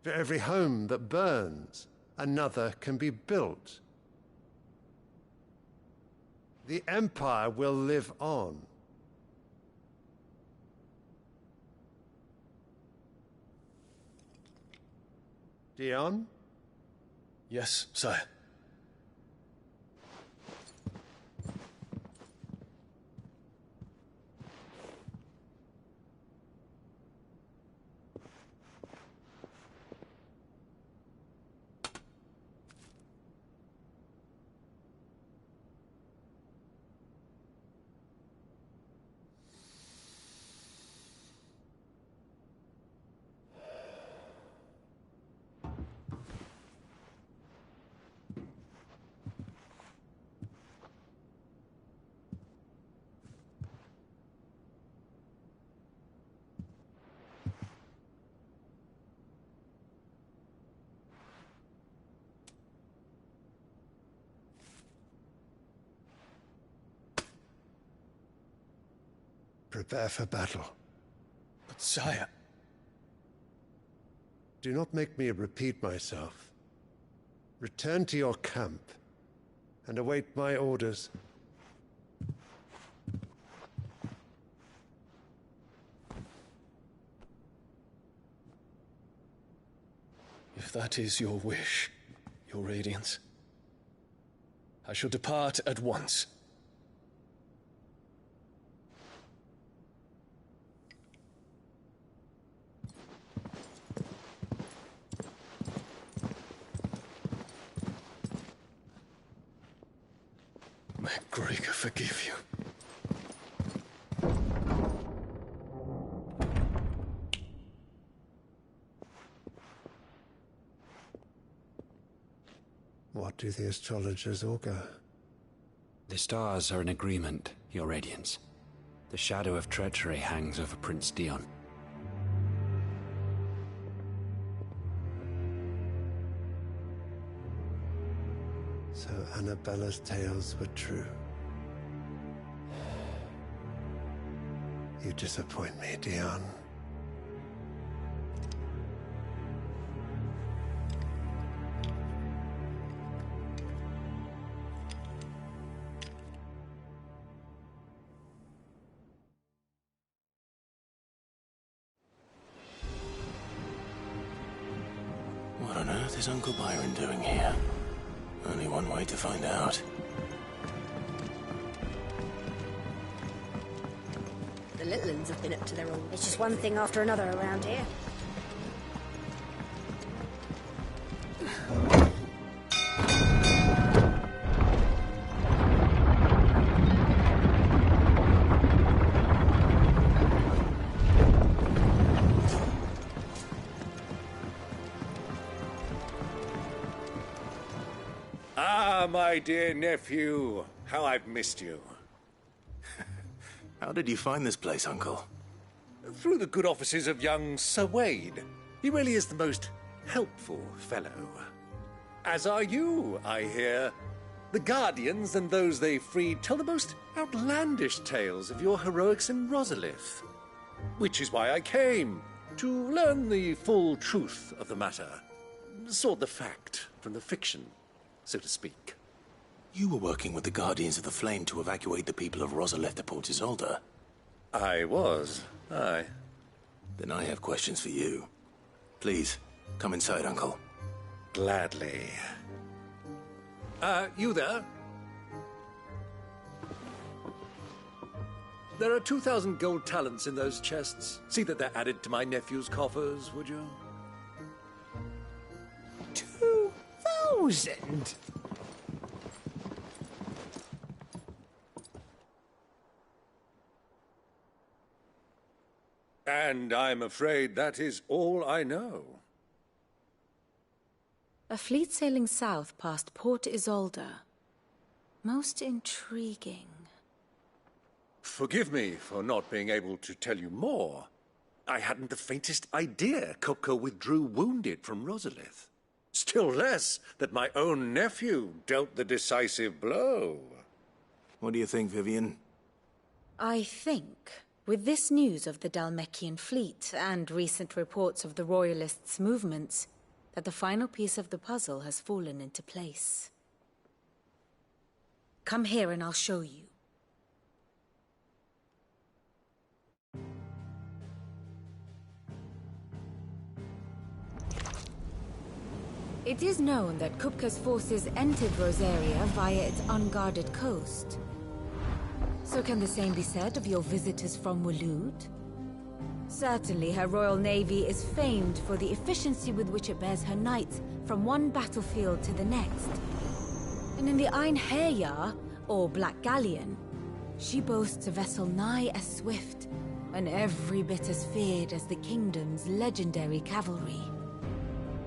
For every home that burns, another can be built. The Empire will live on. Dion? Yes, sire. prepare for battle. But sire... Do not make me repeat myself. Return to your camp and await my orders. If that is your wish, Your Radiance, I shall depart at once. May Gregor forgive you. What do the astrologers augur? The stars are in agreement, Your Radiance. The shadow of treachery hangs over Prince Dion. So Annabella's tales were true. You disappoint me, Dion. What on earth is Uncle Byron doing here? Only one way to find out. The little uns have been up to their own. It's just one thing after another around here. My dear nephew, how I've missed you. How did you find this place, Uncle? Through the good offices of young Sir Wade. He really is the most helpful fellow. As are you, I hear. The Guardians and those they freed tell the most outlandish tales of your heroics in Rosalith. Which is why I came, to learn the full truth of the matter. Sort the fact from the fiction, so to speak. You were working with the Guardians of the Flame to evacuate the people of Rosalith to Port Isolde. I was, aye. Then I have questions for you. Please, come inside, Uncle. Gladly. You there? There are 2,000 gold talents in those chests. See that they're added to my nephew's coffers, would you? 2,000? And I'm afraid that is all I know. A fleet sailing south past Port Isolde. Most intriguing. Forgive me for not being able to tell you more. I hadn't the faintest idea Kupka withdrew wounded from Rosalith. Still less that my own nephew dealt the decisive blow. What do you think, Vivian? I think, with this news of the Dhalmekian fleet and recent reports of the Royalists' movements, that the final piece of the puzzle has fallen into place. Come here and I'll show you. It is known that Kupka's forces entered Rosaria via its unguarded coast. So can the same be said of your visitors from Waloed? Certainly her Royal Navy is famed for the efficiency with which it bears her knights from one battlefield to the next. And in the Einherjar, or Black Galleon, she boasts a vessel nigh as swift, and every bit as feared as the kingdom's legendary cavalry.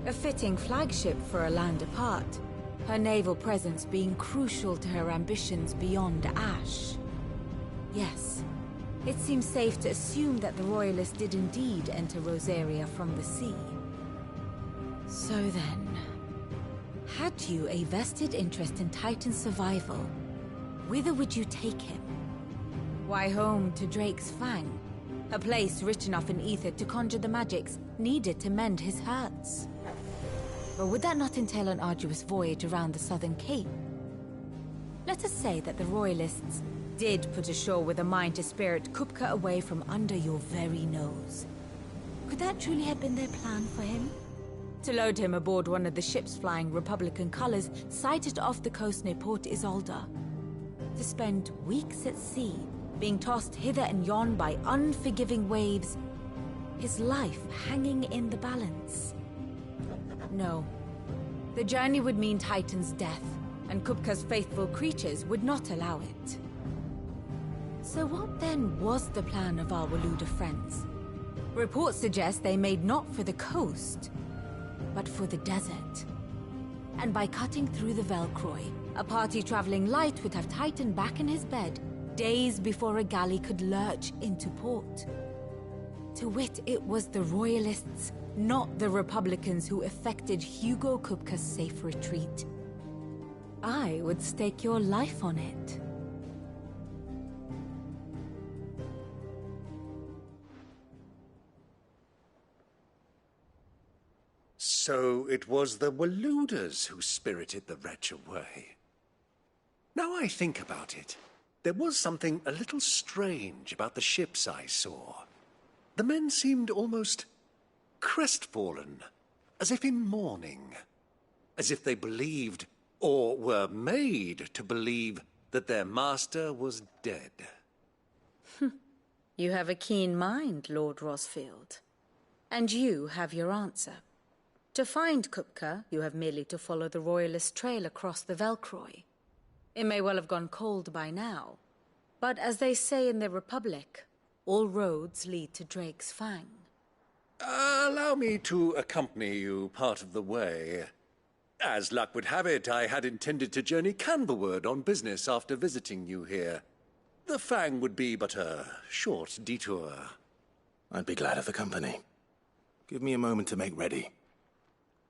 A fitting flagship for a land apart, her naval presence being crucial to her ambitions beyond Ash. Yes, it seems safe to assume that the Royalists did indeed enter Rosaria from the sea. So then, had you a vested interest in Titan's survival, whither would you take him? Why, home to Drake's Fang, a place rich enough in ether to conjure the magics needed to mend his hurts. But would that not entail an arduous voyage around the Southern Cape? Let us say that the Royalists did put ashore with a mind to spirit Kupka away from under your very nose. Could that truly have been their plan for him? To load him aboard one of the ships flying Republican colors sighted off the coast near Port Isolde. To spend weeks at sea, being tossed hither and yon by unforgiving waves, his life hanging in the balance. No. The journey would mean Titan's death, and Kupka's faithful creatures would not allow it. So what then was the plan of our Waluda friends? Reports suggest they made not for the coast, but for the desert. And by cutting through the Velcroy, a party traveling light would have Titan back in his bed days before a galley could lurch into port. To wit, it was the Royalists, not the Republicans, who effected Hugo Kupka's safe retreat. I would stake your life on it. So it was the Waludas who spirited the wretch away. Now I think about it, there was something a little strange about the ships I saw. The men seemed almost crestfallen, as if in mourning, as if they believed, or were made to believe, that their master was dead. You have a keen mind, Lord Rosfield. And you have your answer. To find Kupka, you have merely to follow the Royalist trail across the Velcroy. It may well have gone cold by now, but as they say in the Republic, all roads lead to Drake's Fang. Allow me to accompany you part of the way. As luck would have it, I had intended to journey Canberward on business after visiting you here. The Fang would be but a short detour. I'd be glad of the company. Give me a moment to make ready.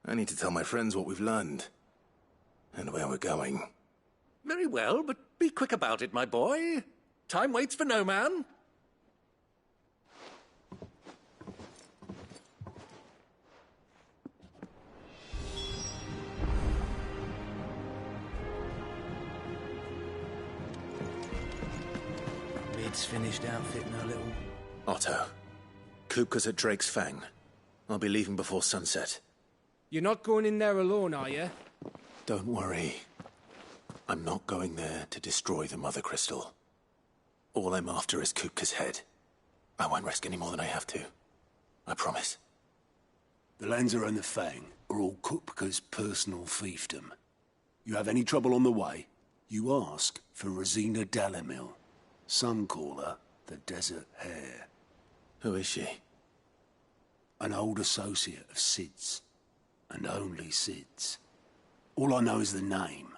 I need to tell my friends what we've learned, and where we're going. Very well, but be quick about it, my boy. Time waits for no man. Mid's finished outfitting our little... Otto, Kupka's at Drake's Fang. I'll be leaving before sunset. You're not going in there alone, are you? Don't worry. I'm not going there to destroy the Mother Crystal. All I'm after is Kupka's head. I won't risk any more than I have to. I promise. The Lanza and the Fang are all Kupka's personal fiefdom. You have any trouble on the way, you ask for Rosina Dalamil. Some call her the Desert Hare. Who is she? An old associate of Sid's. And only Sid's. All I know is the name,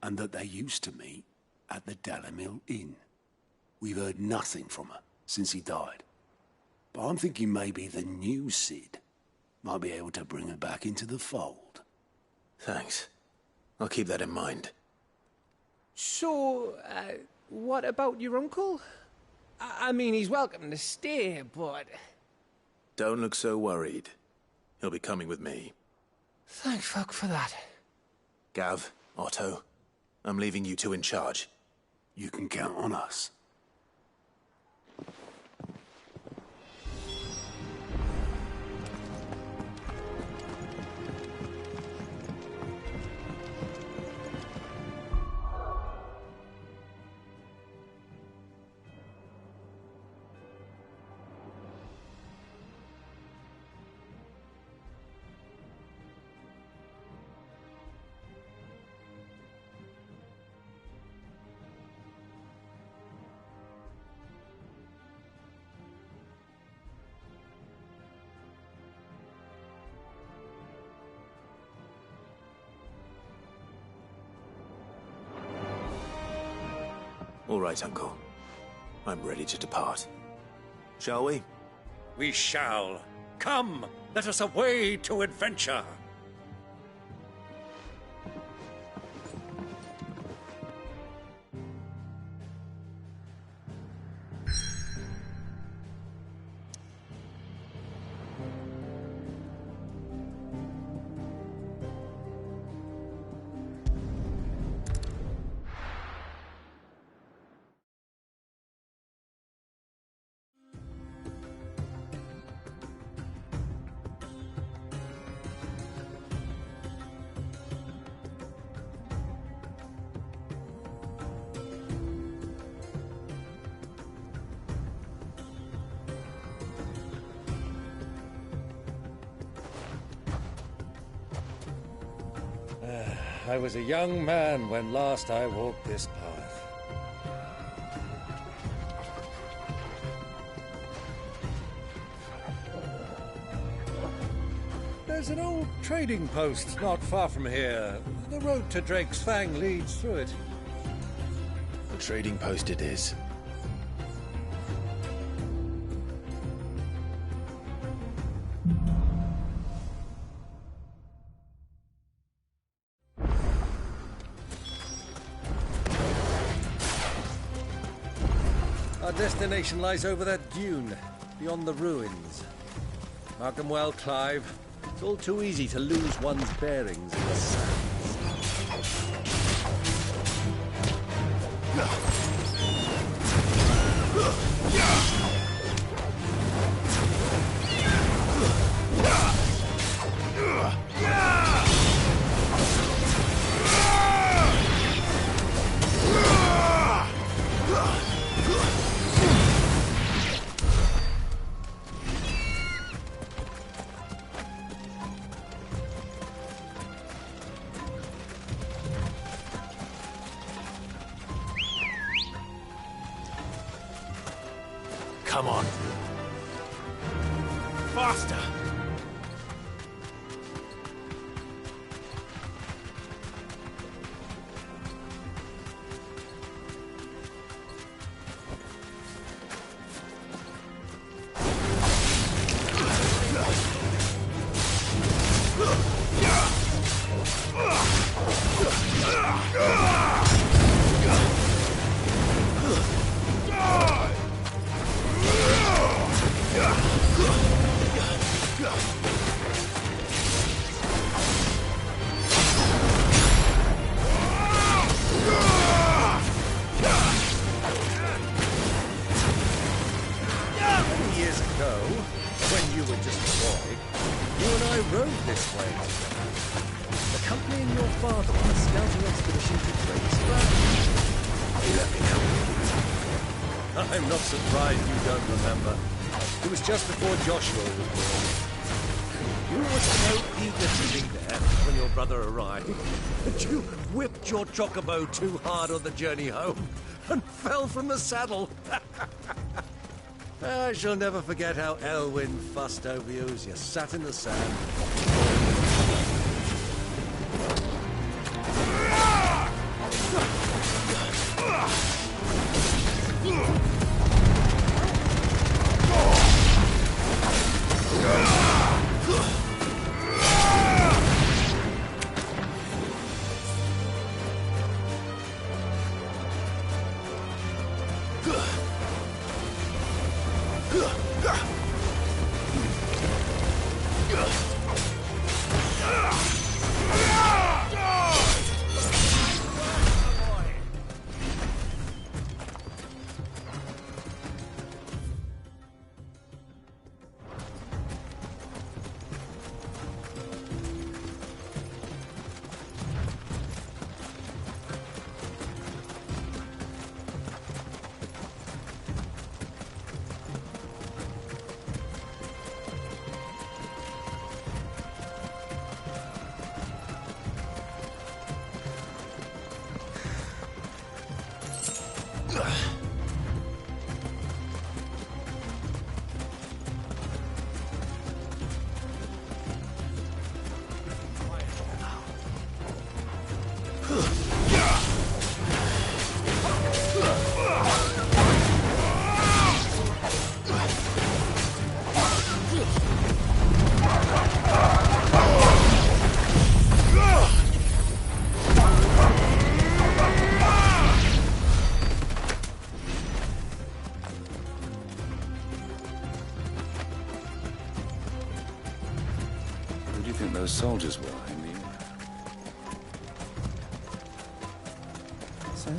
and that they used to meet at the Dalamil Inn. We've heard nothing from her since he died. But I'm thinking maybe the new Sid might be able to bring her back into the fold. Thanks. I'll keep that in mind. So, what about your uncle? I mean, he's welcome to stay, but... Don't look so worried. He'll be coming with me. Thank fuck for that. Gav, Otto, I'm leaving you two in charge. You can count on us. All right, Uncle. I'm ready to depart. Shall we? We shall. Come, let us away to adventure. I was a young man when last I walked this path. There's an old trading post not far from here. The road to Drake's Fang leads through it. The trading post it is. Our destination lies over that dune, beyond the ruins. Mark them well, Clive. It's all too easy to lose one's bearings in the sands. Come on. Faster! I'm not surprised you don't remember. It was just before Joshua was born. You were so eager to be there when your brother arrived that you whipped your chocobo too hard on the journey home and fell from the saddle. I shall never forget how Elwyn fussed over you as you sat in the sand. Soldiers were in the air. So.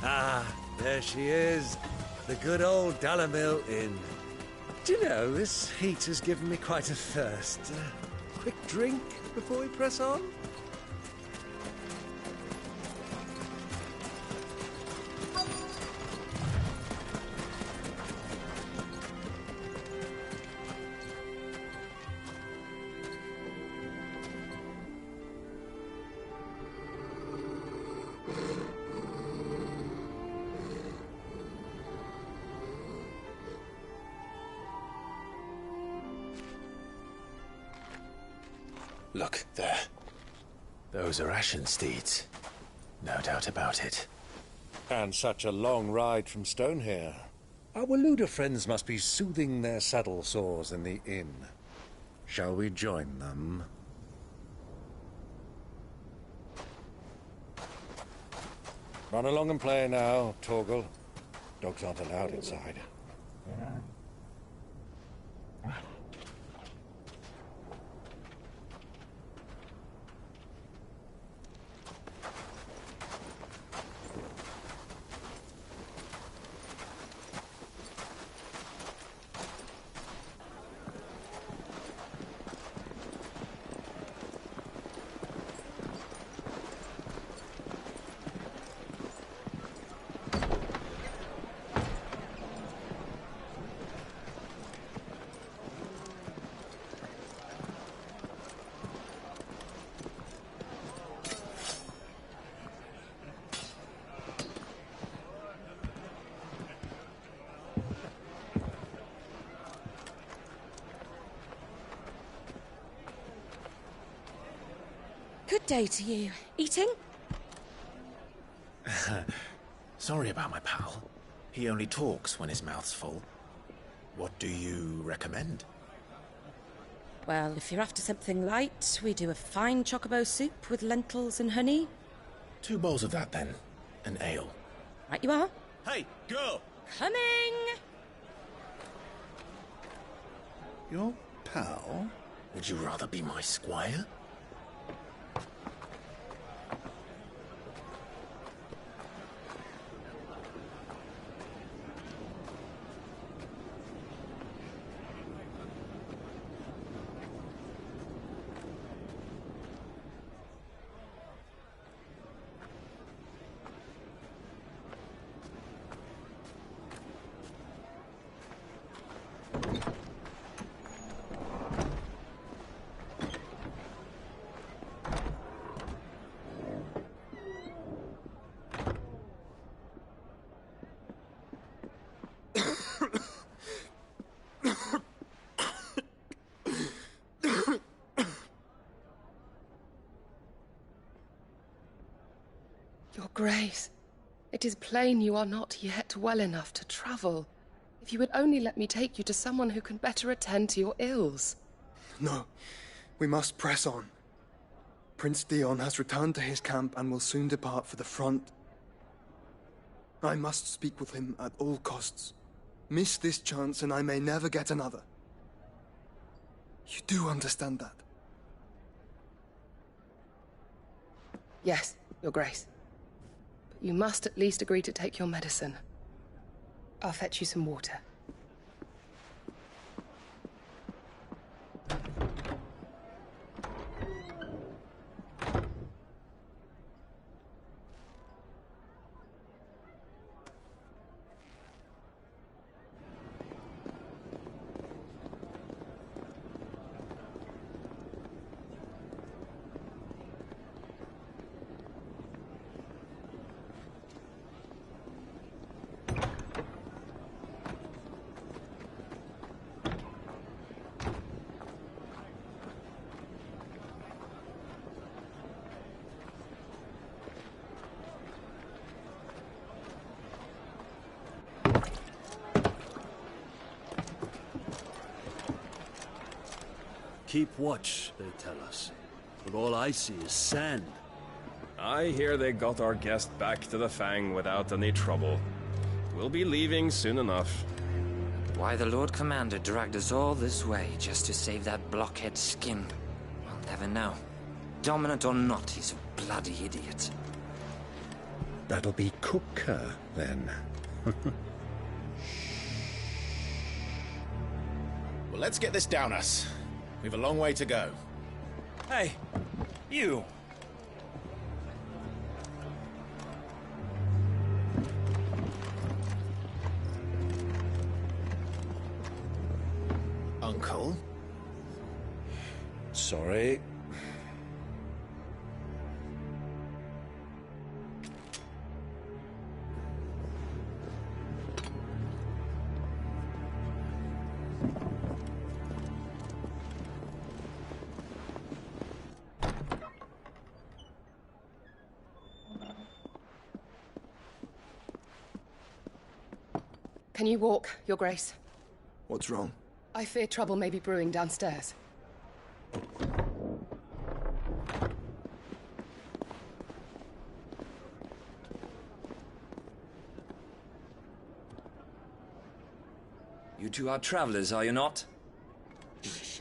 Ah, there she is. The good old Dalamil Inn. Do you know, this heat has given me quite a thirst. Quick drink before we press on? Look, there. Those are ashen steeds. No doubt about it. And such a long ride from Stonehere. Our Luda friends must be soothing their saddle sores in the inn. Shall we join them? Run along and play now, Torgal. Dogs aren't allowed inside. Good day to you. Eating? Sorry about my pal. He only talks when his mouth's full. What do you recommend? Well, if you're after something light, we do a fine chocobo soup with lentils and honey. 2 bowls of that, then. An ale. Right you are. Hey, girl! Coming! Your pal? Would you rather be my squire? Your Grace, it is plain you are not yet well enough to travel. If you would only let me take you to someone who can better attend to your ills. No, we must press on. Prince Dion has returned to his camp and will soon depart for the front. I must speak with him at all costs. Miss this chance and I may never get another. You do understand that? Yes, Your Grace. But you must at least agree to take your medicine. I'll fetch you some water. Keep watch, they tell us. But all I see is sand. I hear they got our guest back to the Fang without any trouble. We'll be leaving soon enough. Why the Lord Commander dragged us all this way just to save that blockhead skin, we'll never know. Dominant or not, he's a bloody idiot. That'll be Cooker, then. Well, let's get this down us. We've a long way to go. Hey, you! Uncle? Sorry. Can you walk, Your Grace? What's wrong? I fear trouble may be brewing downstairs. You two are travelers, are you not?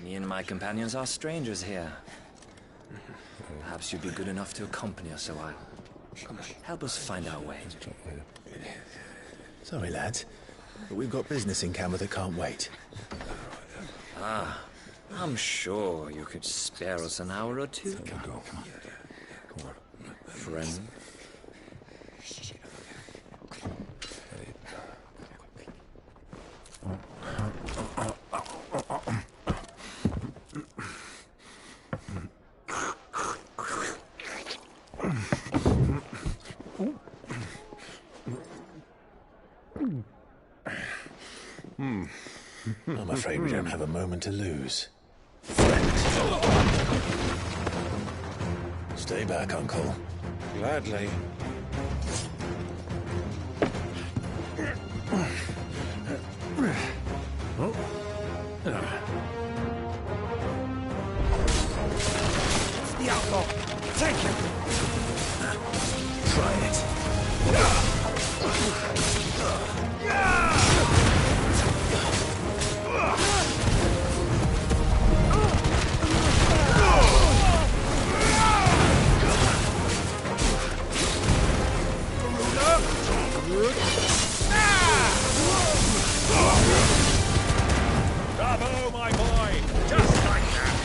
Me and my companions are strangers here. Perhaps you'd be good enough to accompany us a while. Come on, help us find our way. Sorry, lads, but we've got business in camera that can't wait. Ah, I'm sure you could spare us an hour or two. Come on. Friend. I'm afraid we don't have a moment to lose. Stay back, Uncle. Gladly. The outlaw! Take him! Try it. Bravo, my boy! Just like that!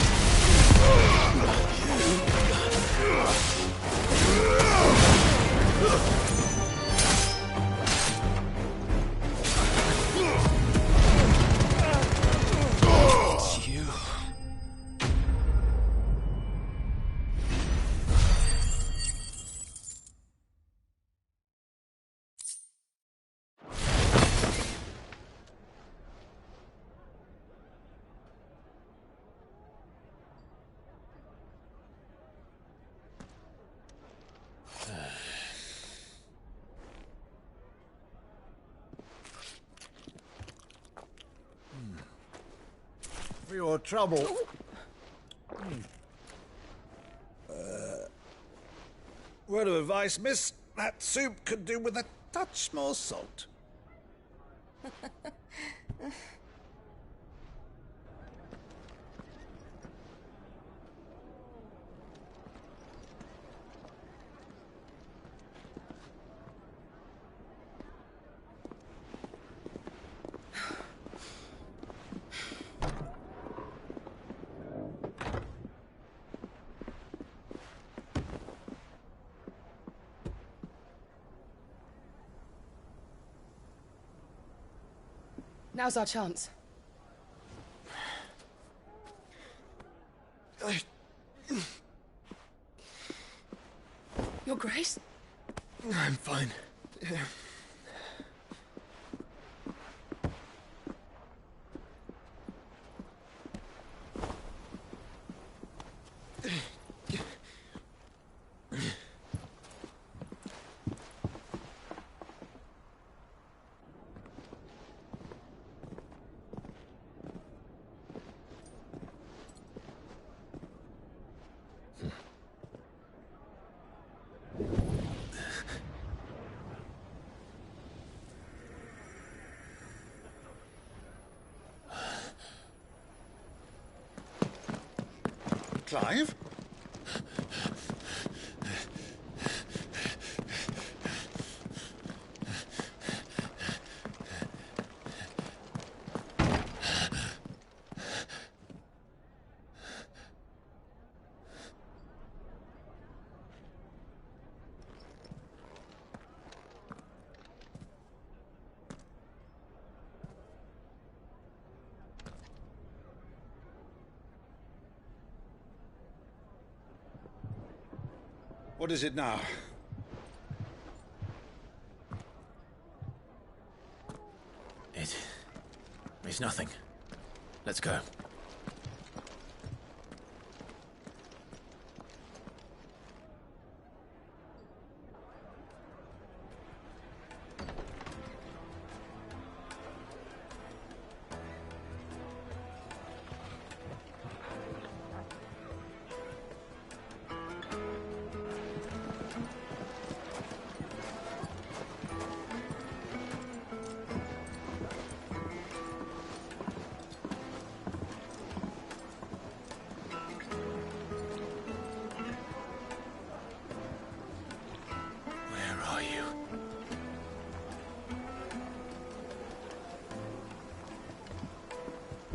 It's you. For your trouble. Word of advice, miss. That soup could do with a touch more salt. Now's our chance. Your Grace? I'm fine. Clive? What is it now? It's nothing. Let's go.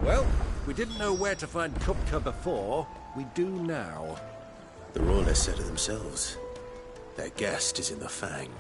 Well, we didn't know where to find Kupka before. We do now. The Royalists said it themselves. Their guest is in the Fang.